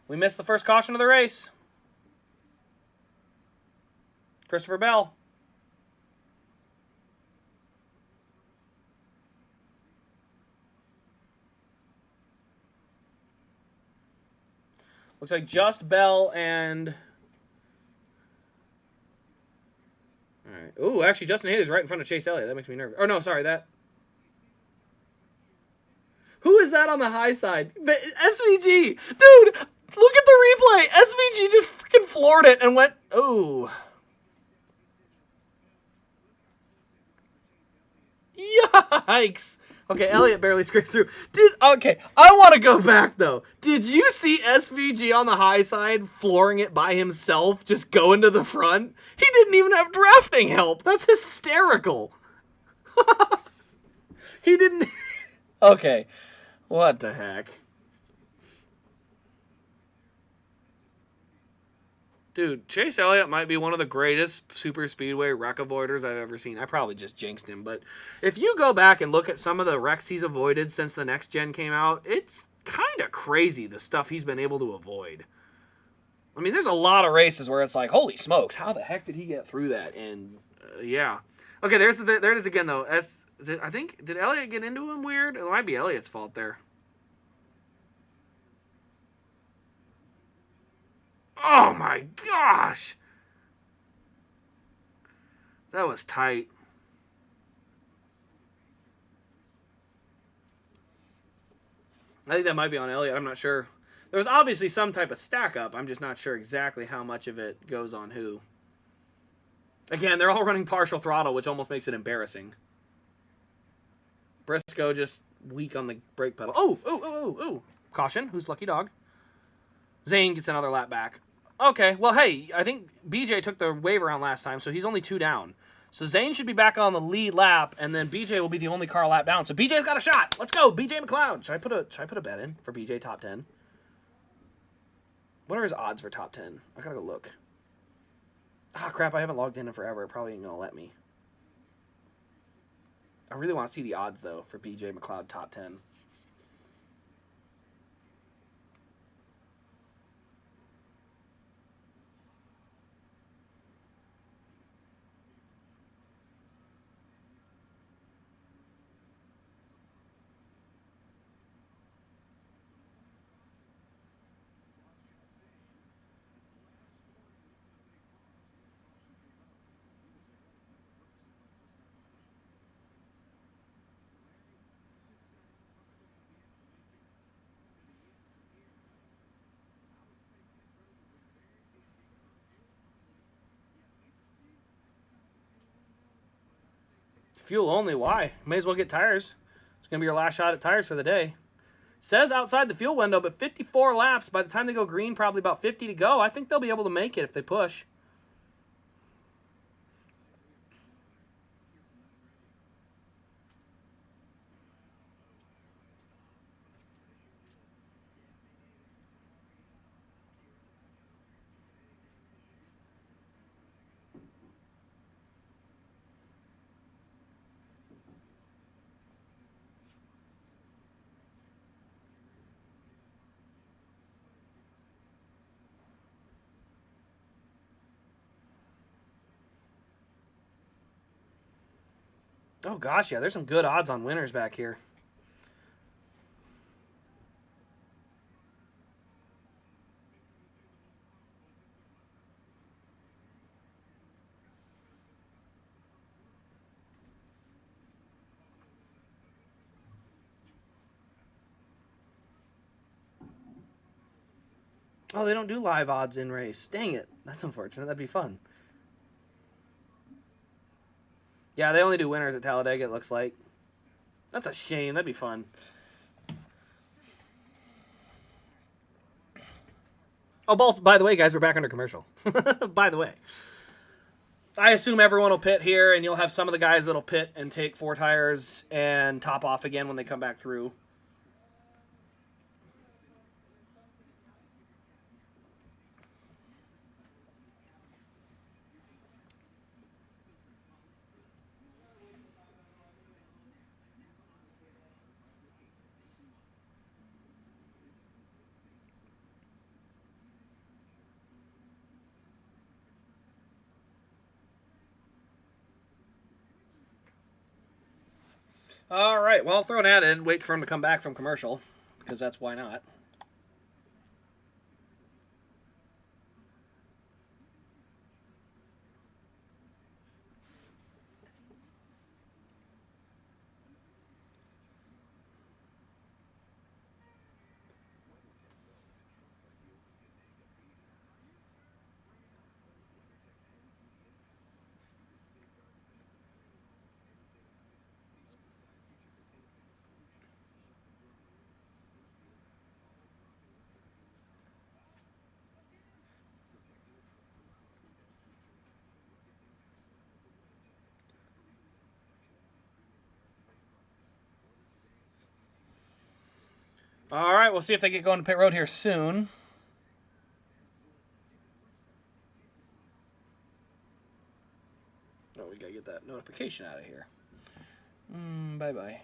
We missed the first caution of the race. Christopher Bell. Looks like just Bell and... Alright. Ooh, actually, Justin Haley's right in front of Chase Elliott. That makes me nervous. Oh, no, sorry, that... Who is that on the high side? SVG! Dude, look at the replay! SVG just freaking floored it and went... Ooh. Yikes! Okay, Elliott barely scraped through. Okay, I want to go back, though. Did you see SVG on the high side flooring it by himself, just going to the front? He didn't even have drafting help. That's hysterical. He didn't... Okay, what the heck? Dude, Chase Elliott might be one of the greatest super speedway wreck avoiders I've ever seen. I probably just jinxed him, but if you go back and look at some of the wrecks he's avoided since the next gen came out, it's kind of crazy the stuff he's been able to avoid. I mean, there's a lot of races where it's like, holy smokes, how the heck did he get through that? And yeah. Okay, there it is again, though. Did Elliott get into him weird? It might be Elliott's fault there. Oh my gosh! That was tight. I think that might be on Elliott. I'm not sure. There was obviously some type of stack up. I'm just not sure exactly how much of it goes on who. Again, they're all running partial throttle, which almost makes it embarrassing. Briscoe just weak on the brake pedal. Oh! Caution. Who's lucky dog? Zane gets another lap back. Okay, well, hey, I think BJ took the wave around last time, so he's only 2 down. So Zane should be back on the lead lap, and then BJ will be the only car lap down. So BJ's got a shot. Let's go, BJ McLeod. Should I put a bet in for BJ top 10? What are his odds for top 10? I gotta go look. Ah, crap, I haven't logged in forever. It probably ain't gonna let me. I really want to see the odds, though, for BJ McLeod top 10. Fuel only, why? May as well get tires. It's going to be your last shot at tires for the day. Says outside the fuel window, but 54 laps. By the time they go green, probably about 50 to go. I think they'll be able to make it if they push. Oh, gosh, yeah. There's some good odds on winners back here. Oh, they don't do live odds in race. Dang it. That's unfortunate. That'd be fun. Yeah, they only do winners at Talladega, it looks like. That's a shame. That'd be fun. Oh, by the way, guys, we're back under commercial. By the way. I assume everyone will pit here, and you'll have some of the guys that'll pit and take 4 tires and top off again when they come back through. All right, well, throw an ad in, wait for him to come back from commercial, because that's why not. All right, we'll see if they get going to pit road here soon. Oh, we got to get that notification out of here. Bye-bye.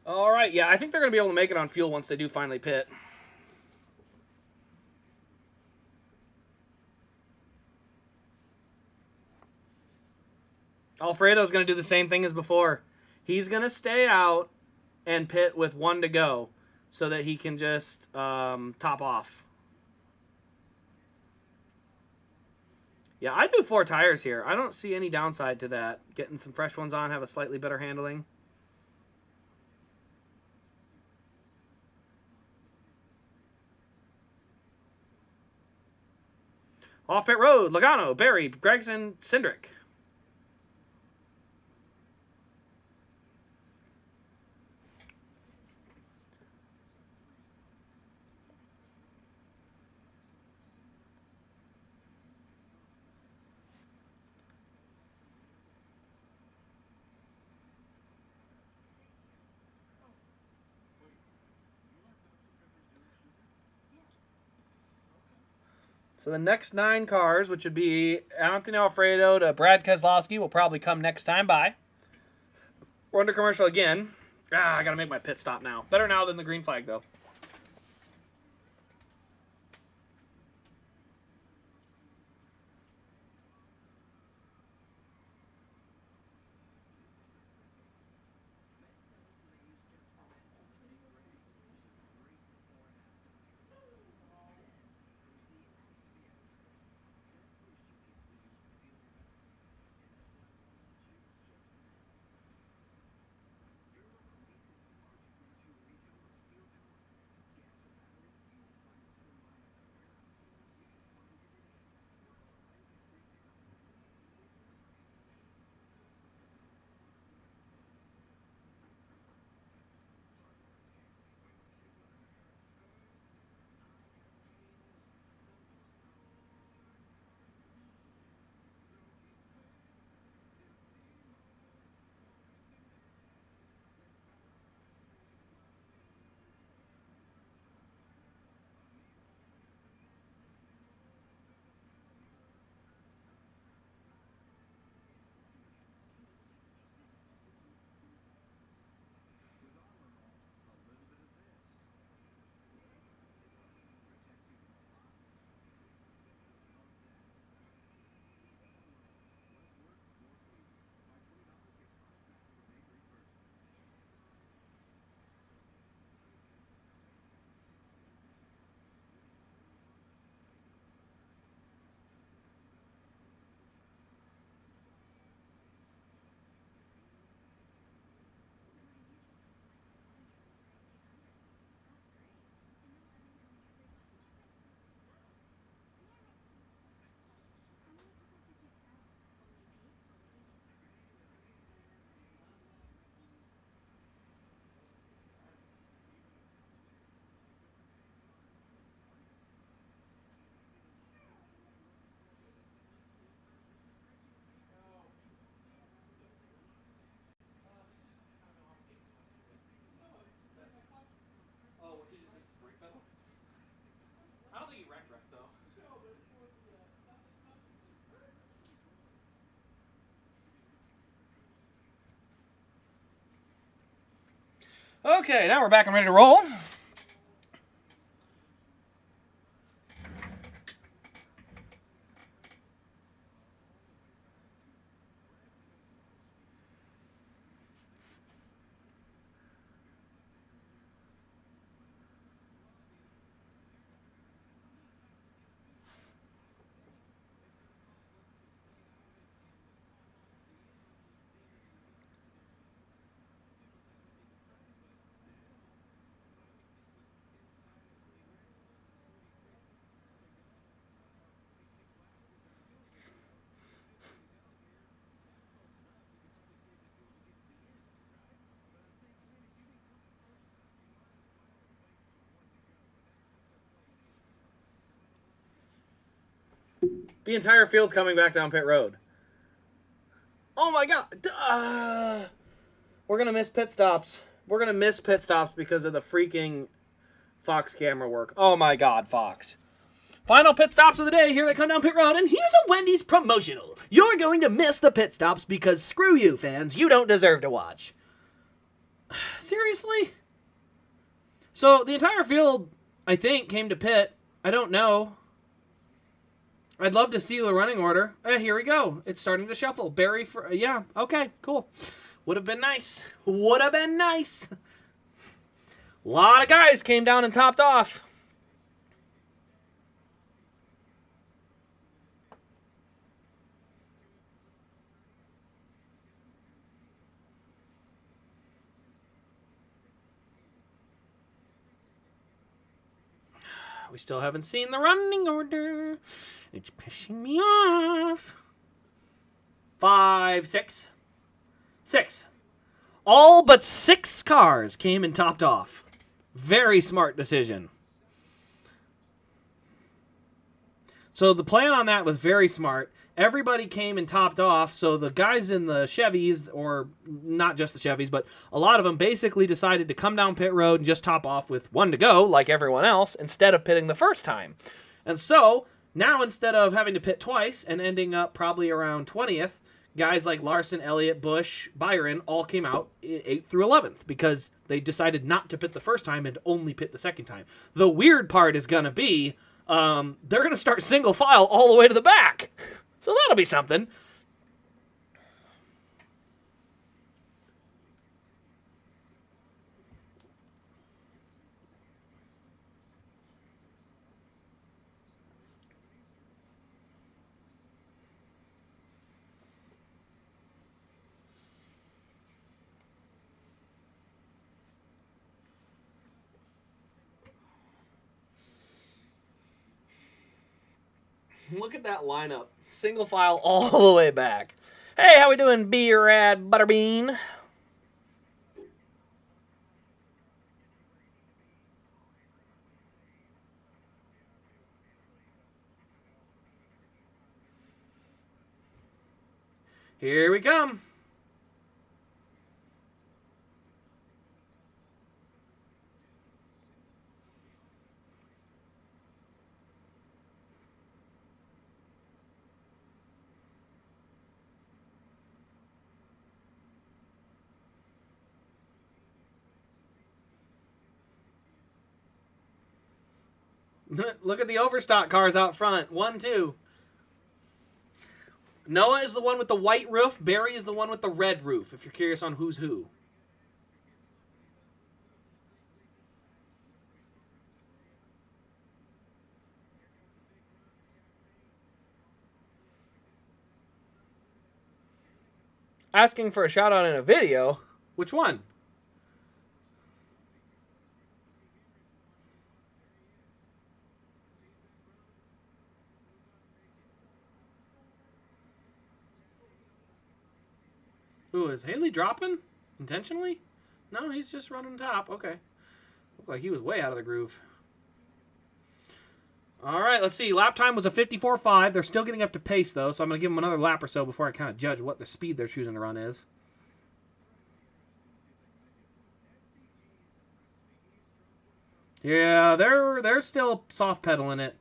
All right, yeah, I think they're going to be able to make it on fuel once they do finally pit. Alfredo's going to do the same thing as before. He's going to stay out and pit with 1 to go so that he can just top off. Yeah, I'd do 4 tires here. I don't see any downside to that. Getting some fresh ones on, have a slightly better handling. Off pit road, Logano, Berry, Gregson, Cindric. So the next 9 cars, which would be Anthony Alfredo to Brad Keselowski, will probably come next time by. We're under commercial again. I gotta make my pit stop now. Better now than the green flag, though. I don't think he wrecked, though. Okay, now we're back and ready to roll. The entire field's coming back down pit road. Oh my god! We're gonna miss pit stops. We're gonna miss pit stops because of the freaking Fox camera work. Oh my god, Fox. Final pit stops of the day. Here they come down pit road, and here's a Wendy's promotional. You're going to miss the pit stops because screw you, fans. You don't deserve to watch. Seriously? So the entire field, I think, came to pit. I don't know. I'd love to see the running order. Here we go. It's starting to shuffle. Barry for... yeah, okay, cool. Would have been nice. Would have been nice. A lot of guys came down and topped off. We still haven't seen the running order. It's pissing me off. 5, 6. 6. All but 6 cars came and topped off. Very smart decision. So the plan on that was very smart. Everybody came and topped off, so the guys in the Chevys, or not just the Chevys, but a lot of them basically decided to come down pit road and just top off with 1 to go, like everyone else, instead of pitting the first time. And so, now instead of having to pit twice and ending up probably around 20th, guys like Larson, Elliott, Busch, Byron all came out 8th through 11th because they decided not to pit the first time and only pit the second time. The weird part is going to be they're going to start single file all the way to the back. So that'll be something. Look at that lineup. Single file all the way back. Hey, how we doing, B-Rad Butterbean? Here we come. Look at the overstock cars out front. 1, 2. Noah is the one with the white roof. Barry is the one with the red roof, if you're curious on who's who. Asking for a shout out in a video? Which one? Ooh, is Haley dropping? Intentionally? No, he's just running top. Okay. Looked like he was way out of the groove. All right, let's see. Lap time was a 54.5. They're still getting up to pace, though, so I'm going to give them another lap or so before I kind of judge what the speed they're choosing to run is. Yeah, they're still soft pedaling it.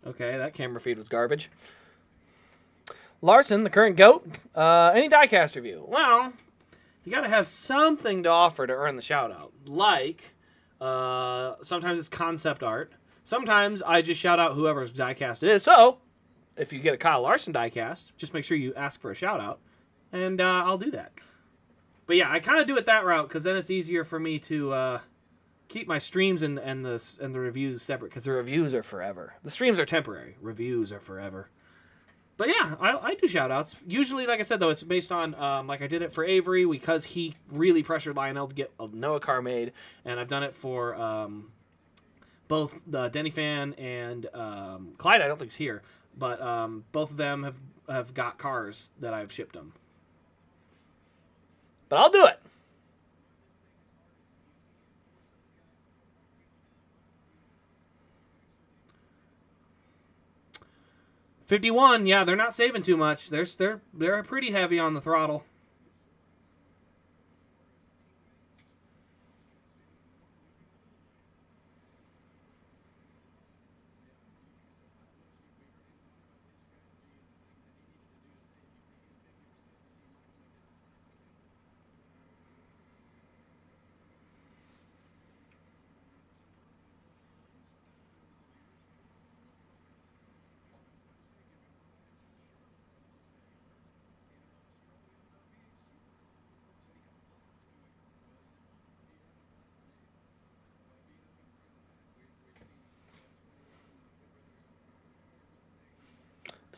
Okay, that camera feed was garbage. Larson, the current GOAT. Any diecast review? Well, you got to have something to offer to earn the shout out. Like, sometimes it's concept art. Sometimes I just shout out whoever's diecast it is. So, if you get a Kyle Larson diecast, just make sure you ask for a shout out, and I'll do that. But yeah, I kind of do it that route because then it's easier for me to keep my streams and the reviews separate, because the reviews are forever. The streams are temporary. Reviews are forever. But yeah, I do shout-outs. Usually, like I said, though, it's based on, like I did it for Avery because he really pressured Lionel to get a Noah car made. And I've done it for both Denny Fan and Clyde. I don't think he's here. But both of them have got cars that I've shipped them. But I'll do it. $51, yeah, they're not saving too much. They're pretty heavy on the throttle.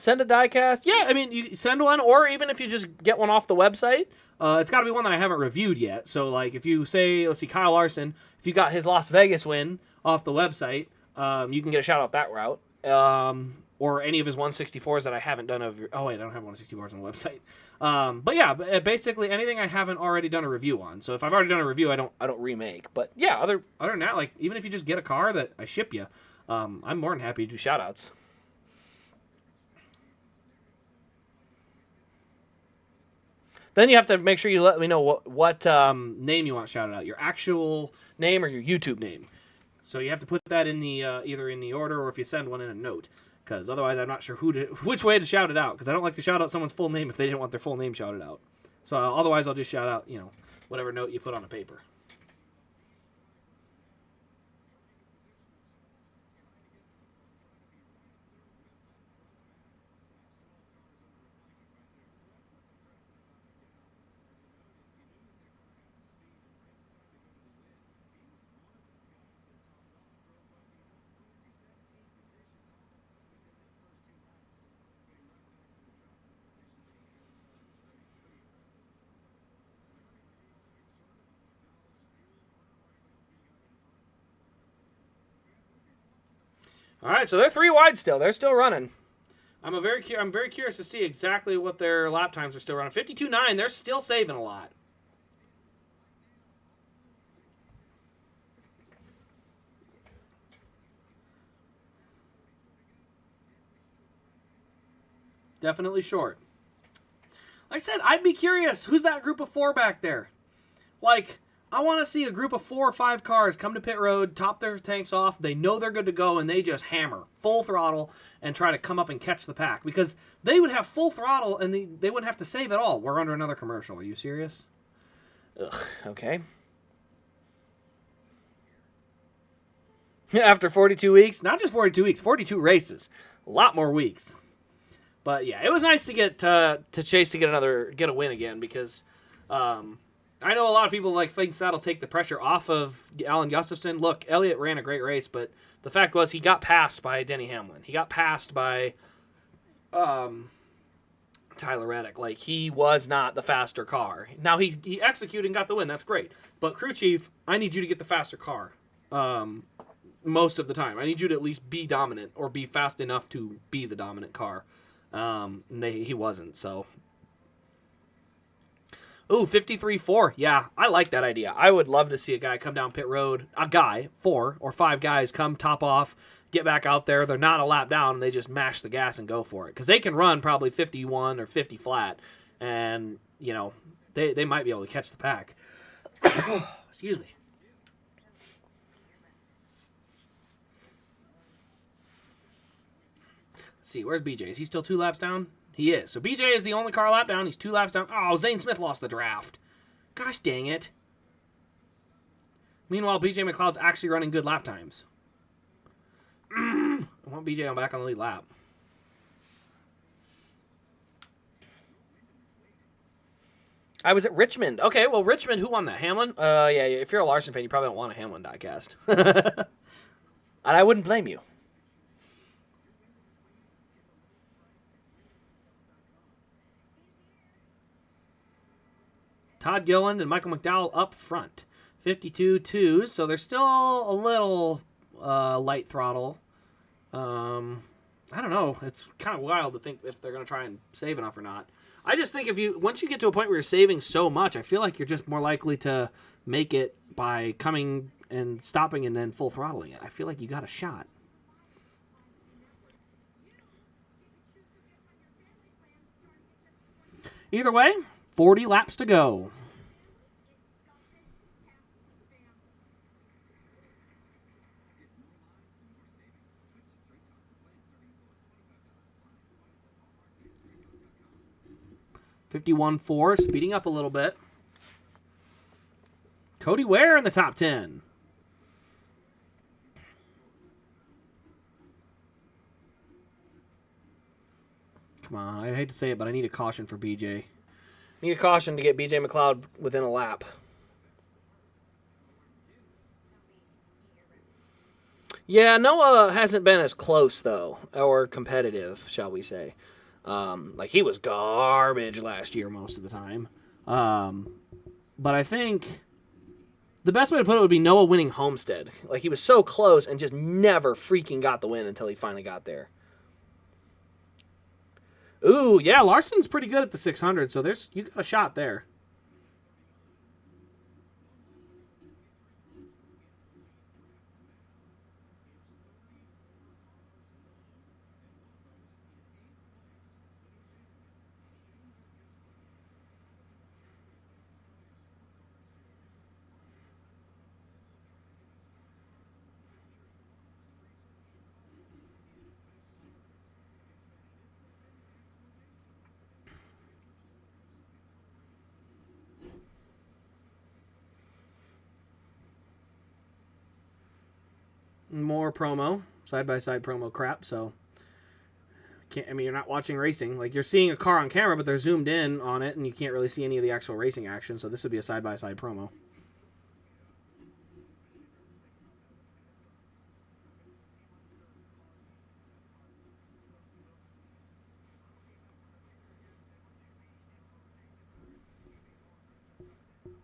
Send a diecast. Yeah, I mean, you send one, or even if you just get one off the website, it's got to be one that I haven't reviewed yet. So, like, if you say, let's see, Kyle Larson, if you got his Las Vegas win off the website, you can get a shout out that route. Or any of his 164s that I haven't done. Oh, wait, I don't have 164s on the website. But yeah, basically anything I haven't already done a review on. So if I've already done a review, I don't remake. But yeah, other than that, like, even if you just get a car that I ship you, I'm more than happy to do shout outs. Then you have to make sure you let me know what name you want shouted out. Your actual name or your YouTube name. So you have to put that in the either in the order or if you send one in a note. Because otherwise I'm not sure which way to shout it out. Because I don't like to shout out someone's full name if they didn't want their full name shouted out. So otherwise I'll just shout out, whatever note you put on a paper. All right, so they're 3 wide still. They're still running. I'm very curious to see exactly what their lap times are still running. 52.9. They're still saving a lot. Definitely short. Like I said, I'd be curious. Who's that group of 4 back there? Like, I want to see a group of 4 or 5 cars come to pit road, top their tanks off. They know they're good to go, and they just hammer full throttle and try to come up and catch the pack. Because they would have full throttle, and they wouldn't have to save at all. We're under another commercial. Are you serious? Ugh, okay. After 42 weeks, not just 42 weeks, 42 races. A lot more weeks. But yeah, it was nice to get to Chase to get a win again because I know a lot of people thinks that'll take the pressure off of Alan Gustafson. Look, Elliott ran a great race, but the fact was he got passed by Denny Hamlin. He got passed by Tyler Reddick. Like, he was not the faster car. Now he executed and got the win. That's great. But crew chief, I need you to get the faster car most of the time. I need you to at least be dominant or be fast enough to be the dominant car. He wasn't, so. Ooh, 53.4. Yeah, I like that idea. I would love to see a guy come down pit road. A guy, 4 or 5 guys, come top off, get back out there. They're not a lap down, and they just mash the gas and go for it. Because they can run probably 51 or 50 flat, and, they might be able to catch the pack. Excuse me. Let's see, where's BJ? Is he still 2 laps down? He is. So BJ is the only car lap down. He's 2 laps down. Oh, Zane Smith lost the draft. Gosh dang it. Meanwhile, BJ McLeod's actually running good lap times. I want BJ back on the lead lap. I was at Richmond. Okay, well, Richmond, who won that? Hamlin? Yeah, if you're a Larson fan, you probably don't want a Hamlin diecast. And I wouldn't blame you. Todd Gilliland and Michael McDowell up front. 52.2, so they're still a little light throttle. I don't know. It's kind of wild to think if they're going to try and save enough or not. I just think once you get to a point where you're saving so much, I feel like you're just more likely to make it by coming and stopping and then full throttling it. I feel like you got a shot. Either way, 40 laps to go. .51.4, speeding up a little bit. Cody Ware in the top 10. Come on, I hate to say it, but I need a caution for BJ. Need a caution to get BJ McLeod within a lap. Yeah, Noah hasn't been as close, though, or competitive, shall we say. Like, he was garbage last year most of the time. But I think the best way to put it would be Noah winning Homestead. Like, he was so close and just never freaking got the win until he finally got there. Ooh, yeah, Larson's pretty good at the 600, so you got a shot there. More promo, side-by-side promo crap, so you're not watching racing. Like, you're seeing a car on camera, but they're zoomed in on it, and you can't really see any of the actual racing action, so this would be a side-by-side promo.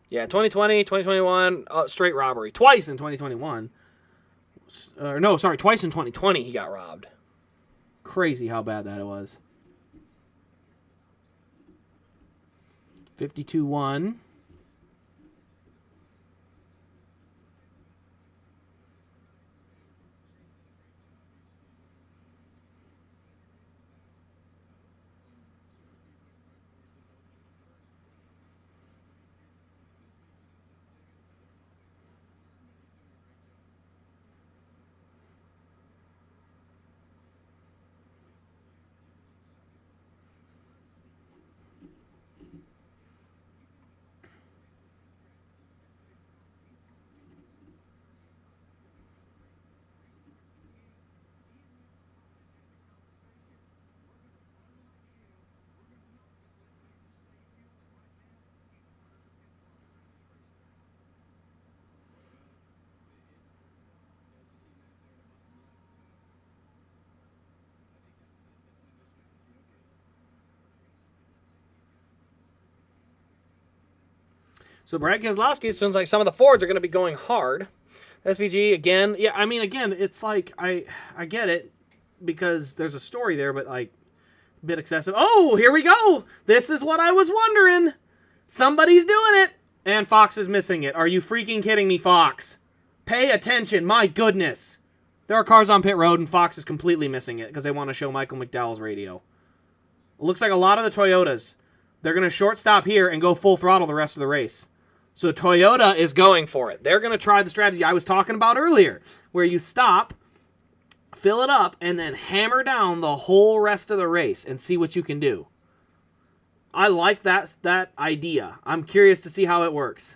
Yeah, 2020, 2021, straight robbery. Twice in 2021. No, sorry, twice in 2020 he got robbed. Crazy how bad that was. 52-1. So Brad Keselowski, sounds like some of the Fords are going to be going hard. SVG, again, yeah, I mean, again, it's like, I get it, because there's a story there, but, like, a bit excessive. Oh, here we go! This is what I was wondering! Somebody's doing it! And Fox is missing it. Are you freaking kidding me, Fox? Pay attention, my goodness! There are cars on pit road, and Fox is completely missing it, because they want to show Michael McDowell's radio. It looks like a lot of the Toyotas, they're going to short stop here and go full throttle the rest of the race. So Toyota is going for it. They're going to try the strategy I was talking about earlier, where you stop, fill it up, and then hammer down the whole rest of the race and see what you can do. I like that idea. I'm curious to see how it works.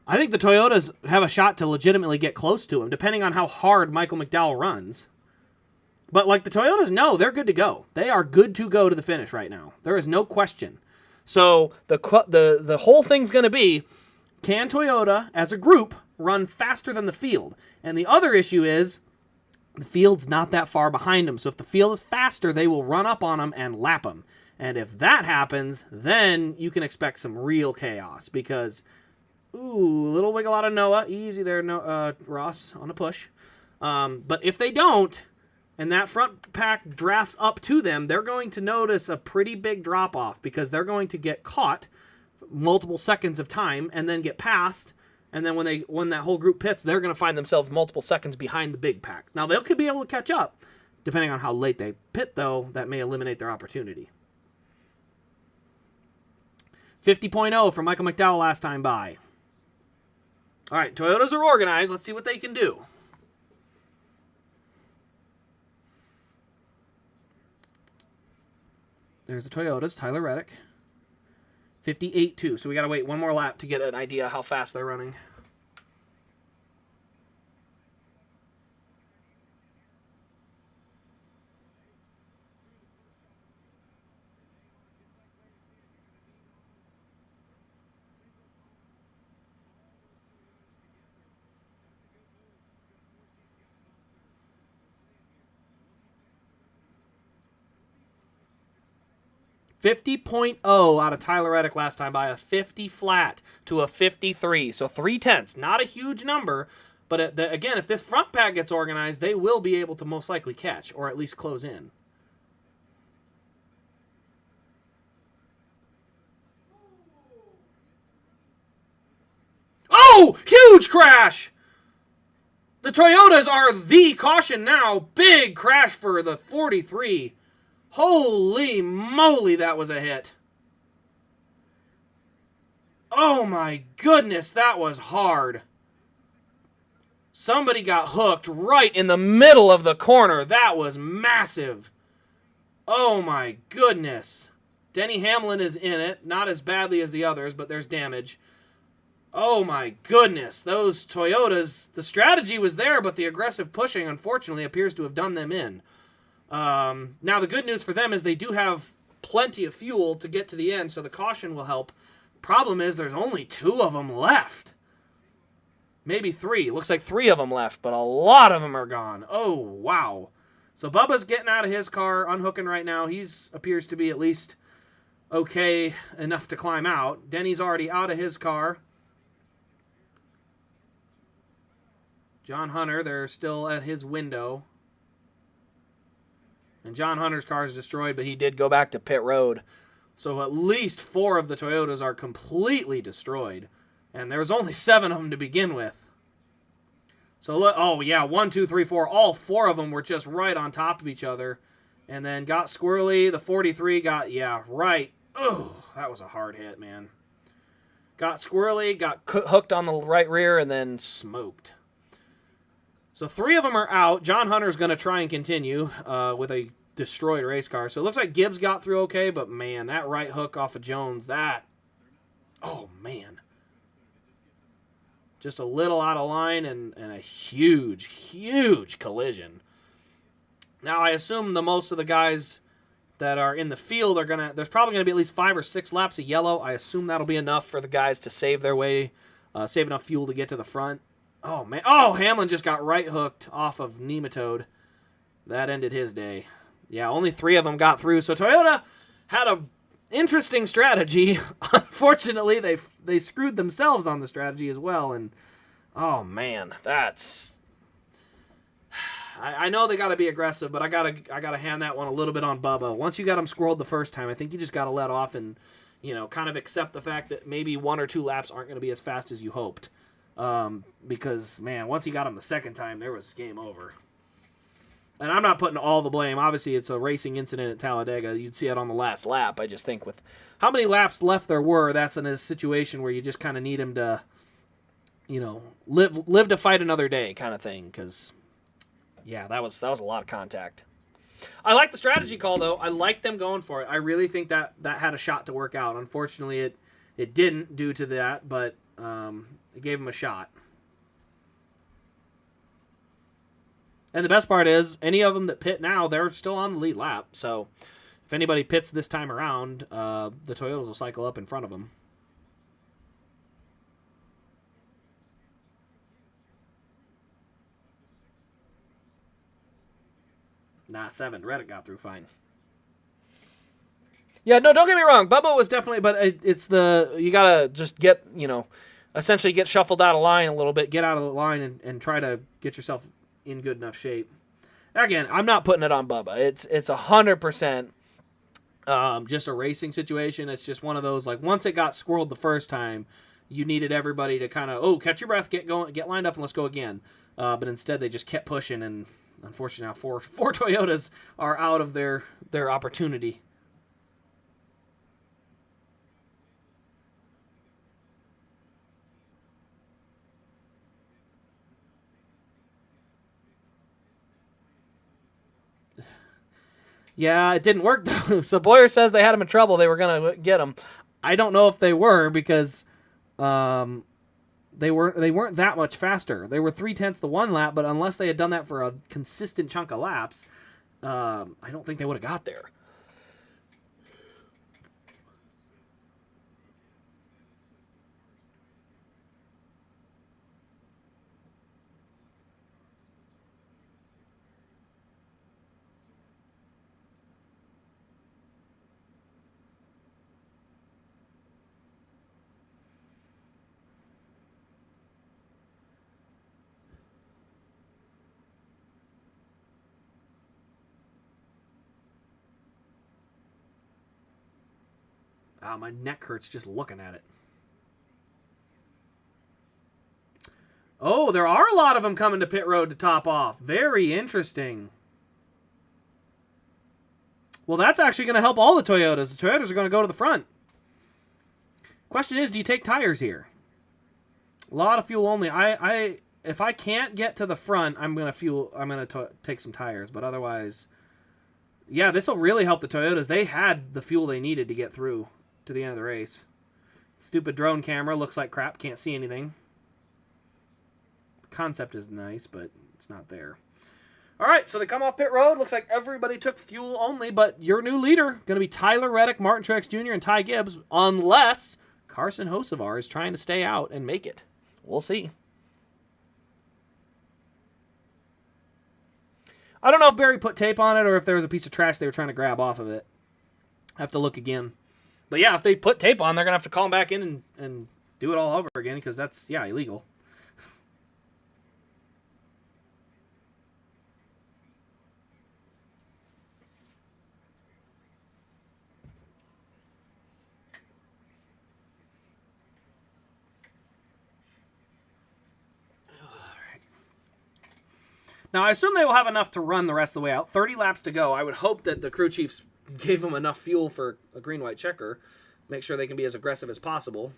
I think the Toyotas have a shot to legitimately get close to him, depending on how hard Michael McDowell runs. But, like, the Toyotas, no, they're good to go. They are good to go to the finish right now. There is no question. So, the whole thing's going to be, can Toyota, as a group, run faster than the field? And the other issue is, the field's not that far behind them. So, if the field is faster, they will run up on them and lap them. And if that happens, then you can expect some real chaos, because... Ooh, little wiggle out of Noah. Easy there, Ross, on a push. But if they don't, and that front pack drafts up to them, they're going to notice a pretty big drop-off, because they're going to get caught multiple seconds of time and then get passed. And then when that whole group pits, they're going to find themselves multiple seconds behind the big pack. Now, they could be able to catch up. Depending on how late they pit, though, that may eliminate their opportunity. 50.0 for Michael McDowell last time by. All right, Toyotas are organized. Let's see what they can do. There's the Toyotas, Tyler Reddick. 58.2. So we got to wait one more lap to get an idea how fast they're running. 50.0 out of Tyler Reddick last time by a 50 flat to a 53. So 0.3. Not a huge number, but again, if this front pack gets organized, they will be able to most likely catch or at least close in. Oh, huge crash! The Toyotas are the caution now. Big crash for the 43. Holy moly, that was a hit. Oh my goodness, that was hard. Somebody got hooked right in the middle of the corner. That was massive. Oh my goodness. Denny Hamlin is in it. Not as badly as the others, but there's damage. Oh my goodness, those Toyotas, the strategy was there, but the aggressive pushing, unfortunately, appears to have done them in. Now, the good news for them is they do have plenty of fuel to get to the end, so the caution will help. Problem is, there's only 2 of them left. Maybe 3. Looks like 3 of them left, but a lot of them are gone. Oh, wow. So Bubba's getting out of his car, unhooking right now. He appears to be at least okay enough to climb out. Denny's already out of his car. John Hunter, they're still at his window. And John Hunter's car is destroyed, but he did go back to pit road. So at least 4 of the Toyotas are completely destroyed. And there's only 7 of them to begin with. So, look, oh yeah, 1, 2, 3, 4. All 4 of them were just right on top of each other. And then got squirrely. The 43 got, yeah, right. Oh, that was a hard hit, man. Got squirrely, got hooked on the right rear, and then smoked. So 3 of them are out. John Hunter's going to try and continue with a destroyed race car. So it looks like Gibbs got through okay, but man, that right hook off of Jones, that, oh man. Just a little out of line and a huge, huge collision. Now I assume most of the guys that are in the field are there's probably going to be at least 5 or 6 laps of yellow. I assume that'll be enough for the guys to save their way, save enough fuel to get to the front. Oh, man. Oh, Hamlin just got right hooked off of Nematode. That ended his day. Yeah, only 3 of them got through. So Toyota had a interesting strategy. Unfortunately, they screwed themselves on the strategy as well. And, oh, man, that's... I know they got to be aggressive, but I gotta hand that one a little bit on Bubba. Once you got them squirreled the first time, I think you just got to let off and, kind of accept the fact that maybe 1 or 2 laps aren't going to be as fast as you hoped. Because, man, once he got him the second time, there was game over. And I'm not putting all the blame. Obviously, it's a racing incident at Talladega. You'd see it on the last lap. I just think with how many laps left there were, that's in a situation where you just kind of need him to, live to fight another day kind of thing. Because, yeah, that was a lot of contact. I like the strategy call, though. I like them going for it. I really think that had a shot to work out. Unfortunately, it didn't due to that, but... it gave him a shot. And the best part is, any of them that pit now, they're still on the lead lap. So, if anybody pits this time around, the Toyotas will cycle up in front of them. Nah, 7. Reddick got through fine. Yeah, no, don't get me wrong. Bubba was definitely, but you gotta just get, essentially get shuffled out of line a little bit, get out of the line and try to get yourself in good enough shape. Again, I'm not putting it on Bubba. It's 100% just a racing situation. It's just one of those, like, once it got squirreled the first time, you needed everybody to kind of, catch your breath, get going, get lined up, and let's go again. But instead, they just kept pushing, and unfortunately now four Toyotas are out of their opportunity. Yeah, it didn't work, though. So Boyer says they had him in trouble. They were going to get him. I don't know if they were because they weren't that much faster. They were 0.3 the one lap, but unless they had done that for a consistent chunk of laps, I don't think they would have got there. Ah, my neck hurts just looking at it. Oh, there are a lot of them coming to pit road to top off. Very interesting. Well, that's actually going to help all the Toyotas. The Toyotas are going to go to the front. Question is, do you take tires here? A lot of fuel only. If I can't get to the front, I'm going to take some tires, but otherwise, yeah, this will really help the Toyotas. They had the fuel they needed to get through to the end of the race. Stupid drone camera looks like crap. Can't see anything. The concept is nice, but it's not there. All right, so they come off pit road. Looks like everybody took fuel only, but your new leader going to be Tyler Reddick, Martin Truex Jr., and Ty Gibbs, unless Carson Hocevar is trying to stay out and make it. We'll see. I don't know if Barry put tape on it or if there was a piece of trash they were trying to grab off of it. I have to look again. But yeah, if they put tape on, they're going to have to call him back in and do it all over again because that's, yeah, illegal. Now, I assume they will have enough to run the rest of the way out. 30 laps to go. I would hope that the crew chiefs gave them enough fuel for a green-white checker. Make sure they can be as aggressive as possible.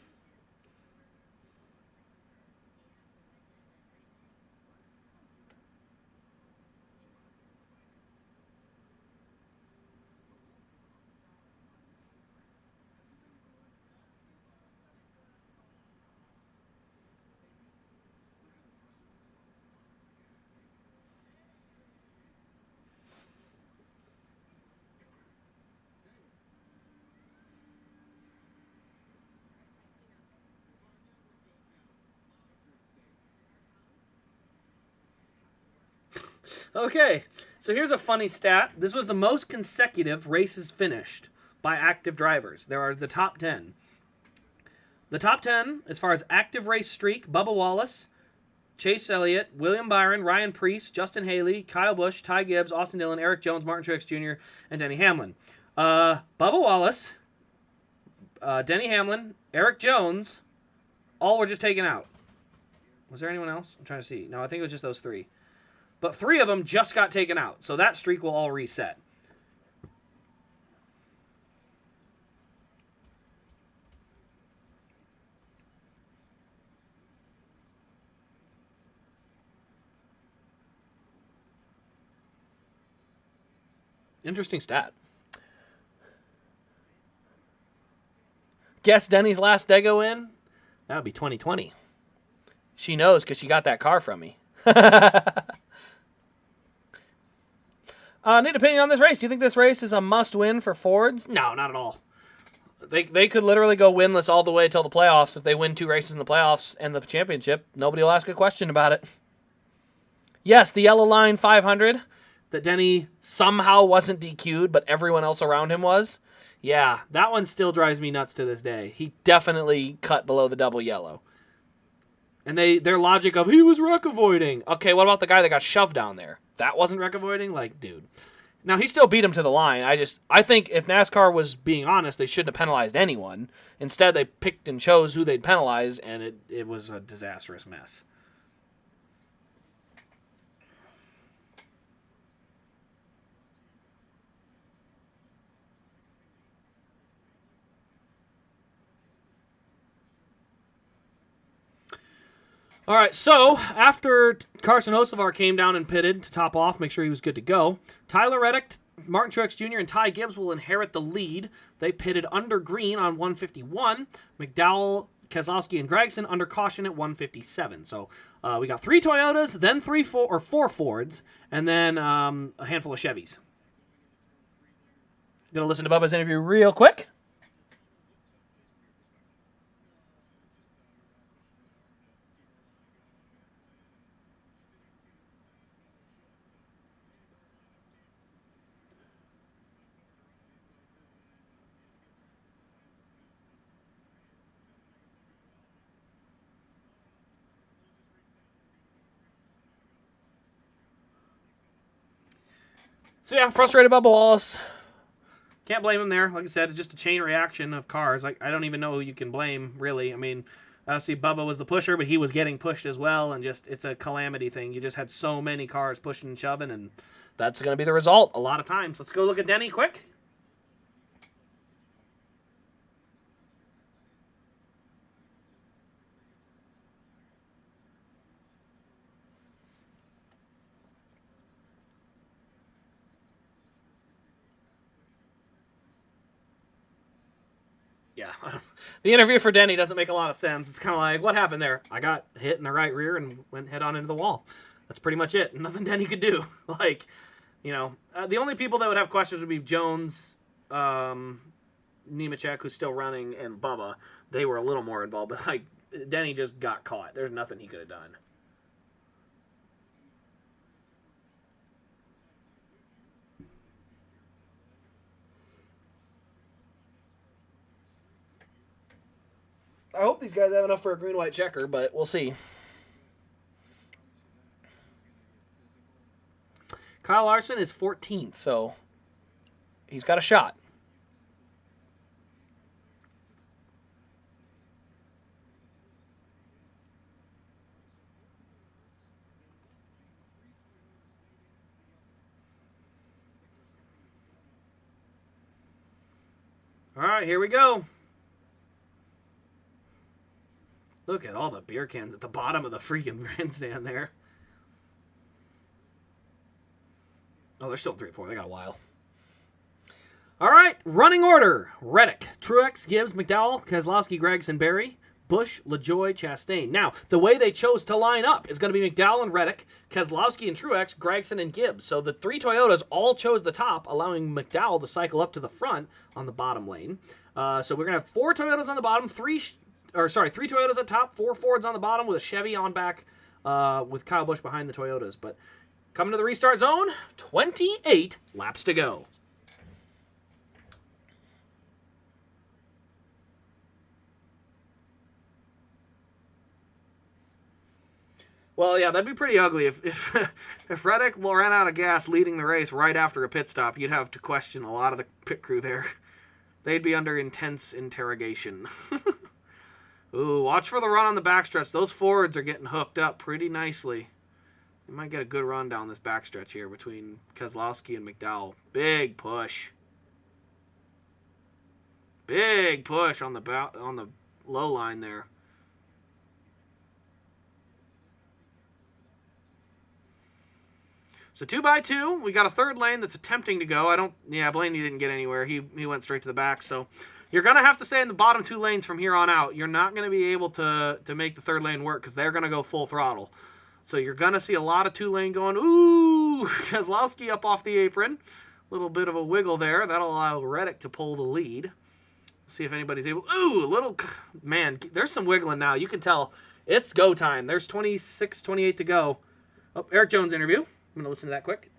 Okay, so here's a funny stat. This was the most consecutive races finished by active drivers. There are the top 10. The top 10, as far as active race streak, Bubba Wallace, Chase Elliott, William Byron, Ryan Preece, Justin Haley, Kyle Busch, Ty Gibbs, Austin Dillon, Eric Jones, Martin Truex Jr., and Denny Hamlin. Bubba Wallace, Denny Hamlin, Eric Jones, all were just taken out. Was there anyone else? I'm trying to see. No, I think it was just those three. But 3 of them just got taken out, so that streak will all reset. Interesting stat. Guess Denny's last Dego win? That would be 2020. She knows because she got that car from me. Need opinion on this race. Do you think this race is a must-win for Fords? No, not at all. They could literally go winless all the way till the playoffs. If they win 2 races in the playoffs and the championship, nobody will ask a question about it. Yes, the Yellow Line 500 that Denny somehow wasn't DQ'd, but everyone else around him was. Yeah, that one still drives me nuts to this day. He definitely cut below the double yellow. And their logic of, he was wreck avoiding. Okay, what about the guy that got shoved down there? That wasn't wreck avoiding? Like, dude. Now, he still beat him to the line. I think if NASCAR was being honest, they shouldn't have penalized anyone. Instead, they picked and chose who they'd penalize, and it was a disastrous mess. All right, so after Carson Hocevar came down and pitted to top off, make sure he was good to go, Tyler Reddick, Martin Truex Jr., and Ty Gibbs will inherit the lead. They pitted under green on 151. McDowell, Keselowski, and Gregson under caution at 157. So we got 3 Toyotas, then 4 Fords, and then a handful of Chevys. Gonna listen to Bubba's interview real quick. So yeah, frustrated Bubba Wallace. Can't blame him there. Like I said, it's just a chain reaction of cars. Like, I don't even know who you can blame, really. I mean, obviously Bubba was the pusher, but he was getting pushed as well, and just it's a calamity thing. You just had so many cars pushing and shoving, and that's going to be the result a lot of times. Let's go look at Denny quick. Yeah, the interview for Denny doesn't make a lot of sense. It's kind of like, what happened there? I got hit in the right rear and went head on into the wall. That's pretty much it. Nothing Denny could do. Like, you know, the only people that would have questions would be Jones, Nemechek, who's still running, and Bubba. They were a little more involved, but like Denny just got caught. There's nothing he could have done. I hope these guys have enough for a green-white checker, but we'll see. Kyle Larson is 14th, so he's got a shot. All right, here we go. Look at all the beer cans at the bottom of the freaking grandstand there. Oh, they're still 3 and 4. They got a while. All right, running order. Reddick, Truex, Gibbs, McDowell, Keselowski, Gregson, Berry, Busch, LaJoie, Chastain. Now, the way they chose to line up is going to be McDowell and Reddick, Keselowski and Truex, Gregson and Gibbs. So the 3 Toyotas all chose the top, allowing McDowell to cycle up to the front on the bottom lane. So we're going to have 4 Toyotas on the bottom, 3 Toyotas up top, 4 Fords on the bottom with a Chevy on back with Kyle Busch behind the Toyotas. But coming to the restart zone, 28 laps to go. Well, yeah, that'd be pretty ugly if Reddick ran out of gas leading the race right after a pit stop. You'd have to question a lot of the pit crew there. They'd be under intense interrogation. Ooh, watch for the run on the backstretch. Those Fords are getting hooked up pretty nicely. You might get a good run down this backstretch here between Keselowski and McDowell. Big push. Big push on the low line there. So 2x2, we got a third lane that's attempting to go. Blaney didn't get anywhere. He went straight to the back. So you're going to have to stay in the bottom 2 lanes from here on out. You're not going to be able to make the third lane work because they're going to go full throttle. So you're going to see a lot of 2-lane going. Ooh, Keselowski up off the apron. A little bit of a wiggle there. That'll allow Reddick to pull the lead. See if anybody's able. Ooh, a little. Man, there's some wiggling now. You can tell it's go time. There's 26, 28 to go. Oh, Eric Jones interview. I'm going to listen to that quick.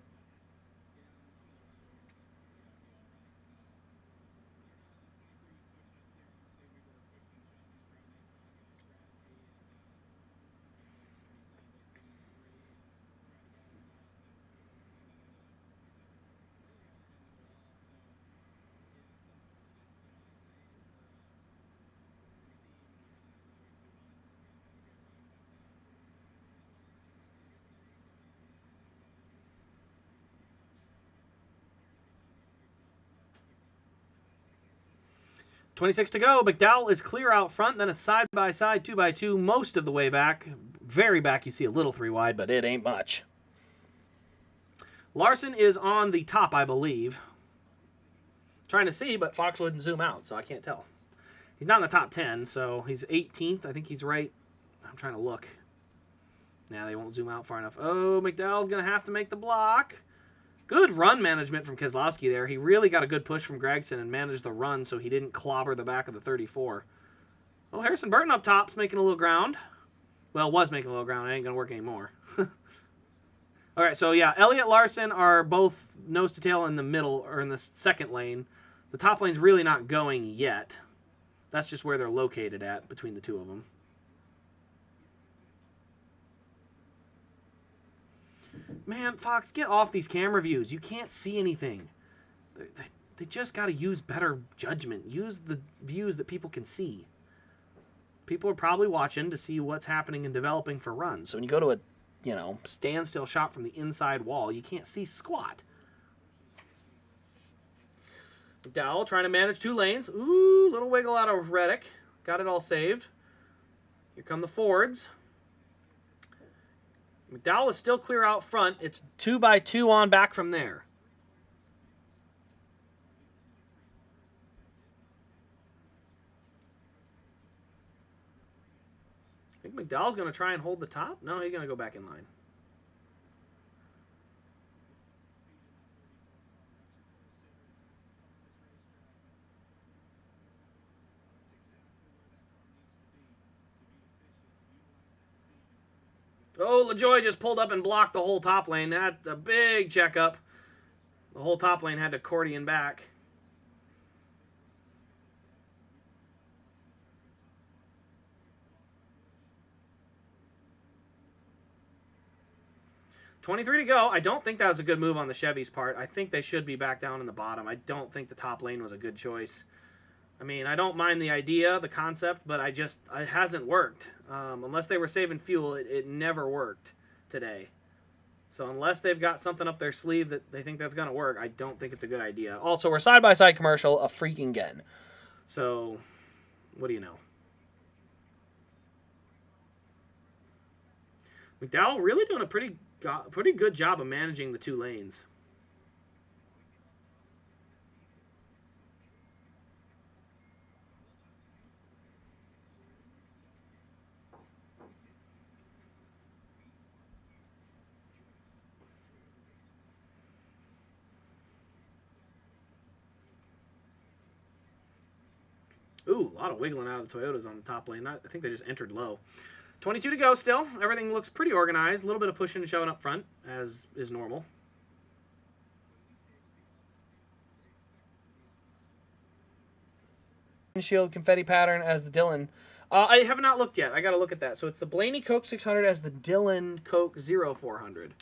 26 to go. McDowell is clear out front. Then it's side-by-side, 2x2, most of the way back. Very back, you see a little 3 wide, but it ain't much. Larson is on the top, I believe. Trying to see, but Fox wouldn't zoom out, so I can't tell. He's not in the top 10, so he's 18th. I think he's right. I'm trying to look. Now they won't zoom out far enough. Oh, McDowell's going to have to make the block. Good run management from Keselowski there. He really got a good push from Gregson and managed the run so he didn't clobber the back of the 34. Oh, Harrison Burton up top's making a little ground. Well, was making a little ground. It ain't going to work anymore. All right, so yeah, Elliott, Larson are both nose to tail in the middle, or in the second lane. The top lane's really not going yet. That's just where they're located at between the two of them. Man, Fox, get off these camera views. You can't see anything. They just got to use better judgment. Use the views that people can see. People are probably watching to see what's happening and developing for runs. So when you go to a, standstill shot from the inside wall, you can't see squat. McDowell trying to manage 2 lanes. Ooh, little wiggle out of Reddick. Got it all saved. Here come the Fords. McDowell is still clear out front. It's 2x2 on back from there. I think McDowell's going to try and hold the top. No, he's going to go back in line. Oh, LaJoie just pulled up and blocked the whole top lane. That's a big checkup. The whole top lane had to accordion back. .23 to go. I don't think that was a good move on the Chevy's part. I think they should be back down in the bottom. I don't think the top lane was a good choice. I mean, I don't mind the idea, the concept, but it hasn't worked. Unless they were saving fuel, it never worked today. So unless they've got something up their sleeve that they think that's going to work, I don't think it's a good idea. Also, we're side-by-side commercial, a freaking again. So, what do you know? McDowell really doing a pretty good job of managing the 2 lanes. Ooh, a lot of wiggling out of the Toyotas on the top lane. I think they just entered low. 22 to go still. Everything looks pretty organized. A little bit of pushing and shoving up front, as is normal. Windshield confetti pattern as the Dillon. I have not looked yet. I got to look at that. So it's the Blaney Coke 600 as the Dillon Coke 0400.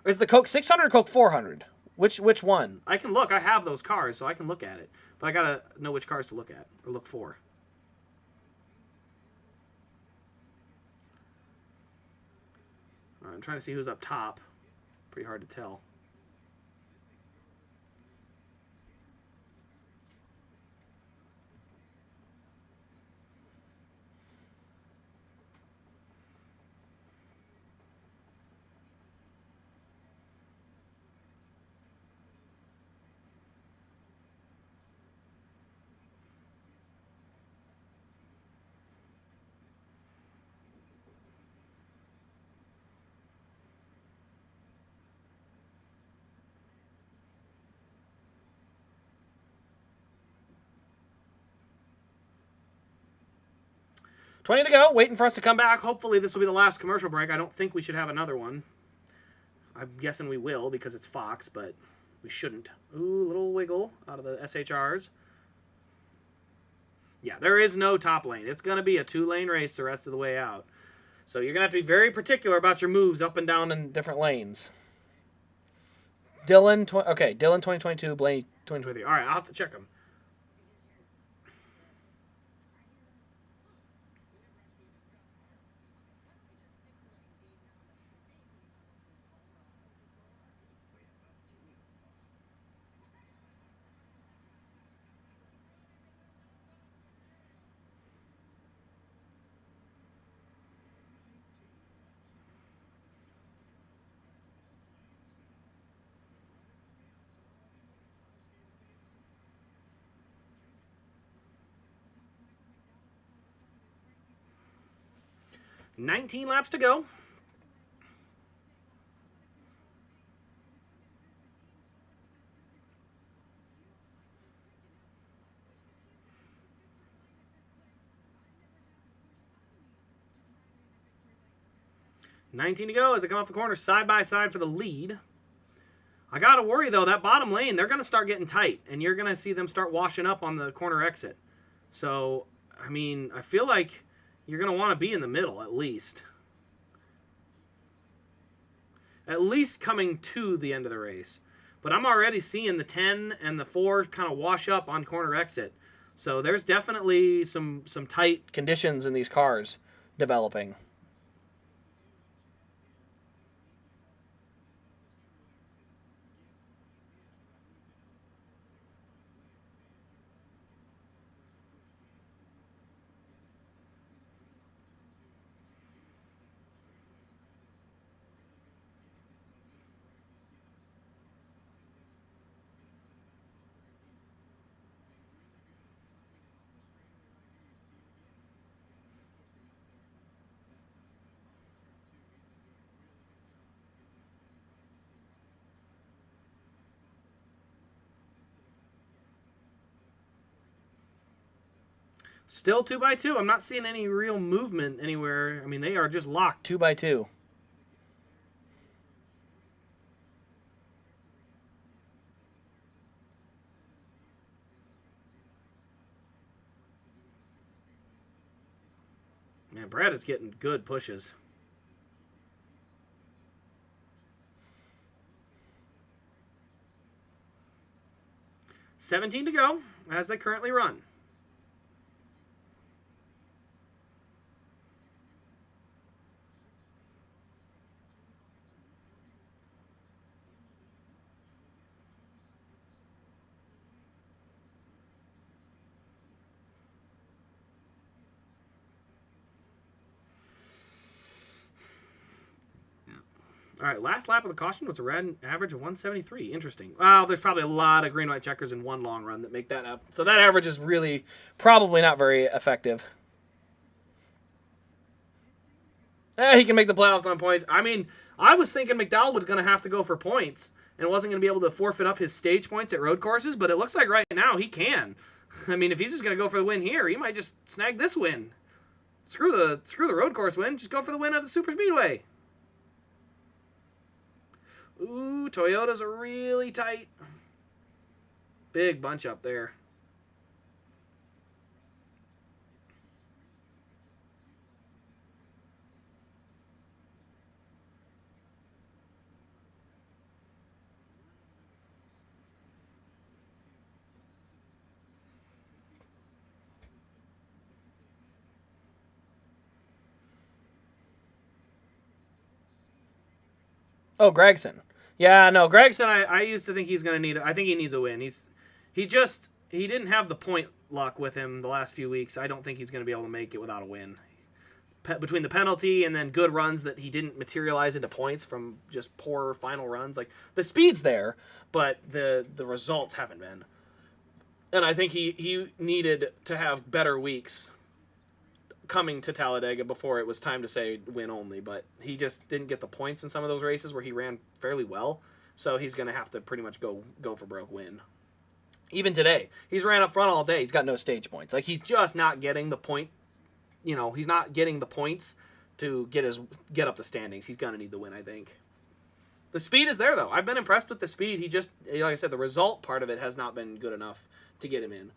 Or is the Coke 600 or Coke 400? Which one? I can look. I have those cars, so I can look at it. But I got to know which cars to look at or look for. All right, I'm trying to see who's up top. Pretty hard to tell. $20 to go, waiting for us to come back. Hopefully this will be the last commercial break. I don't think we should have another one. I'm guessing we will because it's Fox, but we shouldn't. Ooh, little wiggle out of the SHRs. Yeah, there is no top lane. It's going to be a 2-lane race the rest of the way out. So you're going to have to be very particular about your moves up and down in different lanes. Dillon 2022, Blaney 2023. All right, I'll have to check them. $19 laps to go. $19 to go as they come off the corner side by side for the lead. I got to worry, though, that bottom lane, they're going to start getting tight, and you're going to see them start washing up on the corner exit. So, I mean, I feel like you're going to want to be in the middle, at least. At least coming to the end of the race. but I'm already seeing the 10 and the 4 kind of wash up on corner exit. So there's definitely some tight conditions in these cars developing. Still 2x2. I'm not seeing any real movement anywhere. I mean, they are just locked 2x2. Man, Brad is getting good pushes. $17 to go as they currently run. All right, last lap of the caution was a red average of 173. Interesting. Well, there's probably a lot of green-white checkers in one long run that make that up. So that average is really probably not very effective. He can make the playoffs on points. I mean, I was thinking McDowell was going to have to go for points and wasn't going to be able to forfeit up his stage points at road courses, but it looks like right now he can. I mean, if he's just going to go for the win here, he might just snag this win. Screw the road course win. Just go for the win at the Super Speedway. Ooh, Toyotas are really tight. Big bunch up there. Oh, Gregson. Yeah, no, Gregson, I used to think he's going to need... I think he needs a win. He didn't have the point luck with him the last few weeks. I don't think he's going to be able to make it without a win. Between the penalty and then good runs that he didn't materialize into points from just poor final runs. Like, the speed's there, but the results haven't been. And I think he needed to have better weeks coming to Talladega before it was time to say win only, but he just didn't get the points in some of those races where he ran fairly well, so he's going to have to pretty much go for broke win. Even today, he's ran up front all day. He's got no stage points. Like, he's just not getting the point, he's not getting the points to get up the standings. He's going to need the win, I think. The speed is there, though. I've been impressed with the speed. He just, like I said, the result part of it has not been good enough to get him in.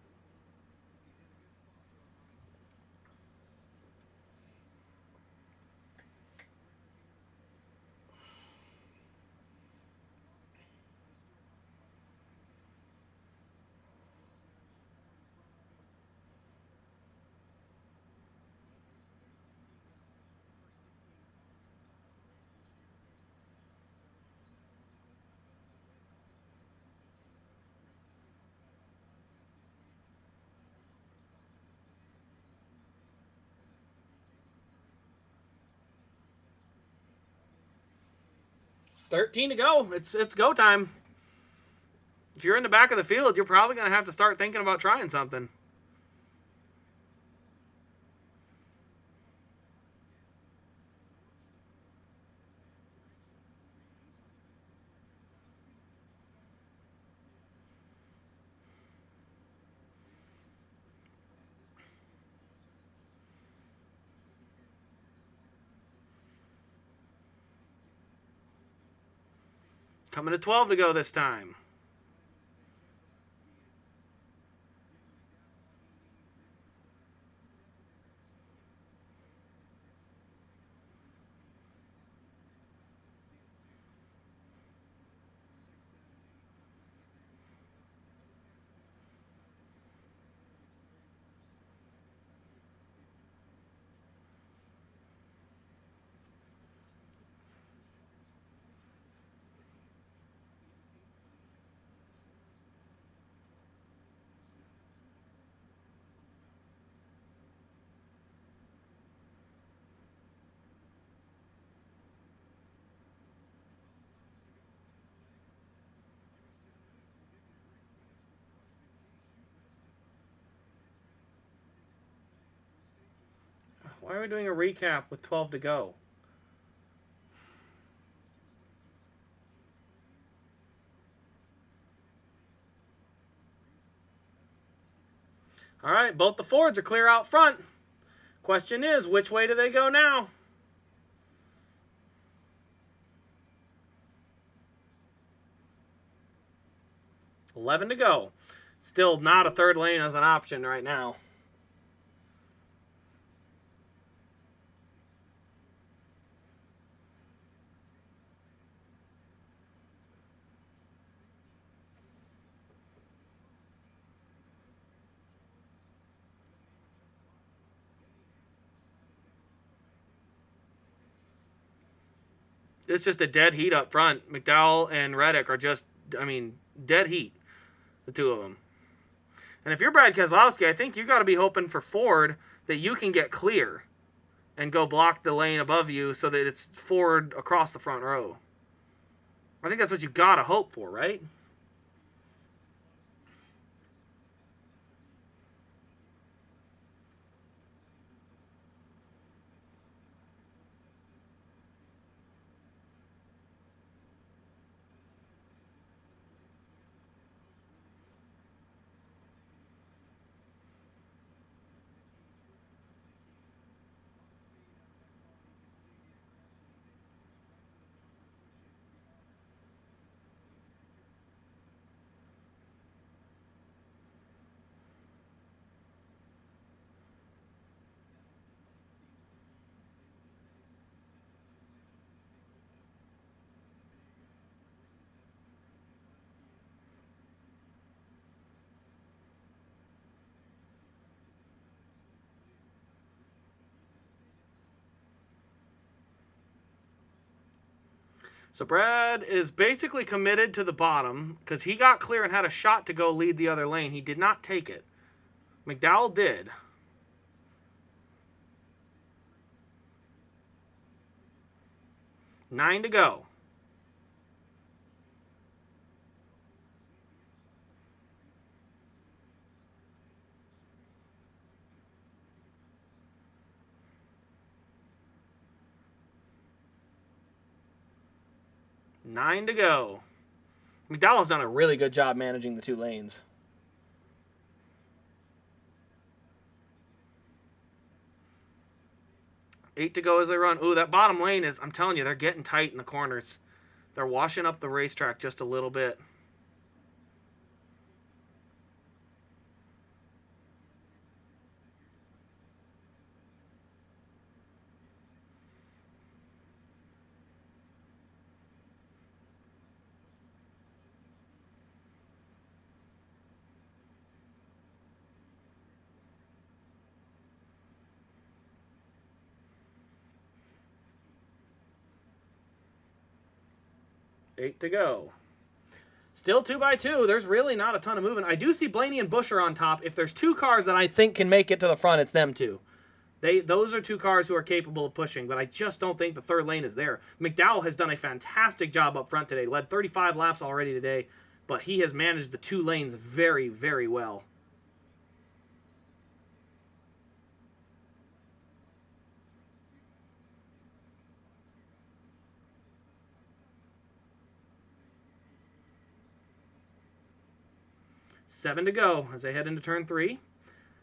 $13 to go. It's go time. If you're in the back of the field, you're probably going to have to start thinking about trying something. Coming to 12 to go this time. Why are we doing a recap with 12 to go? All right, both the Fords are clear out front. Question is, which way do they go now? $11 to go. Still not a third lane as an option right now. It's just a dead heat up front. McDowell and Reddick are just, dead heat, the two of them. And if you're Brad Keselowski, I think you got to be hoping for Ford that you can get clear and go block the lane above you so that it's Ford across the front row. I think that's what you got to hope for, right? So Brad is basically committed to the bottom because he got clear and had a shot to go lead the other lane. He did not take it. McDowell did. $9 to go. $9 to go. McDowell's done a really good job managing the two lanes. $8 to go as they run. Ooh, that bottom lane is, I'm telling you, they're getting tight in the corners. They're washing up the racetrack just a little bit. $8 to go. Still 2x2. There's really not a ton of movement. I do see Blaney and Buescher on top. If there's two cars that I think can make it to the front, it's them two. Those are two cars who are capable of pushing, but I just don't think the third lane is there. McDowell has done a fantastic job up front today. Led 35 laps already today, but he has managed the two lanes very, very well. $7 to go as they head into turn 3.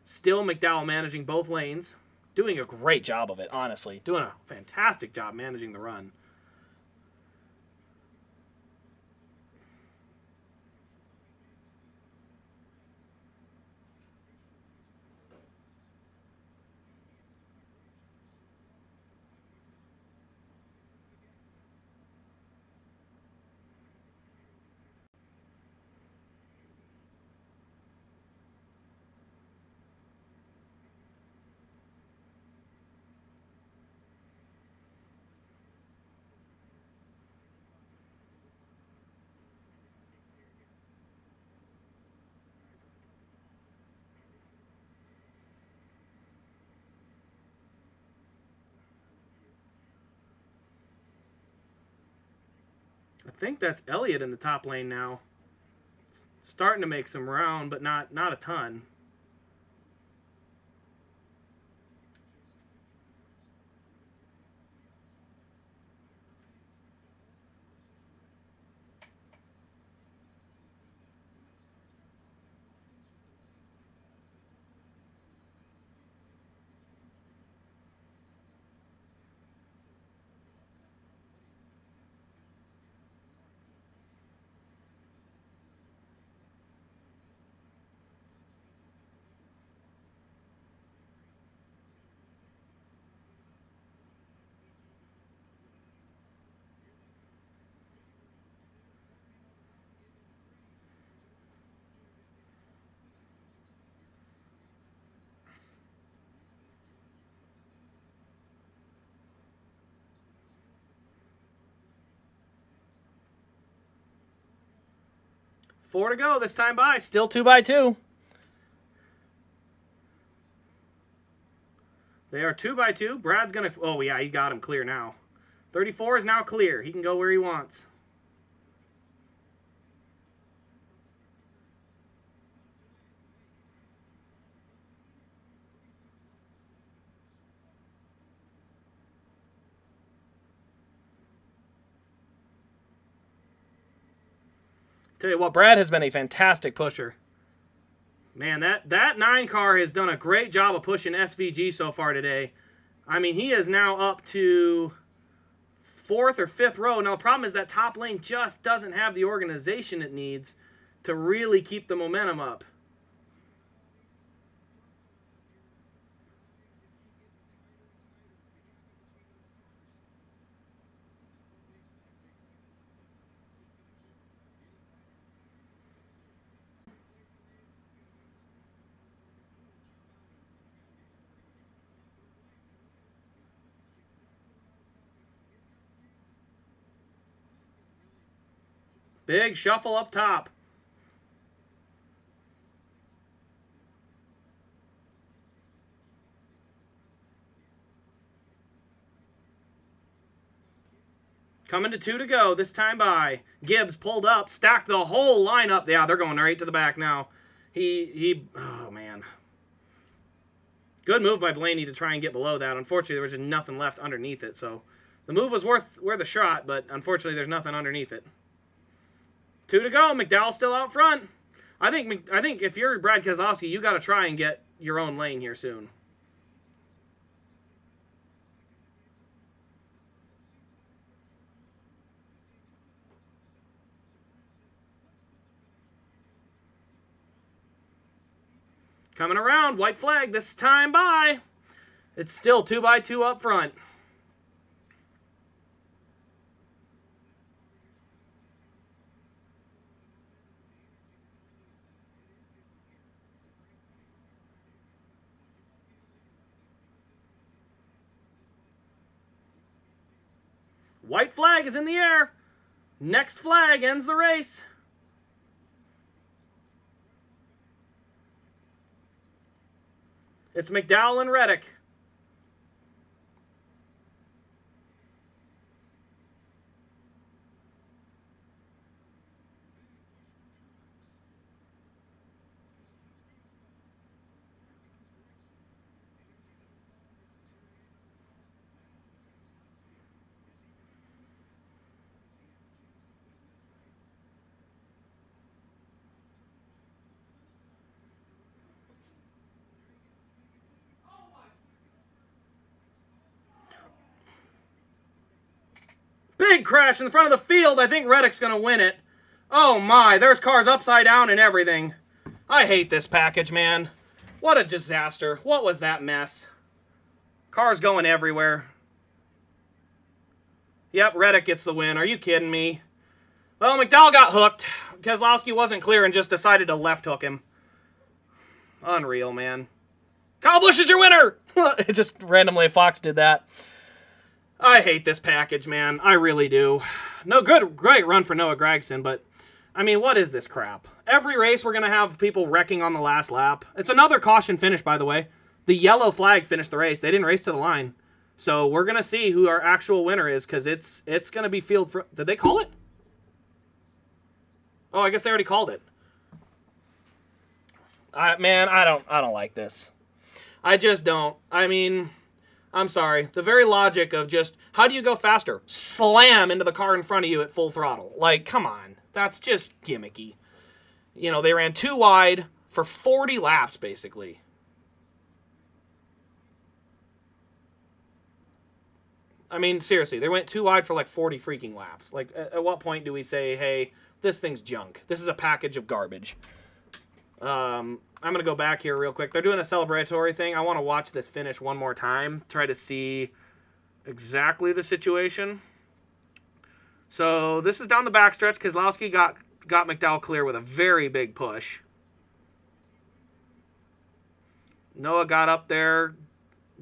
Still McDowell managing both lanes. Doing a great job of it, honestly. Doing a fantastic job managing the run. I think that's Elliott in the top lane now. Starting to make some ground, but not a ton. 4 to go this time by. Still 2 by 2. They are 2 by 2. Brad's going to... Oh, yeah, he got him clear now. 34 is now clear. He can go where he wants. Tell you what, Brad has been a fantastic pusher. Man, that 9 car has done a great job of pushing SVG so far today. I mean, he is now up to 4th or 5th row. Now, the problem is that top lane just doesn't have the organization it needs to really keep the momentum up. Big shuffle up top. Coming to 2 to go this time by. Gibbs pulled up, stacked the whole lineup. Yeah, they're going right to the back now. Oh, man. Good move by Blaney to try and get below that. Unfortunately, there was just nothing left underneath it. So the move was worth a shot, but unfortunately, there's nothing underneath it. 2 to go. McDowell's still out front. I think if you're Brad Keselowski, you got to try and get your own lane here soon. Coming around, white flag this time by. It's still 2 by 2 up front. White flag is in the air. Next flag ends the race. It's McDowell and Reddick. Big crash in the front of the field. I think Reddick's going to win it. Oh my, there's cars upside down and everything. I hate this package, man. What a disaster. What was that mess? Cars going everywhere. Yep, Reddick gets the win. Are you kidding me? Well, McDowell got hooked. Keselowski wasn't clear and just decided to left hook him. Unreal, man. Kyle Busch is your winner! It just randomly Fox did that. I hate this package, man. I really do. No good, great run for Noah Gragson, but I mean, what is this crap? Every race we're going to have people wrecking on the last lap. It's another caution finish, by the way. The yellow flag finished the race. They didn't race to the line. So we're going to see who our actual winner is, because it's going to be field for... Did they call it? Oh, I guess they already called it. Man, I don't like this. I just don't. I mean... I'm sorry. The very logic of just, how do you go faster? Slam into the car in front of you at full throttle. Like, come on. That's just gimmicky. You know, they ran 2 wide for 40 laps, basically. I mean, seriously, they went 2 wide for like 40 freaking laps. Like, at what point do we say, hey, this thing's junk? This is a package of garbage. I'm going to go back here real quick. They're doing a celebratory thing. I want to watch this finish one more time. Try to see exactly the situation. So this is down the backstretch. Keselowski got McDowell clear with a very big push. Noah got up there.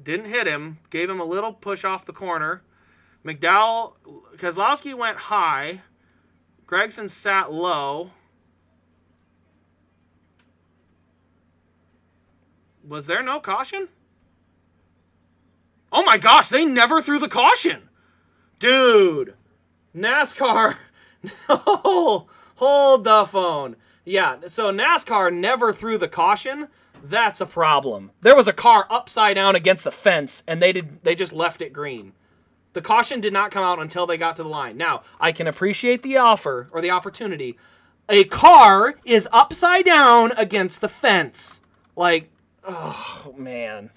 Didn't hit him. Gave him a little push off the corner. Keselowski went high. Gragson sat low. Was there no caution? Oh my gosh, they never threw the caution. Dude, NASCAR, no, hold the phone. Yeah, so NASCAR never threw the caution. That's a problem. There was a car upside down against the fence, and they just left it green. The caution did not come out until they got to the line. Now, I can appreciate the offer, or the opportunity. A car is upside down against the fence. Like, oh, man.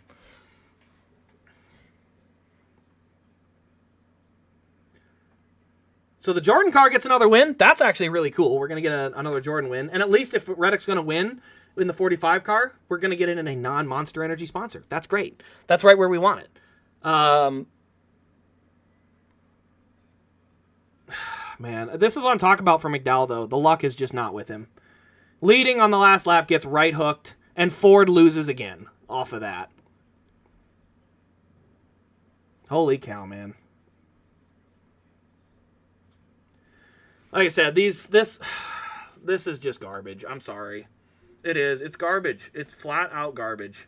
So the Jordan car gets another win. That's actually really cool. We're going to get another Jordan win. And at least if Reddick's going to win in the 45 car, we're going to get it in a non-Monster Energy sponsor. That's great. That's right where we want it. Man, this is what I'm talking about for McDowell, though. The luck is just not with him. Leading on the last lap gets right hooked, and Ford loses again off of that. Holy cow, man. Like I said, this is just garbage. I'm sorry. It is. It's garbage. It's flat out garbage.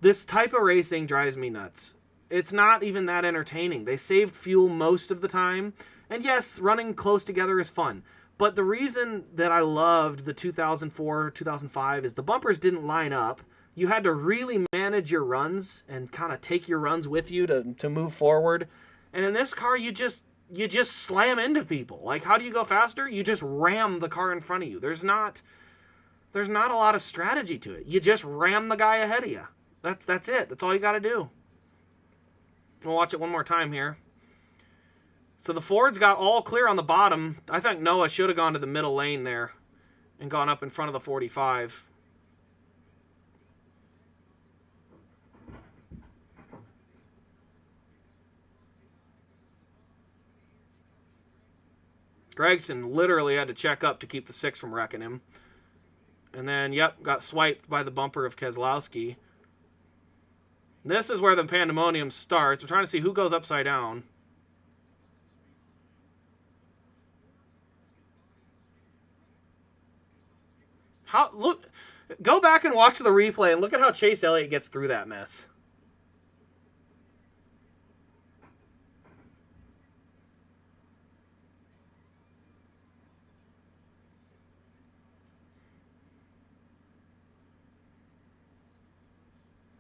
This type of racing drives me nuts. It's not even that entertaining. They saved fuel most of the time. And yes, running close together is fun. But the reason that I loved the 2004, 2005 is the bumpers didn't line up. You had to really manage your runs and kind of take your runs with you to move forward. And in this car, you just slam into people. Like, how do you go faster? You just ram the car in front of you. There's not a lot of strategy to it. You just ram the guy ahead of you. That's it. That's all you got to do. We'll watch it one more time here. So the Fords got all clear on the bottom. I think Noah should have gone to the middle lane there and gone up in front of the 45. Gregson literally had to check up to keep the 6 from wrecking him. And then, yep, got swiped by the bumper of Keselowski. This is where the pandemonium starts. We're trying to see who goes upside down. Go back and watch the replay and look at how Chase Elliott gets through that mess.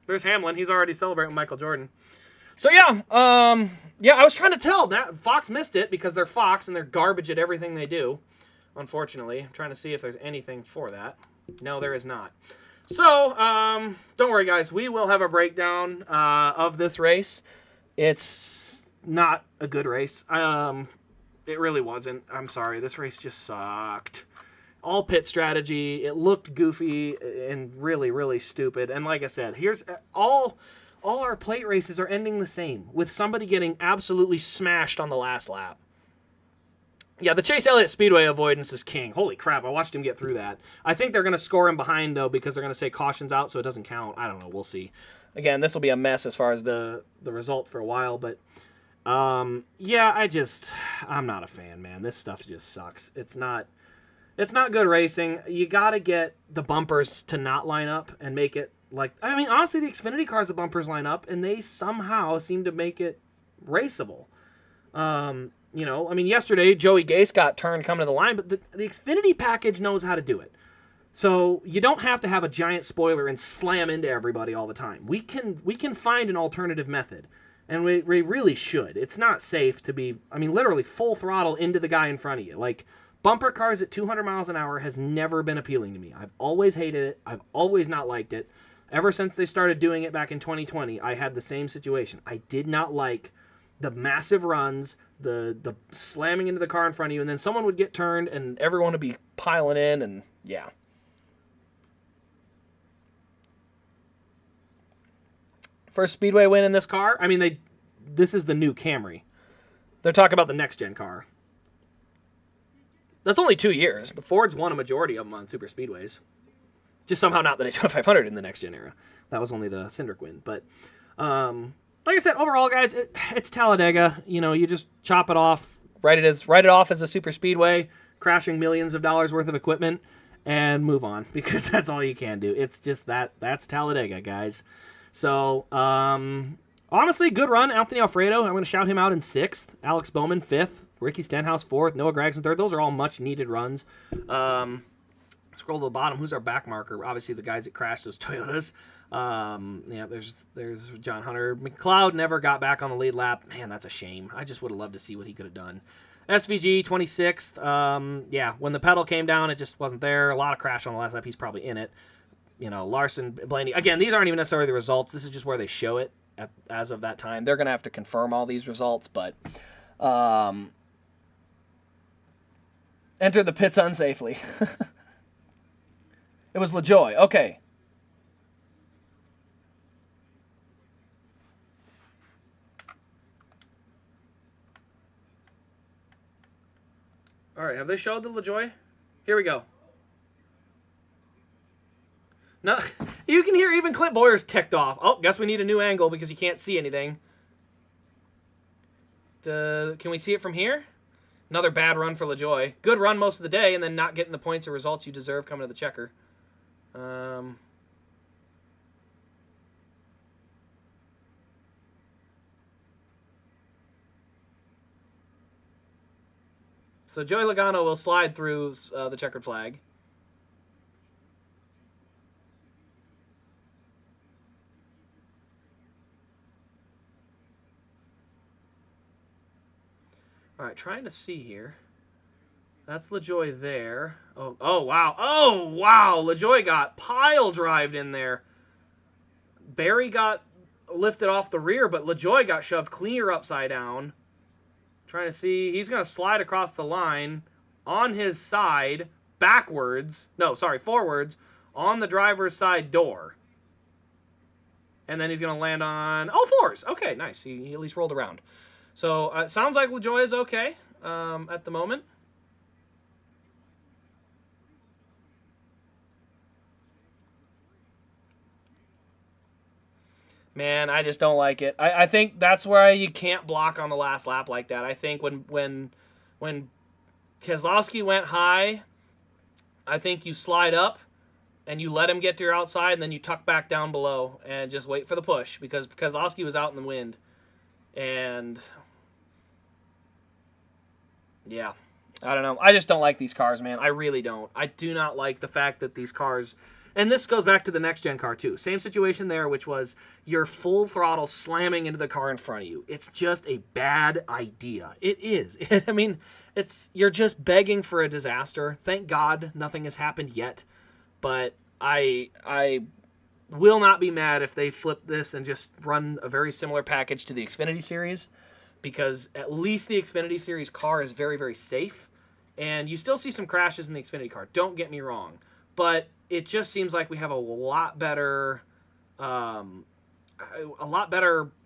There's Hamlin. He's already celebrating Michael Jordan. So yeah, I was trying to tell that Fox missed it because they're Fox and they're garbage at everything they do. Unfortunately, I'm trying to see if there's anything for that. No, there is not. So, don't worry, guys. We will have a breakdown of this race. It's not a good race. It really wasn't. I'm sorry. This race just sucked. All pit strategy. It looked goofy and really, really stupid. And like I said, here's all our plate races are ending the same, with somebody getting absolutely smashed on the last lap. Yeah, the Chase Elliott Speedway avoidance is king. Holy crap, I watched him get through that. I think they're going to score him behind, though, because they're going to say caution's out, so it doesn't count. I don't know. We'll see. Again, this will be a mess as far as the results for a while, but yeah, I'm not a fan, man. This stuff just sucks. It's not good racing. You got to get the bumpers to not line up and make it like... I mean, honestly, the Xfinity cars, the bumpers line up, and they somehow seem to make it raceable. You know, I mean, yesterday, Joey Gase got turned coming to the line, but the Xfinity package knows how to do it. So you don't have to have a giant spoiler and slam into everybody all the time. We can find an alternative method, and we really should. It's not safe to be, I mean, literally full throttle into the guy in front of you. Like, bumper cars at 200 miles an hour has never been appealing to me. I've always hated it. I've always not liked it. Ever since they started doing it back in 2020, I had the same situation. I did not like the massive runs, the slamming into the car in front of you, and then someone would get turned and everyone would be piling in, and yeah. First Speedway win in this car. I mean, this is the new Camry. They're talking about the next-gen car. That's only 2 years. The Fords won a majority of them on super speedways. Just somehow not the Daytona 500 in the next-gen era. That was only the Cindric win. But, like I said, overall, guys, it's Talladega. You know, you just chop it off, write it off as a super speedway, crashing millions of dollars worth of equipment, and move on, because that's all you can do. It's just that's Talladega, guys. So, honestly, good run. Anthony Alfredo, I'm going to shout him out in 6th. Alex Bowman, 5th. Ricky Stenhouse, 4th. Noah Gragson, 3rd. Those are all much-needed runs. Scroll to the bottom. Who's our back marker? Obviously, the guys that crashed those Toyotas. Yeah, there's John Hunter. McLeod never got back on the lead lap. Man, that's a shame. I just would have loved to see what he could have done. SVG, 26th. Yeah, when the pedal came down, it just wasn't there. A lot of crash on the last lap. He's probably in it. You know, Larson, Blaney. Again, these aren't even necessarily the results. This is just where they show it as of that time. They're going to have to confirm all these results, but enter the pits unsafely. It was LaJoy. Okay. All right, have they showed the LaJoy? Here we go. No, you can hear even Clint Boyer's ticked off. Oh, guess we need a new angle because you can't see anything. Can we see it from here? Another bad run for LaJoy. Good run most of the day, and then not getting the points or results you deserve coming to the checker. So Joey Logano will slide through the checkered flag. All right, trying to see here. That's LaJoy there. Oh, wow. Oh, wow. LaJoy got pile drived in there. Barry got lifted off the rear, but LaJoy got shoved clear upside down. Trying to see. He's going to slide across the line on his side, backwards. No, sorry, forwards, on the driver's side door. And then he's going to land on... Oh, fours. Okay, nice. He at least rolled around. So, it sounds like LaJoy is okay at the moment. Man, I just don't like it. I think that's why you can't block on the last lap like that. I think when Keselowski went high, I think you slide up and you let him get to your outside, and then you tuck back down below and just wait for the push, because Keselowski was out in the wind. And yeah, I don't know. I just don't like these cars, man. I really don't. I do not like the fact that these cars... And this goes back to the next-gen car, too. Same situation there, which was you're full throttle slamming into the car in front of you. It's just a bad idea. It is. I mean, you're just begging for a disaster. Thank God nothing has happened yet. But I will not be mad if they flip this and just run a very similar package to the Xfinity Series, because at least the Xfinity Series car is very, very safe. And you still see some crashes in the Xfinity car. Don't get me wrong. But it just seems like we have a lot better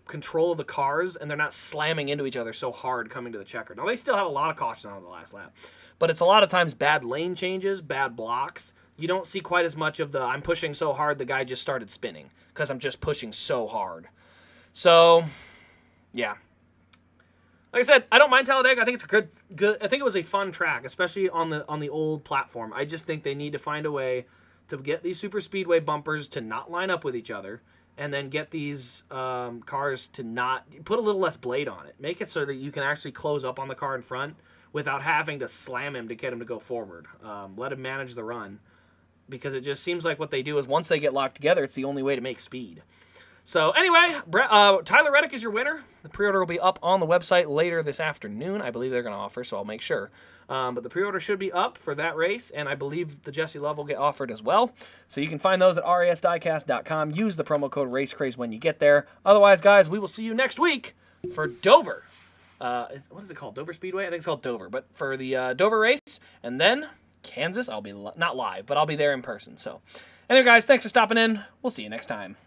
control of the cars, and they're not slamming into each other so hard coming to the checker. Now, they still have a lot of caution on the last lap, but it's a lot of times bad lane changes, bad blocks. You don't see quite as much of the I'm pushing so hard the guy just started spinning because I'm just pushing so hard. So, yeah. Like I said, I don't mind Talladega. I think it's a good. I think it was a fun track, especially on the old platform. I just think they need to find a way to get these super speedway bumpers to not line up with each other, and then get these cars to not put a little less blade on it. Make it so that you can actually close up on the car in front without having to slam him to get him to go forward. Let him manage the run, because it just seems like what they do is once they get locked together, it's the only way to make speed. So anyway, Tyler Reddick is your winner. The pre-order will be up on the website later this afternoon. I believe they're going to offer, so I'll make sure. But the pre-order should be up for that race, and I believe the Jesse Love will get offered as well. So you can find those at rasdiecast.com. Use the promo code RaceCraze when you get there. Otherwise, guys, we will see you next week for Dover. What is it called? Dover Speedway? I think it's called Dover. But for the Dover race, and then Kansas, I'll be not live, but I'll be there in person. So anyway, guys, thanks for stopping in. We'll see you next time.